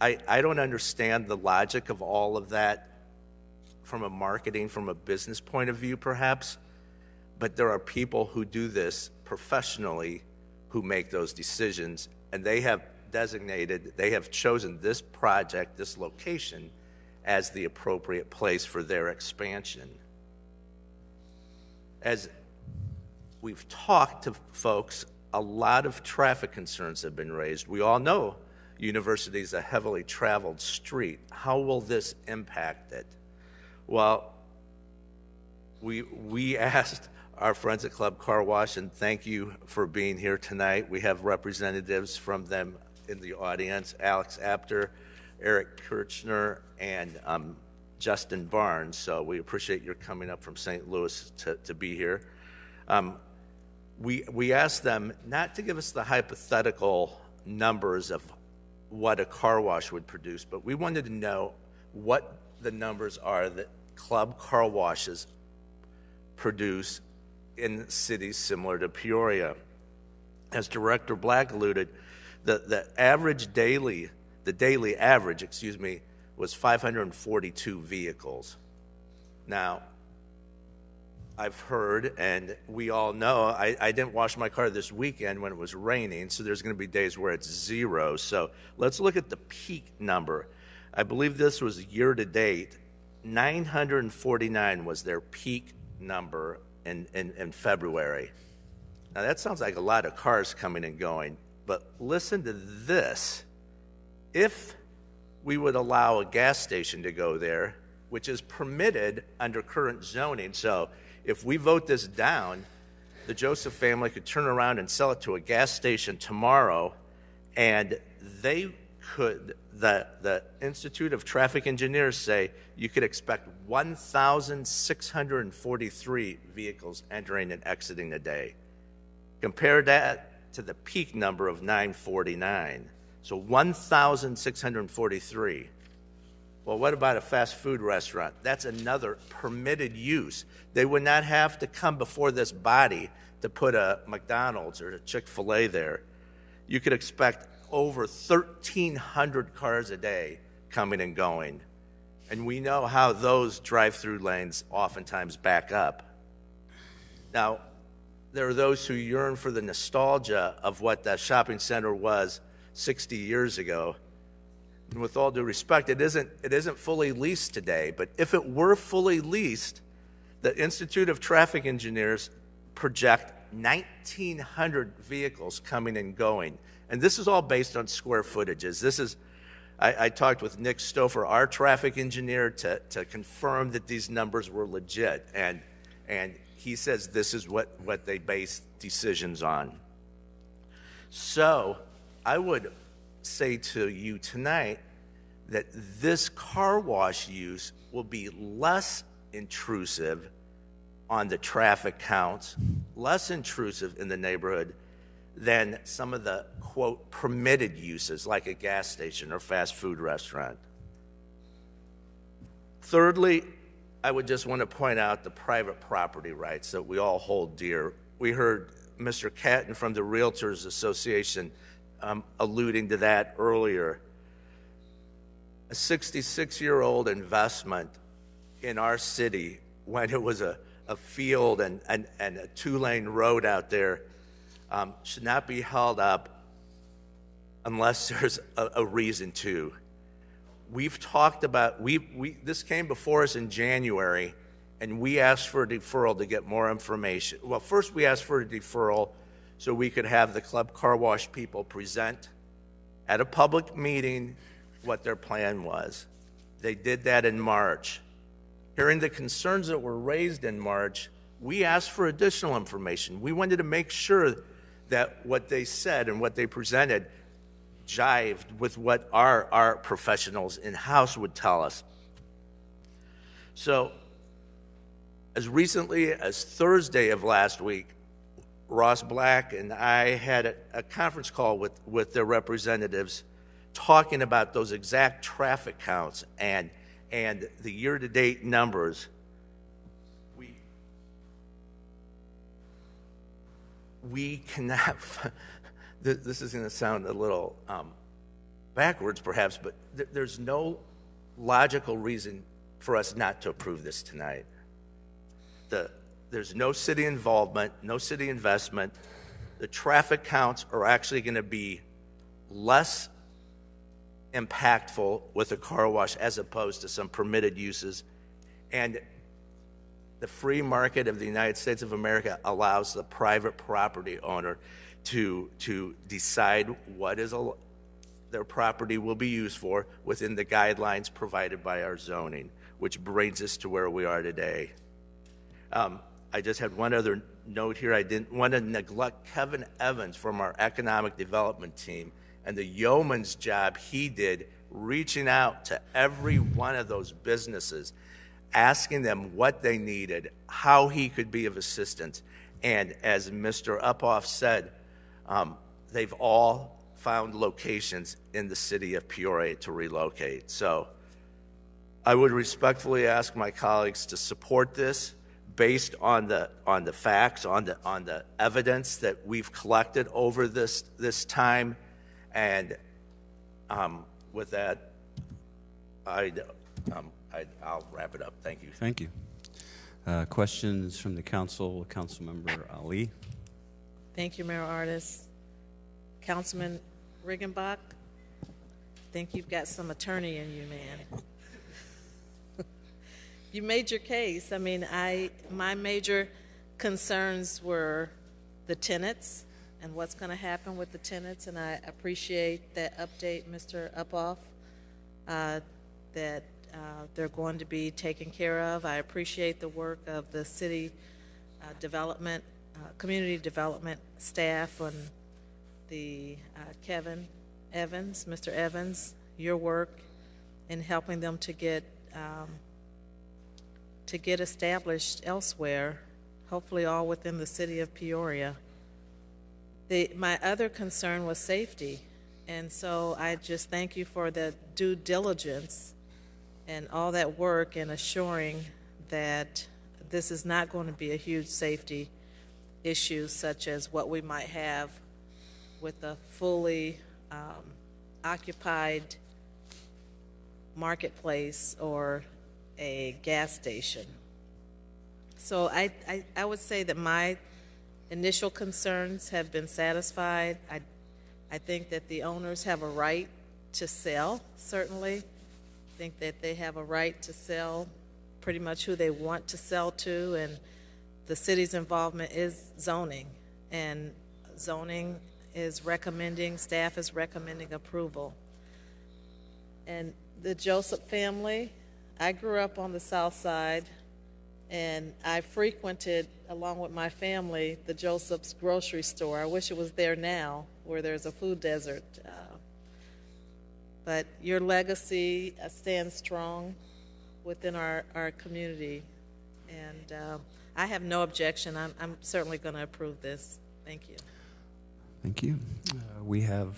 I don't understand the logic of all of that from a marketing, from a business point of view, perhaps. But there are people who do this professionally who make those decisions, and they have chosen this project, this location, as the appropriate place for their expansion. As we've talked to folks, a lot of traffic concerns have been raised. We all know University is a heavily traveled street. How will this impact it? Well, we asked our Friends at Club Car Wash, and thank you for being here tonight. We have representatives from them in the audience, Alex Apter, Eric Kirchner, and Justin Barnes. So we appreciate your coming up from St. Louis to be here. We asked them not to give us the hypothetical numbers of what a car wash would produce, but we wanted to know what the numbers are that club car washes produce in cities similar to Peoria. As Director Black alluded, the daily average, was 542 vehicles. Now, I've heard, and we all know, I didn't wash my car this weekend when it was raining, so there's going to be days where it's 0. So let's look at the peak number. I believe this was year to date. 949 was their peak number in February. Now that sounds like a lot of cars coming and going, but listen to this. If we would allow a gas station to go there, which is permitted under current zoning, so if we vote this down, the Joseph family could turn around and sell it to a gas station tomorrow, and they could, the Institute of Traffic Engineers say you could expect 1,643 vehicles entering and exiting a day. Compare that to the peak number of 949. So 1,643. Well, what about a fast food restaurant? That's another permitted use. They would not have to come before this body to put a McDonald's or a Chick-fil-A there. You could expect over 1,300 cars a day coming and going. And we know how those drive-through lanes oftentimes back up. Now, there are those who yearn for the nostalgia of what that shopping center was 60 years ago. And with all due respect, it isn't fully leased today, but if it were fully leased, the Institute of Traffic Engineers project 1,900 vehicles coming and going. And this is all based on square footages. I talked with Nick Stouffer, our traffic engineer, to confirm that these numbers were legit. And he says this is what they base decisions on. So I would say to you tonight that this car wash use will be less intrusive on the traffic counts, less intrusive in the neighborhood than some of the, quote, permitted uses like a gas station or fast food restaurant. Thirdly, I would just want to point out the private property rights that we all hold dear. We heard Mr. Catton from the Realtors Association alluding to that earlier. A 66-year-old investment in our city when it was a field and a two-lane road out there should not be held up unless there's a reason to. We've talked about, this came before us in January, and we asked for a deferral to get more information. Well, first we asked for a deferral so we could have the Club Car Wash people present at a public meeting what their plan was. They did that in March. Hearing the concerns that were raised in March, we asked for additional information. We wanted to make sure that what they said and what they presented jived with what our professionals in-house would tell us. So, as recently as Thursday of last week, Ross Black and I had a conference call with their representatives talking about those exact traffic counts and the year-to-date numbers. We cannot, this is going to sound a little backwards perhaps, but there's no logical reason for us not to approve this tonight. There's no city involvement, no city investment. The traffic counts are actually going to be less impactful with a car wash as opposed to some permitted uses. And the free market of the United States of America allows the private property owner to decide what their property will be used for within the guidelines provided by our zoning, which brings us to where we are today. I just had one other note here. I didn't want to neglect Kevin Evans from our economic development team and the yeoman's job he did reaching out to every one of those businesses, asking them what they needed, how he could be of assistance. And as Mr. Uphoff said, they've all found locations in the city of Peoria to relocate. So I would respectfully ask my colleagues to support this based on the facts, on the evidence that we've collected over this time. And with that, I'll wrap it up. Thank you. Thank you. Questions from the council, Councilmember Ali. Thank you, Mayor Artis. Councilman Riggenbach, I think you've got some attorney in you, man. You made your case. I mean, my major concerns were the tenants and what's going to happen with the tenants, and I appreciate that update, Mr. Uphoff, that they're going to be taken care of. I appreciate the work of the city development, community development staff and the Kevin Evans, Mr. Evans, your work in helping them to get established elsewhere, hopefully all within the city of Peoria. My other concern was safety, and so I just thank you for the due diligence and all that work in assuring that this is not going to be a huge safety issue such as what we might have with a fully occupied marketplace or a gas station. So I would say that my initial concerns have been satisfied. I think that the owners have a right to sell, certainly. I think that they have a right to sell pretty much who they want to sell to, and the city's involvement is zoning, and zoning is recommending, staff is recommending approval. And the Joseph family, I grew up on the south side, and I frequented, along with my family, the Joseph's grocery store. I wish it was there now, where there's a food desert. But your legacy stands strong within our community, and I have no objection. I'm certainly going to approve this. Thank you. Thank you. We have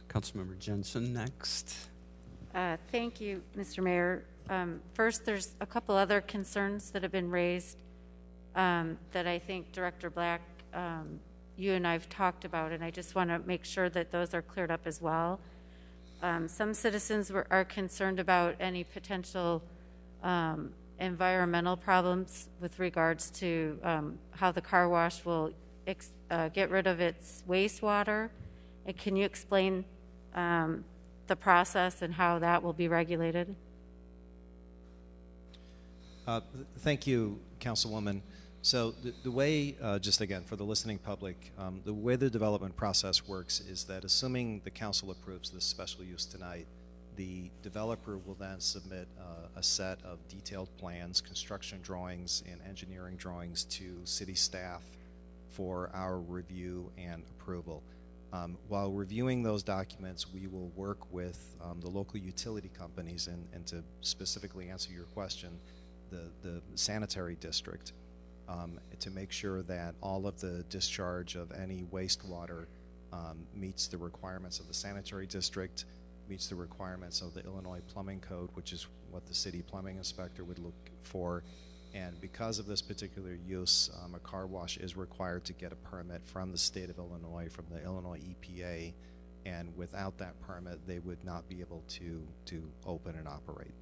Councilmember Jensen next. Thank you, Mr. Mayor. First, there's a couple other concerns that have been raised that I think Director Black, you and I've talked about, and I just want to make sure that those are cleared up as well. Some citizens are concerned about any potential environmental problems with regards to how the car wash will get rid of its wastewater. And can you explain the process and how that will be regulated? Thank you, Councilwoman. So the way, just again, for the listening public, the way the development process works is that assuming the council approves this special use tonight, the developer will then submit a set of detailed plans, construction drawings, and engineering drawings to city staff for our review and approval. While reviewing those documents, we will work with the local utility companies and to specifically answer your question, the sanitary district, to make sure that all of the discharge of any wastewater meets the requirements of the sanitary district, meets the requirements of the Illinois Plumbing Code, which is what the city plumbing inspector would look for. And because of this particular use, a car wash is required to get a permit from the state of Illinois, from the Illinois EPA, and without that permit, they would not be able to open and operate.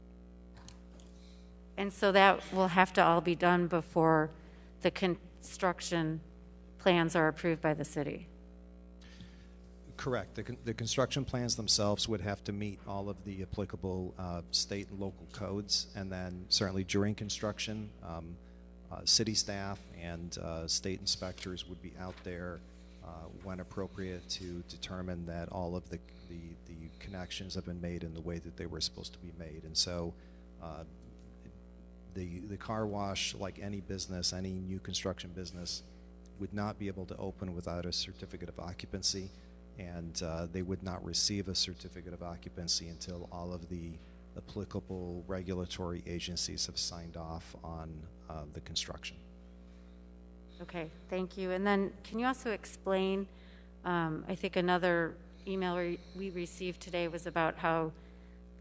And so that will have to all be done before the construction plans are approved by the city? Correct. The construction plans themselves would have to meet all of the applicable state and local codes, and then certainly during construction, city staff and state inspectors would be out there when appropriate to determine that all of the connections have been made in the way that they were supposed to be made. And so the car wash, like any business, any new construction business, would not be able to open without a certificate of occupancy, and they would not receive a certificate of occupancy until all of the applicable regulatory agencies have signed off on the construction. Okay, thank you. And then can you also explain, I think another email we received today was about how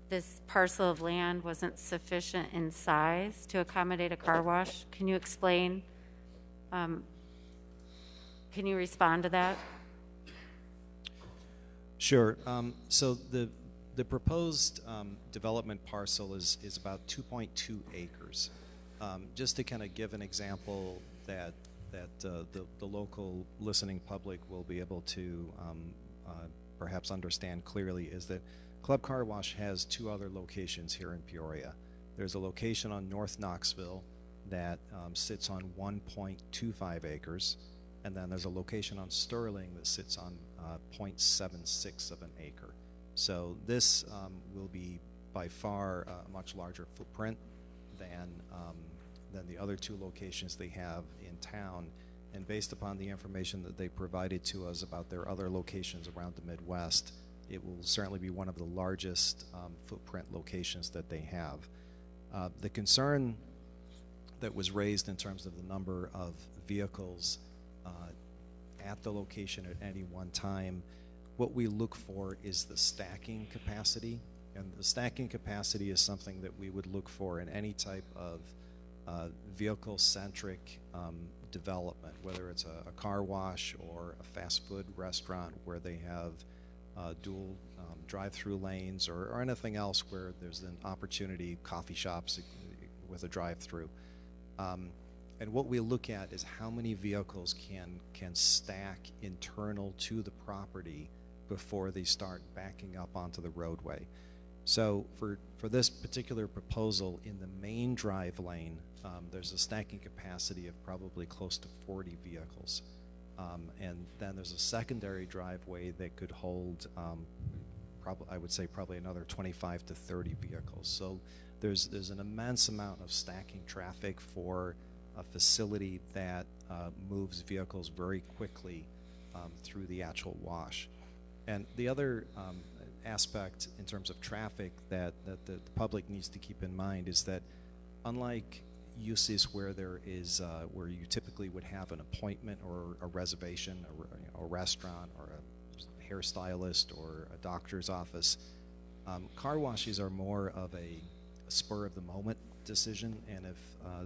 this parcel of land wasn't sufficient in size to accommodate a car wash. Can you explain, can you respond to that? Sure. So the proposed development parcel is about 2.2 acres. Just to kind of give an example that the local listening public will be able to perhaps understand clearly, is that Club Car Wash has two other locations here in Peoria. There's a location on North Knoxville that sits on 1.25 acres, and then there's a location on Sterling that sits on 0.76 of an acre. So this will be by far a much larger footprint than the other two locations they have in town. And based upon the information that they provided to us about their other locations around the Midwest, it will certainly be one of the largest footprint locations that they have. The concern that was raised in terms of the number of vehicles at the location at any one time, what we look for is the stacking capacity. And the stacking capacity is something that we would look for in any type of vehicle-centric development, whether it's a car wash or a fast food restaurant where they have dual drive-through lanes, or anything else where there's an opportunity, coffee shops with a drive-through. And what we look at is how many vehicles can stack internal to the property before they start backing up onto the roadway. So for this particular proposal, in the main drive lane, there's a stacking capacity of probably close to 40 vehicles. And then there's a secondary driveway that could hold, I would say probably another 25 to 30 vehicles. So there's an immense amount of stacking traffic for a facility that moves vehicles very quickly through the actual wash. And the other aspect in terms of traffic that the public needs to keep in mind is that, unlike uses where there is where you typically would have an appointment or a reservation, a restaurant or a hairstylist or a doctor's office, car washes are more of a spur of the moment decision, and if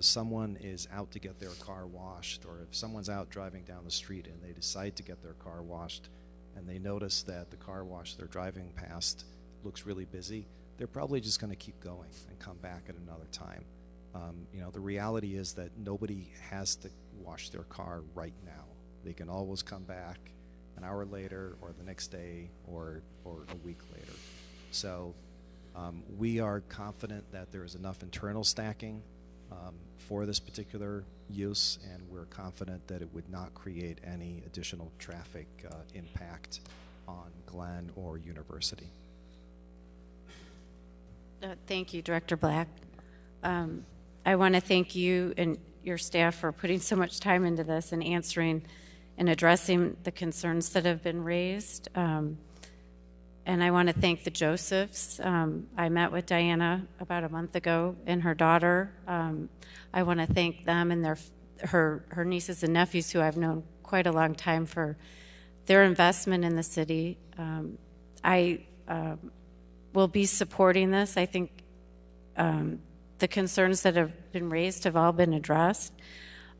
someone is out to get their car washed, or if someone's out driving down the street and they decide to get their car washed and they notice that the car wash they're driving past looks really busy, they're probably just going to keep going and come back at another time. The reality is that nobody has to wash their car right now. They can always come back an hour later or the next day or a week later. So we are confident that there is enough internal stacking for this particular use, and we're confident that it would not create any additional traffic impact on Glen or University. Thank you, Director Black. I want to thank you and your staff for putting so much time into this and answering and addressing the concerns that have been raised. And I want to thank the Josephs. I met with Diana about a month ago and her daughter. I want to thank them and her nieces and nephews, who I've known quite a long time, for their investment in the city. I will be supporting this. I think the concerns that have been raised have all been addressed.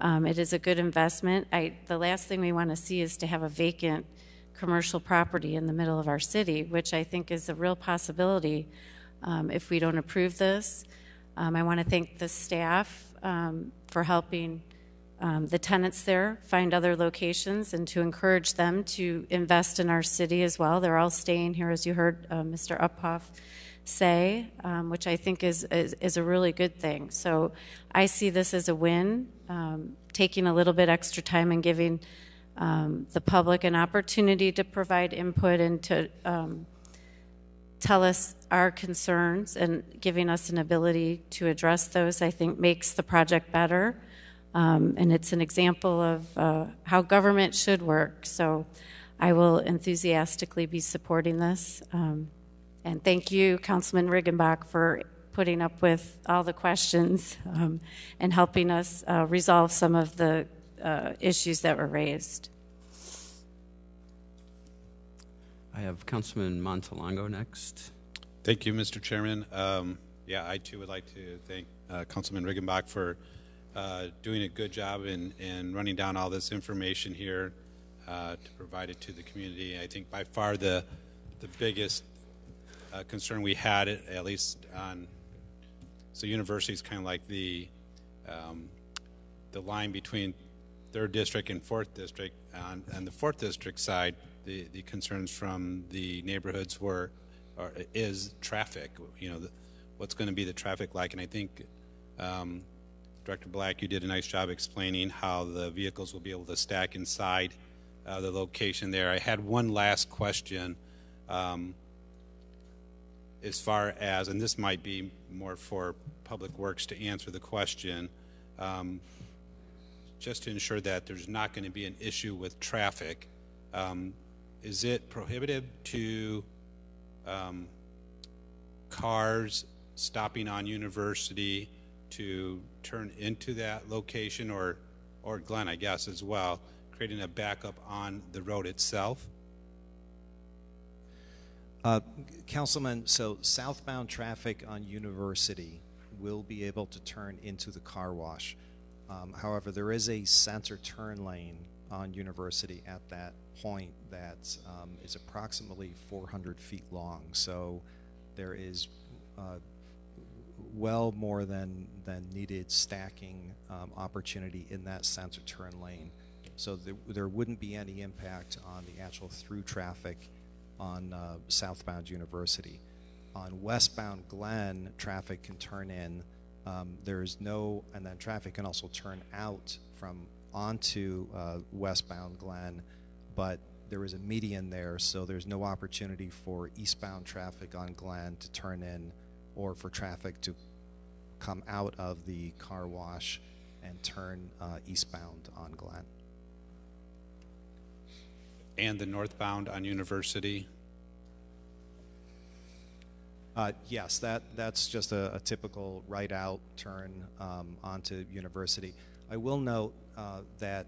It is a good investment. The last thing we want to see is to have a vacant commercial property in the middle of our city, which I think is a real possibility if we don't approve this. I want to thank the staff for helping the tenants there find other locations and to encourage them to invest in our city as well. They're all staying here, as you heard Mr. Uphoff say, which I think is a really good thing. So I see this as a win, taking a little bit extra time and giving the public an opportunity to provide input and to tell us our concerns, and giving us an ability to address those, I think, makes the project better. And it's an example of how government should work. So I will enthusiastically be supporting this. And thank you, Councilman Riggenbach, for putting up with all the questions and helping us resolve some of the issues that were raised. I have Councilman Montalongo next. Thank you, Mr. Chairman. I too would like to thank Councilman Riggenbach for doing a good job in running down all this information here to provide it to the community. I think by far the biggest concern we had, at least on, so university is kind of like the line between 3rd District and 4th District. On the 4th District side, the concerns from the neighborhoods is traffic. What's going to be the traffic like? And I think Director Black, you did a nice job explaining how the vehicles will be able to stack inside the location there. I had one last question as far as, and this might be more for Public Works to answer the question, just to ensure that there's not going to be an issue with traffic. Is it prohibitive to cars stopping on University to turn into that location, or Glen, I guess, as well, creating a backup on the road itself? Councilman, so southbound traffic on University will be able to turn into the car wash. However, there is a center turn lane on University at that point that is approximately 400 feet long. So there is well more than needed stacking opportunity in that center turn lane. So there wouldn't be any impact on the actual through traffic on southbound University. On westbound Glen, traffic can turn in. There's no, and then traffic can also turn out from onto westbound Glen, but there is a median there, so there's no opportunity for eastbound traffic on Glen to turn in, or for traffic to come out of the car wash and turn eastbound on Glen. And the northbound on University? Yes, that's just a typical right out turn onto University. I will note that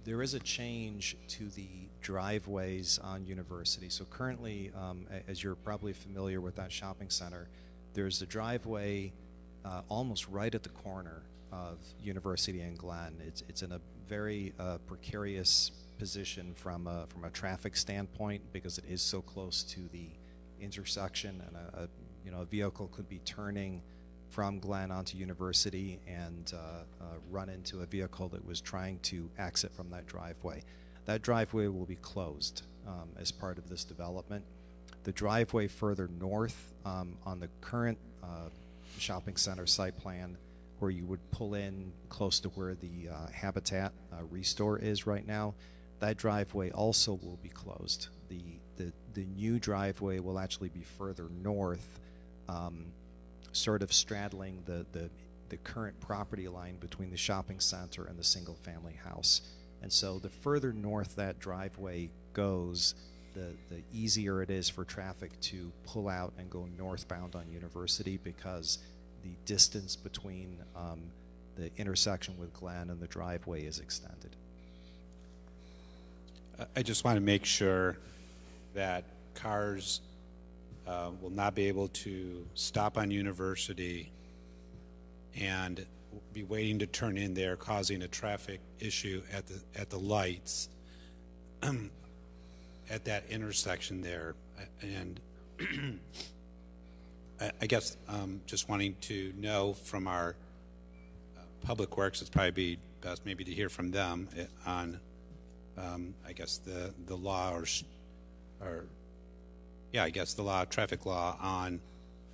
there is a change to the driveways on University. So currently, as you're probably familiar with that shopping center, there's a driveway almost right at the corner of University and Glen. It's in a very precarious position from a traffic standpoint because it is so close to the intersection, and a vehicle could be turning from Glen onto University and run into a vehicle that was trying to exit from that driveway. That driveway will be closed as part of this development. The driveway further north on the current shopping center site plan, where you would pull in close to where the Habitat Restore is right now, that driveway also will be closed. The new driveway will actually be further north, sort of straddling the current property line between the shopping center and the single family house. And so the further north that driveway goes, the easier it is for traffic to pull out and go northbound on University, because the distance between the intersection with Glen and the driveway is extended. I just want to make sure that cars will not be able to stop on University and be waiting to turn in there, causing a traffic issue at the lights at that intersection there. And I guess just wanting to know from our Public Works, it's probably be best maybe to hear from them on I guess the law I guess the law, traffic law on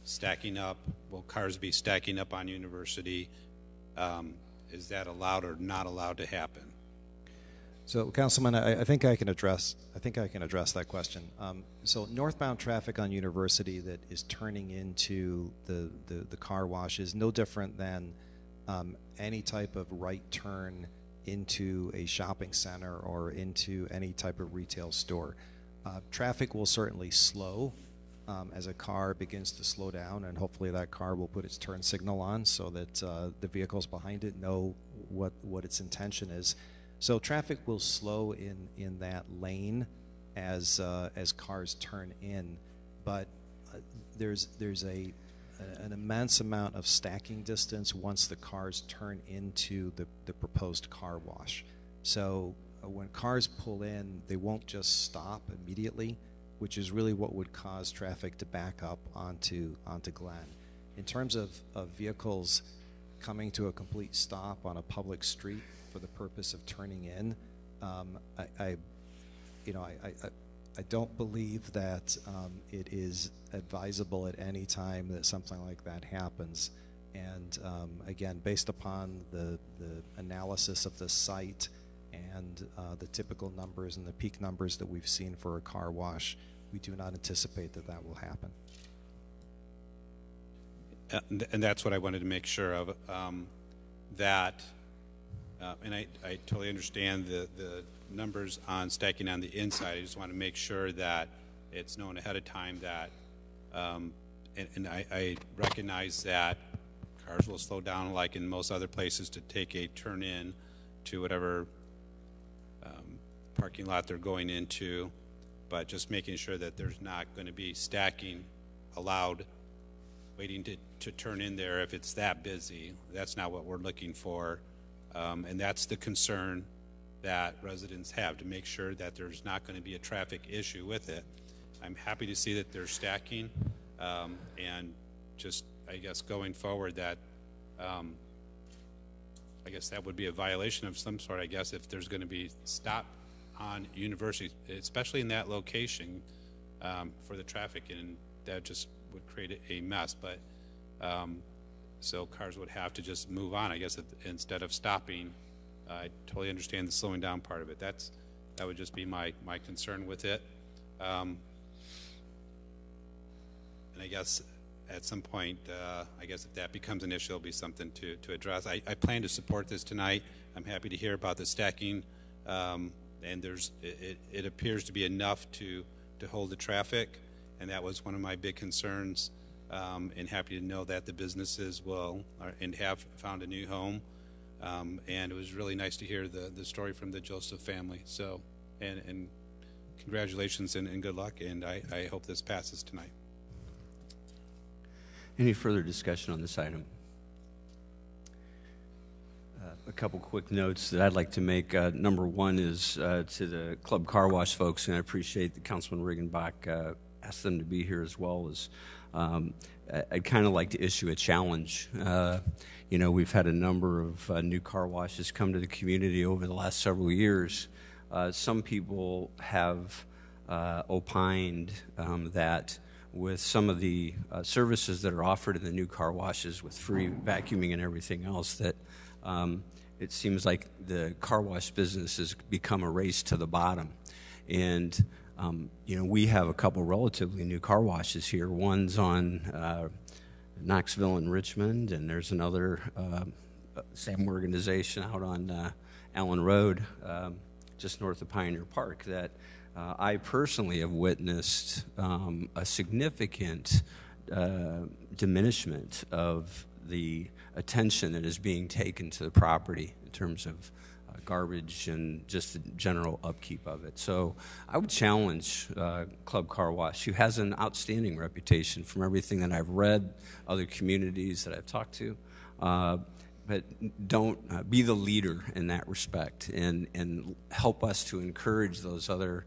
stacking up. Will cars be stacking up on University? Is that allowed or not allowed to happen? So, Councilman, I think I can address that question. So, northbound traffic on University that is turning into the car wash is no different than any type of right turn into a shopping center or into any type of retail store. Traffic will certainly slow as a car begins to slow down, and hopefully that car will put its turn signal on so that the vehicles behind it know what its intention is. So traffic will slow in that lane as cars turn in, but there's an immense amount of stacking distance once the cars turn into the proposed car wash. So when cars pull in, they won't just stop immediately, which is really what would cause traffic to back up onto Glen. In terms of vehicles coming to a complete stop on a public street for the purpose of turning in, I don't believe that it is advisable at any time that something like that happens. And again, based upon the analysis of the site and the typical numbers and the peak numbers that we've seen for a car wash, we do not anticipate that will happen. And that's what I wanted to make sure of, that, and I totally understand the numbers on stacking on the inside. I just want to make sure that it's known ahead of time that, and I recognize that cars will slow down like in most other places to take a turn in to whatever parking lot they're going into, but just making sure that there's not going to be stacking allowed waiting to turn in there if it's that busy. That's not what we're looking for, and that's the concern that residents have, to make sure that there's not going to be a traffic issue with it. I'm happy to see that they're stacking, and just, I guess, going forward that, I guess that would be a violation of some sort, I guess, if there's going to be stop on University, especially in that location, for the traffic, and that just would create a mess. But so cars would have to just move on, I guess, instead of stopping. I totally understand the slowing down part of it. That would just be my concern with it. And I guess at some point, I guess if that becomes an issue, it'll be something to address. I plan to support this tonight. I'm happy to hear about the stacking, and it appears to be enough to hold the traffic, and that was one of my big concerns. And happy to know that the businesses will and have found a new home. And it was really nice to hear the story from the Joseph family. So, and congratulations and good luck. And I hope this passes tonight. Any further discussion on this item? A couple quick notes that I'd like to make. Number one is to the Club Car Wash folks, and I appreciate that Councilman Riggenbach asked them to be here as well. As I'd kind of like to issue a challenge. You know, we've had a number of new car washes come to the community over the last several years. Some people have opined that with some of the services that are offered in the new car washes with free vacuuming and everything else, that it seems like the car wash business has become a race to the bottom. And, you know, we have a couple relatively new car washes here. One's on Knoxville and Richmond, and there's another same organization out on Allen Road, just north of Pioneer Park, that I personally have witnessed a significant diminishment of the attention that is being taken to the property in terms of garbage and just the general upkeep of it. So I would challenge Club Car Wash, who has an outstanding reputation from everything that I've read, other communities that I've talked to, but don't be the leader in that respect, and help us to encourage those other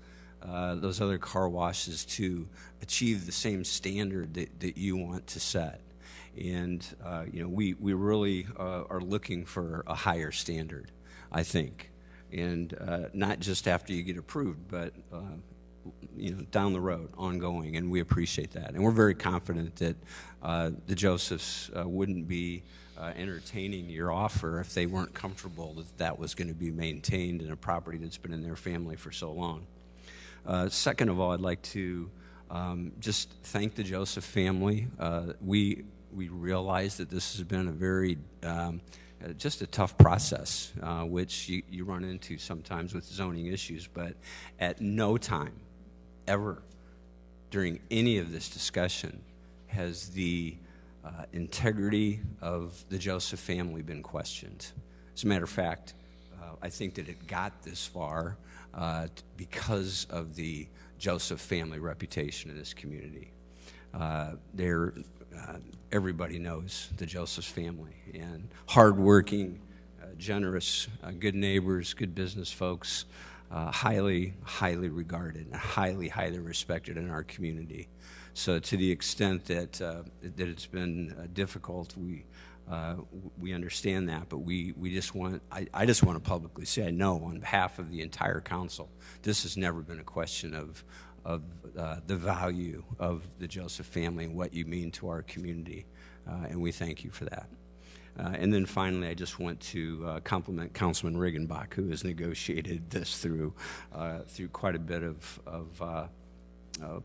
car washes to achieve the same standard that you want to set. And you know, we really are looking for a higher standard, I think, and not just after you get approved, but you know, down the road, ongoing, and we appreciate that. And we're very confident that the Josephs wouldn't be entertaining your offer if they weren't comfortable that that was going to be maintained in a property that's been in their family for so long. Second of all, I'd like to just thank the Joseph family. We realize that this has been a very just a tough process, which you run into sometimes with zoning issues, but at no time ever during any of this discussion has the integrity of the Joseph family been questioned. As a matter of fact, I think that it got this far because of the Joseph family reputation in this community. Everybody knows the Josephs family, and hardworking, generous, good neighbors, good business folks, highly regarded and highly respected in our community. So to the extent that it's been difficult, we understand that, but we just want, I just want to publicly say, I know on behalf of the entire council, this has never been a question of the value of the Joseph family and what you mean to our community, and we thank you for that. And then finally, I just want to compliment Councilman Riggenbach, who has negotiated this through quite a bit of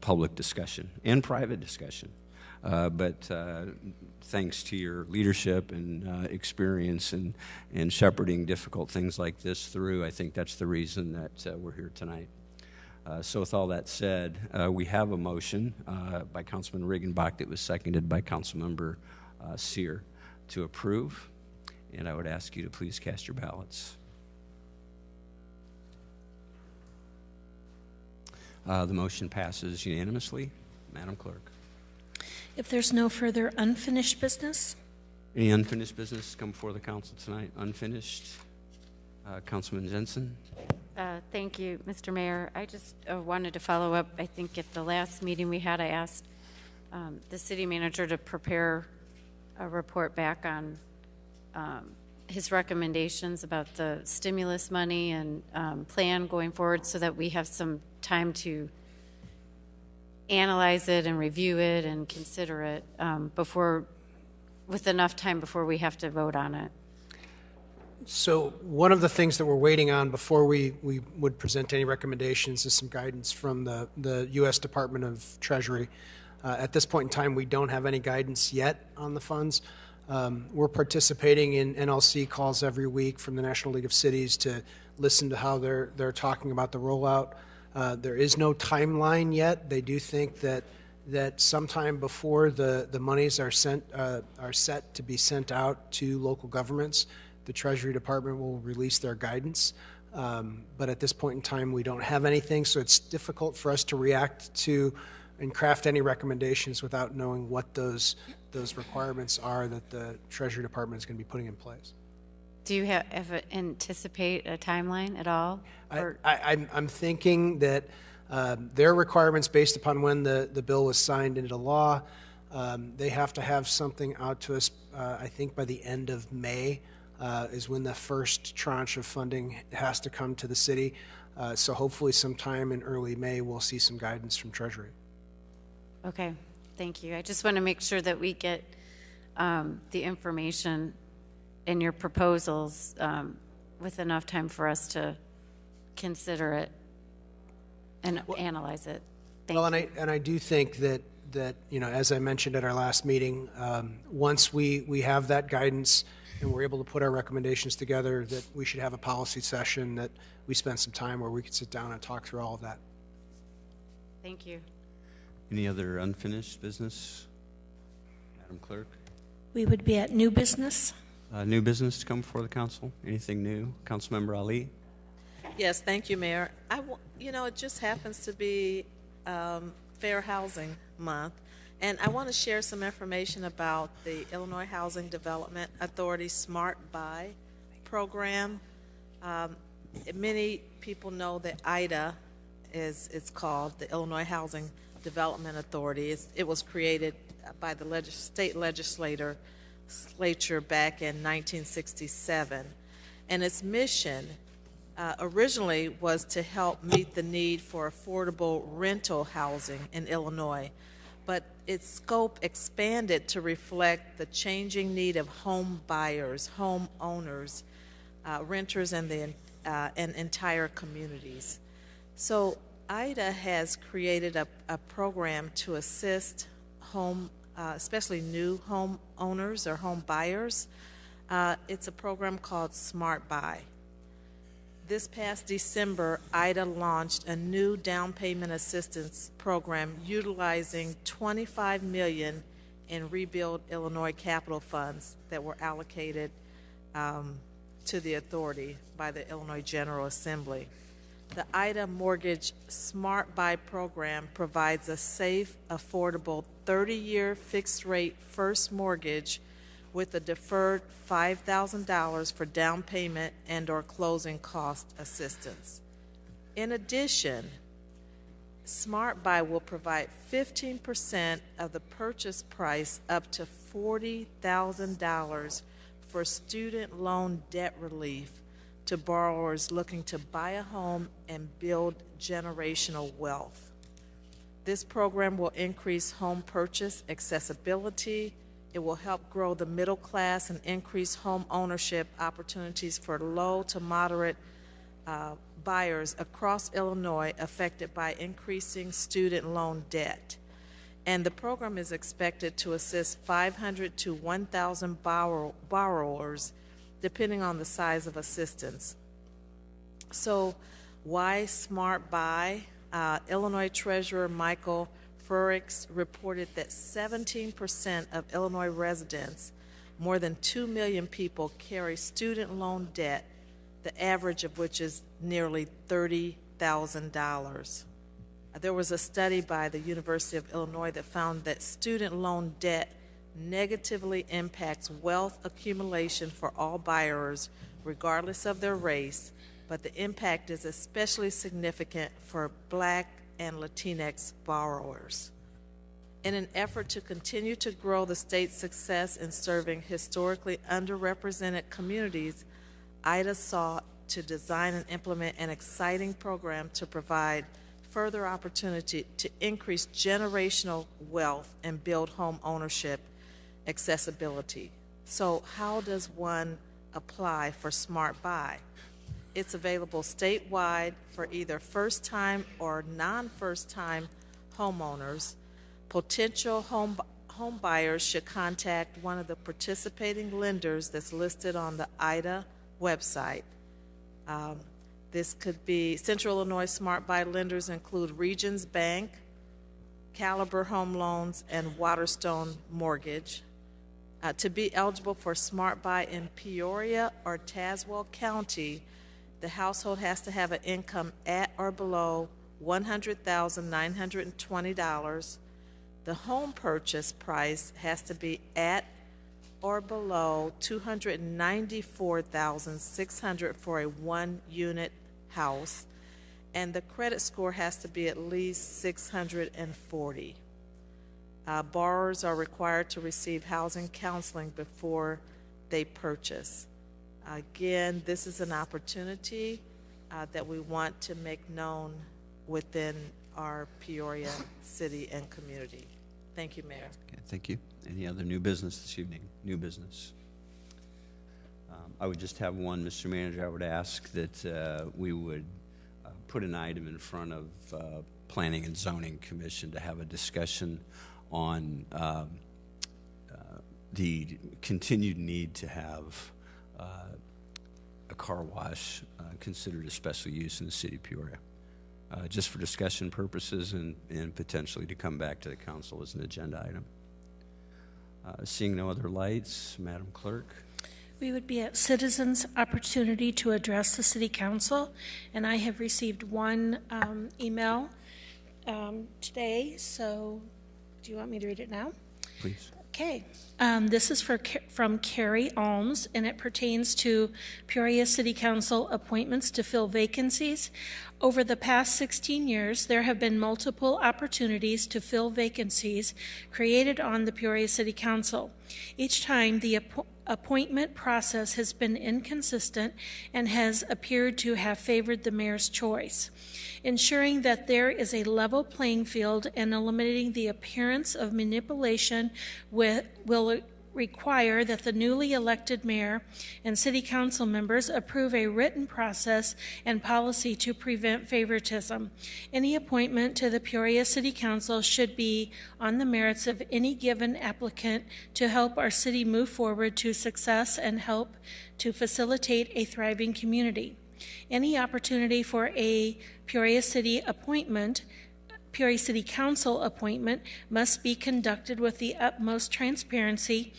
public discussion and private discussion. But thanks to your leadership and experience in shepherding difficult things like this through, I think that's the reason that we're here tonight. So with all that said, we have a motion by Councilman Riggenbach that was seconded by Councilmember Sear to approve, and I would ask you to please cast your ballots. The motion passes unanimously. Madam Clerk. If there's no further unfinished business? Any unfinished business come before the council tonight? Unfinished? Councilman Jensen? Thank you, Mr. Mayor. I just wanted to follow up. I think at the last meeting we had, I asked the city manager to prepare a report back on his recommendations about the stimulus money and plan going forward, so that we have some time to analyze it and review it and consider it with enough time before we have to vote on it. So one of the things that we're waiting on before we would present any recommendations is some guidance from the U.S. Department of Treasury. At this point in time, we don't have any guidance yet on the funds. We're participating in NLC calls every week from the National League of Cities to listen to how they're talking about the rollout. There is no timeline yet. They do think that sometime before the monies are set to be sent out to local governments, the Treasury Department will release their guidance. But at this point in time, we don't have anything, so it's difficult for us to react to and craft any recommendations without knowing what those requirements are that the Treasury Department is going to be putting in place. Do you anticipate a timeline at all? I'm thinking that their requirements, based upon when the bill was signed into law, they have to have something out to us, I think by the end of May is when the first tranche of funding has to come to the city. So hopefully sometime in early May, we'll see some guidance from Treasury. Okay, thank you. I just want to make sure that we get the information in your proposals with enough time for us to consider it and analyze it. Thank you. And I do think that as I mentioned at our last meeting, once we have that guidance and we're able to put our recommendations together, that we should have a policy session that we spend some time where we can sit down and talk through all of that. Thank you. Any other unfinished business? Madam Clerk? We would be at new business. New business to come before the council? Anything new? Councilmember Ali? Yes, thank you, Mayor. It just happens to be Fair Housing Month, and I want to share some information about the Illinois Housing Development Authority Smart Buy program. Many people know that IDA it's called, the Illinois Housing Development Authority. It was created by the state legislature back in 1967, and its mission originally was to help meet the need for affordable rental housing in Illinois, but its scope expanded to reflect the changing need of home buyers, home owners, renters, and entire communities. So IDA has created a program to assist especially new home owners or home buyers. It's a program called Smart Buy. This past December, IDA launched a new down payment assistance program utilizing $25 million in Rebuild Illinois capital funds that were allocated to the authority by the Illinois General Assembly. The IDA Mortgage Smart Buy program provides a safe, affordable 30-year fixed-rate first mortgage with a deferred $5,000 for down payment and/or closing cost assistance. In addition, Smart Buy will provide 15% of the purchase price up to $40,000 for student loan debt relief to borrowers looking to buy a home and build generational wealth. This program will increase home purchase accessibility. It will help grow the middle class and increase home ownership opportunities for low to moderate buyers across Illinois affected by increasing student loan debt. And the program is expected to assist 500 to 1,000 borrowers, depending on the size of assistance. So why Smart Buy? Illinois Treasurer Michael Furix reported that 17% of Illinois residents, more than 2 million people, carry student loan debt, the average of which is nearly $30,000. There was a study by the University of Illinois that found that student loan debt negatively impacts wealth accumulation for all borrowers, regardless of their race, but the impact is especially significant for Black and Latinx borrowers. In an effort to continue to grow the state's success in serving historically underrepresented communities, IDA sought to design and implement an exciting program to provide further opportunity to increase generational wealth and build home ownership accessibility. So how does one apply for Smart Buy? It's available statewide for either first-time or non-first-time homeowners. Potential home buyers should contact one of the participating lenders that's listed on the IDA website. This could be Central Illinois Smart Buy lenders include Regions Bank, Caliber Home Loans, and Waterstone Mortgage. To be eligible for Smart Buy in Peoria or Tazewell County, the household has to have an income at or below $100,920. The home purchase price has to be at or below $294,600 for a one-unit house, and the credit score has to be at least 640. Borrowers are required to receive housing counseling before they purchase. Again, this is an opportunity that we want to make known within our Peoria city and community. Thank you, Mayor. Okay, thank you. Any other new business this evening? New business? I would just have one, Mr. Manager. I would ask that we would put an item in front of Planning and Zoning Commission to have a discussion on the continued need to have a car wash considered a special use in the city of Peoria, just for discussion purposes and potentially to come back to the council as an agenda item. Seeing no other lights, Madam Clerk. We would be at citizens' opportunity to address the city council, and I have received one email today, so do you want me to read it now? Please. Okay. This is from Carrie Alms, and it pertains to Peoria City Council appointments to fill vacancies. Over the past 16 years, there have been multiple opportunities to fill vacancies created on the Peoria City Council. Each time, the appointment process has been inconsistent and has appeared to have favored the mayor's choice. Ensuring that there is a level playing field and eliminating the appearance of manipulation will require that the newly elected mayor and city council members approve a written process and policy to prevent favoritism. Any appointment to the Peoria City Council should be on the merits of any given applicant to help our city move forward to success and help to facilitate a thriving community. Any opportunity for a Peoria City Council appointment must be conducted with the utmost transparency,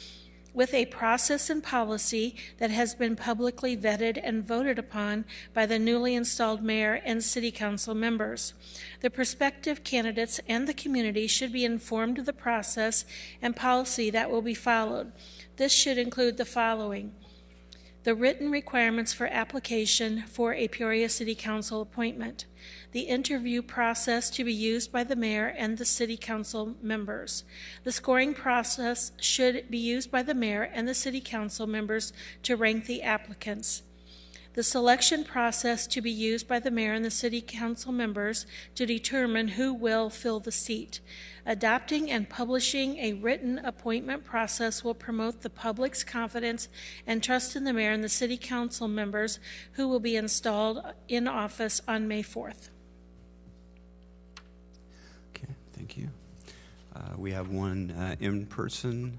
with a process and policy that has been publicly vetted and voted upon by the newly installed mayor and city council members. The prospective candidates and the community should be informed of the process and policy that will be followed. This should include the following: the written requirements for application for a Peoria City Council appointment, the interview process to be used by the mayor and the city council members. The scoring process should be used by the mayor and the city council members to rank the applicants. The selection process to be used by the mayor and the city council members to determine who will fill the seat. Adopting and publishing a written appointment process will promote the public's confidence and trust in the mayor and the city council members who will be installed in office on May 4th. Okay, thank you. We have one in-person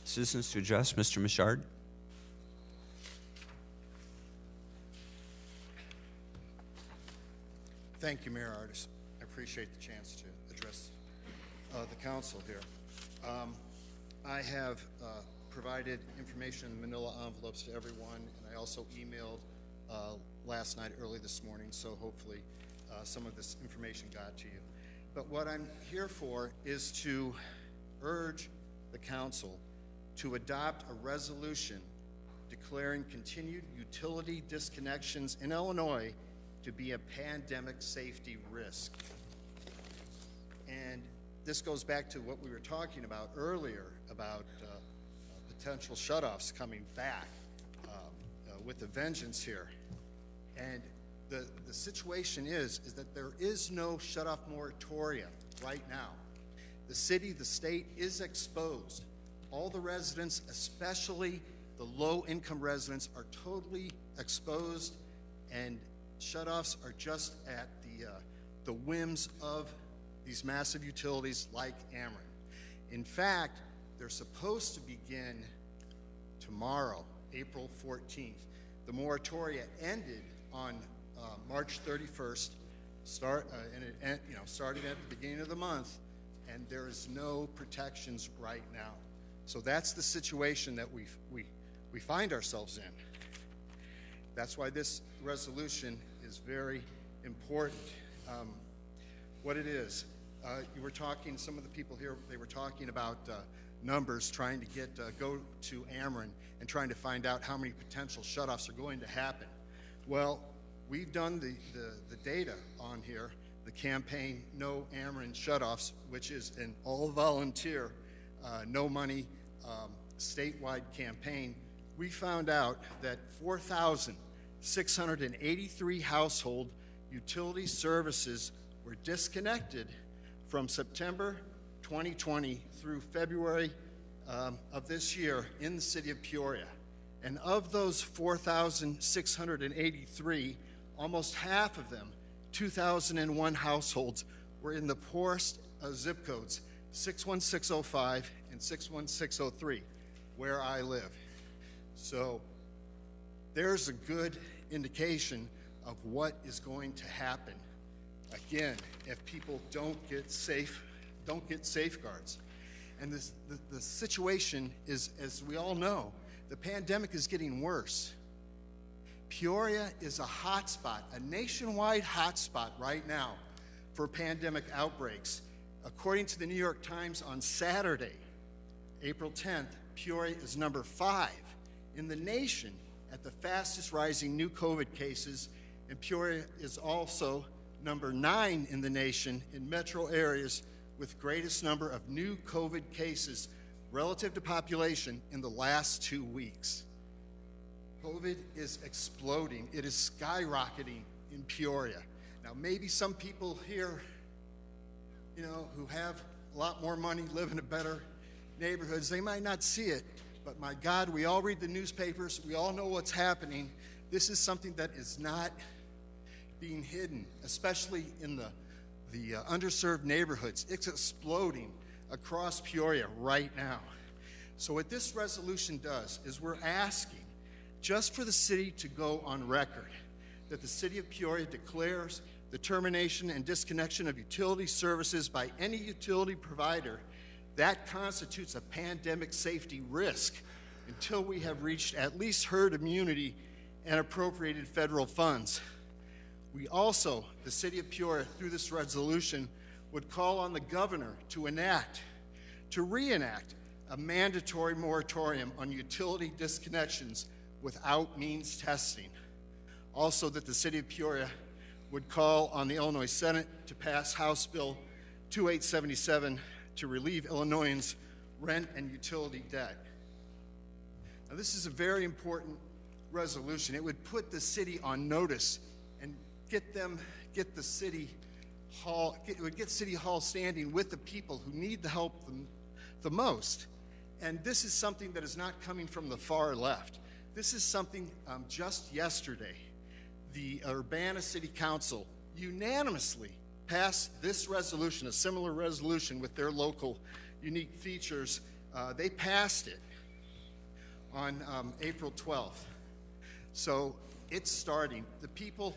citizens to address. Mr. Michard. Thank you, Mayor Artis. I appreciate the chance to address the council here. I have provided information in manila envelopes to everyone, and I also emailed last night, early this morning, so hopefully some of this information got to you. But what I'm here for is to urge the council to adopt a resolution declaring continued utility disconnections in Illinois to be a pandemic safety risk. And this goes back to what we were talking about earlier about potential shutoffs coming back with a vengeance here. And the situation is that there is no shutoff moratorium right now. The city, the state is exposed. All the residents, especially the low-income residents, are totally exposed, and shutoffs are just at the whims of these massive utilities like Ameren. In fact, they're supposed to begin tomorrow, April 14th. The moratoria ended on March 31st, started at the beginning of the month, and there is no protections right now. So that's the situation that we find ourselves in. That's why this resolution is very important. what it is. You were talking, some of the people here, they were talking about numbers, trying to go to Ameren and trying to find out how many potential shutoffs are going to happen. Well, we've done the data on here, the campaign No Ameren Shutoffs, which is an all-volunteer, no money, statewide campaign. We found out that 4,683 household utility services were disconnected from September 2020 through February of this year in the city of Peoria. And of those 4,683, almost half of them, 2,001 households, were in the poorest zip codes, 61605 and 61603, where I live. So there's a good indication of what is going to happen. Again, if people don't get safeguards. And the situation is, as we all know, the pandemic is getting worse. Peoria is a hotspot, a nationwide hotspot right now for pandemic outbreaks. According to the New York Times on Saturday, April 10th, Peoria is number 5 in the nation at the fastest rising new COVID cases, and Peoria is also number 9 in the nation in metro areas with greatest number of new COVID cases relative to population in the last 2 weeks. COVID is exploding. It is skyrocketing in Peoria. Now, maybe some people here, who have a lot more money, live in a better neighborhoods, they might not see it, but my God, we all read the newspapers. We all know what's happening. This is something that is not being hidden, especially in the underserved neighborhoods. It's exploding across Peoria right now. So what this resolution does is we're asking just for the city to go on record that the city of Peoria declares the termination and disconnection of utility services by any utility provider that constitutes a pandemic safety risk until we have reached at least herd immunity and appropriated federal funds. We also, the city of Peoria, through this resolution, would call on the governor to reenact a mandatory moratorium on utility disconnections without means testing. Also, that the city of Peoria would call on the Illinois Senate to pass House Bill 2877 to relieve Illinoisans' rent and utility debt. Now, this is a very important resolution. It would put the city on notice and get City Hall standing with the people who need the help the most. And this is something that is not coming from the far left. This is something just yesterday, the Urbana City Council unanimously passed this resolution, a similar resolution with their local unique features. They passed it on April 12th. So it's starting. The people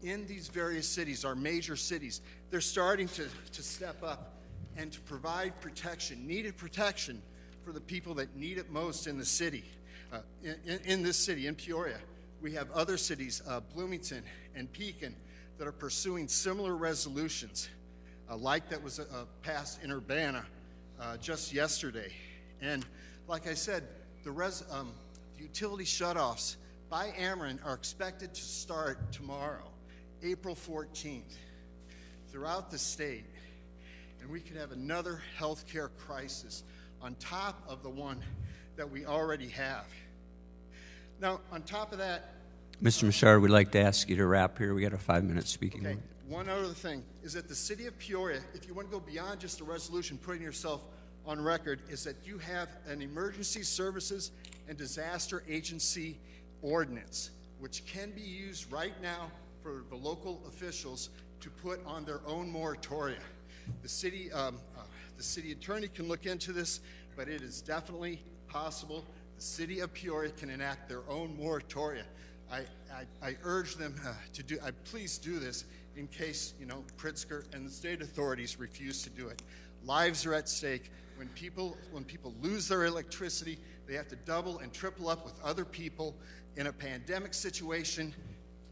in these various cities, our major cities, they're starting to step up and to provide protection, needed protection for the people that need it most in the city. In this city, in Peoria, we have other cities, Bloomington and Pekin, that are pursuing similar resolutions, like that was passed in Urbana just yesterday. And like I said, the utility shutoffs by Ameren are expected to start tomorrow, April 14th, throughout the state. And we could have another healthcare crisis on top of the one that we already have. Now, on top of that, Mr. Machado, we'd like to ask you to wrap here. We got a 5-minute speaking okay, limit. one other thing is that the city of Peoria, if you want to go beyond just a resolution, putting yourself on record, is that you have an emergency services and disaster agency ordinance, which can be used right now for the local officials to put on their own moratoria. The city attorney can look into this, but it is definitely possible. The city of Peoria can enact their own moratoria. I urge them please do this in case, Pritzker and the state authorities refuse to do it. Lives are at stake. When people lose their electricity, they have to double and triple up with other people. In a pandemic situation,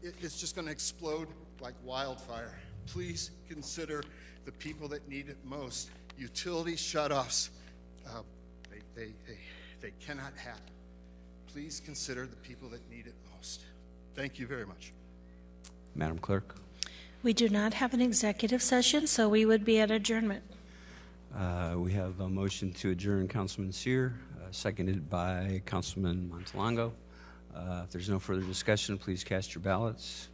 it's just going to explode like wildfire. Please consider the people that need it most. Utility shutoffs, they cannot happen. Please consider the people that need it most. Thank you very much. Madam Clerk? We do not have an executive session, so we would be at adjournment. We have a motion to adjourn, Councilman Sear, seconded by Councilman Montalongo. If there's no further discussion, please cast your ballots.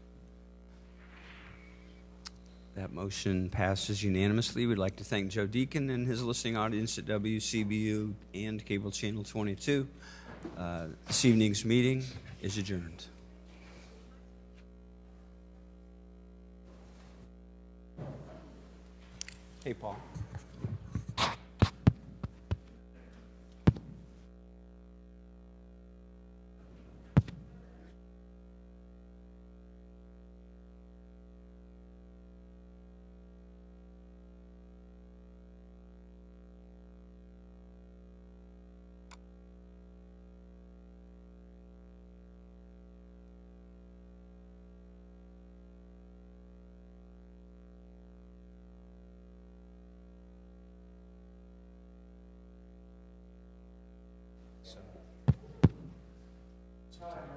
That motion passes unanimously. We'd like to thank Joe Deacon and his listening audience at WCBU and Cable Channel 22. This evening's meeting is adjourned. Hey, Paul.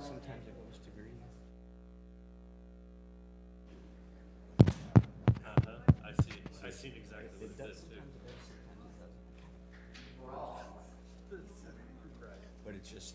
Sometimes it goes to green. I see exactly what it does too. But it's just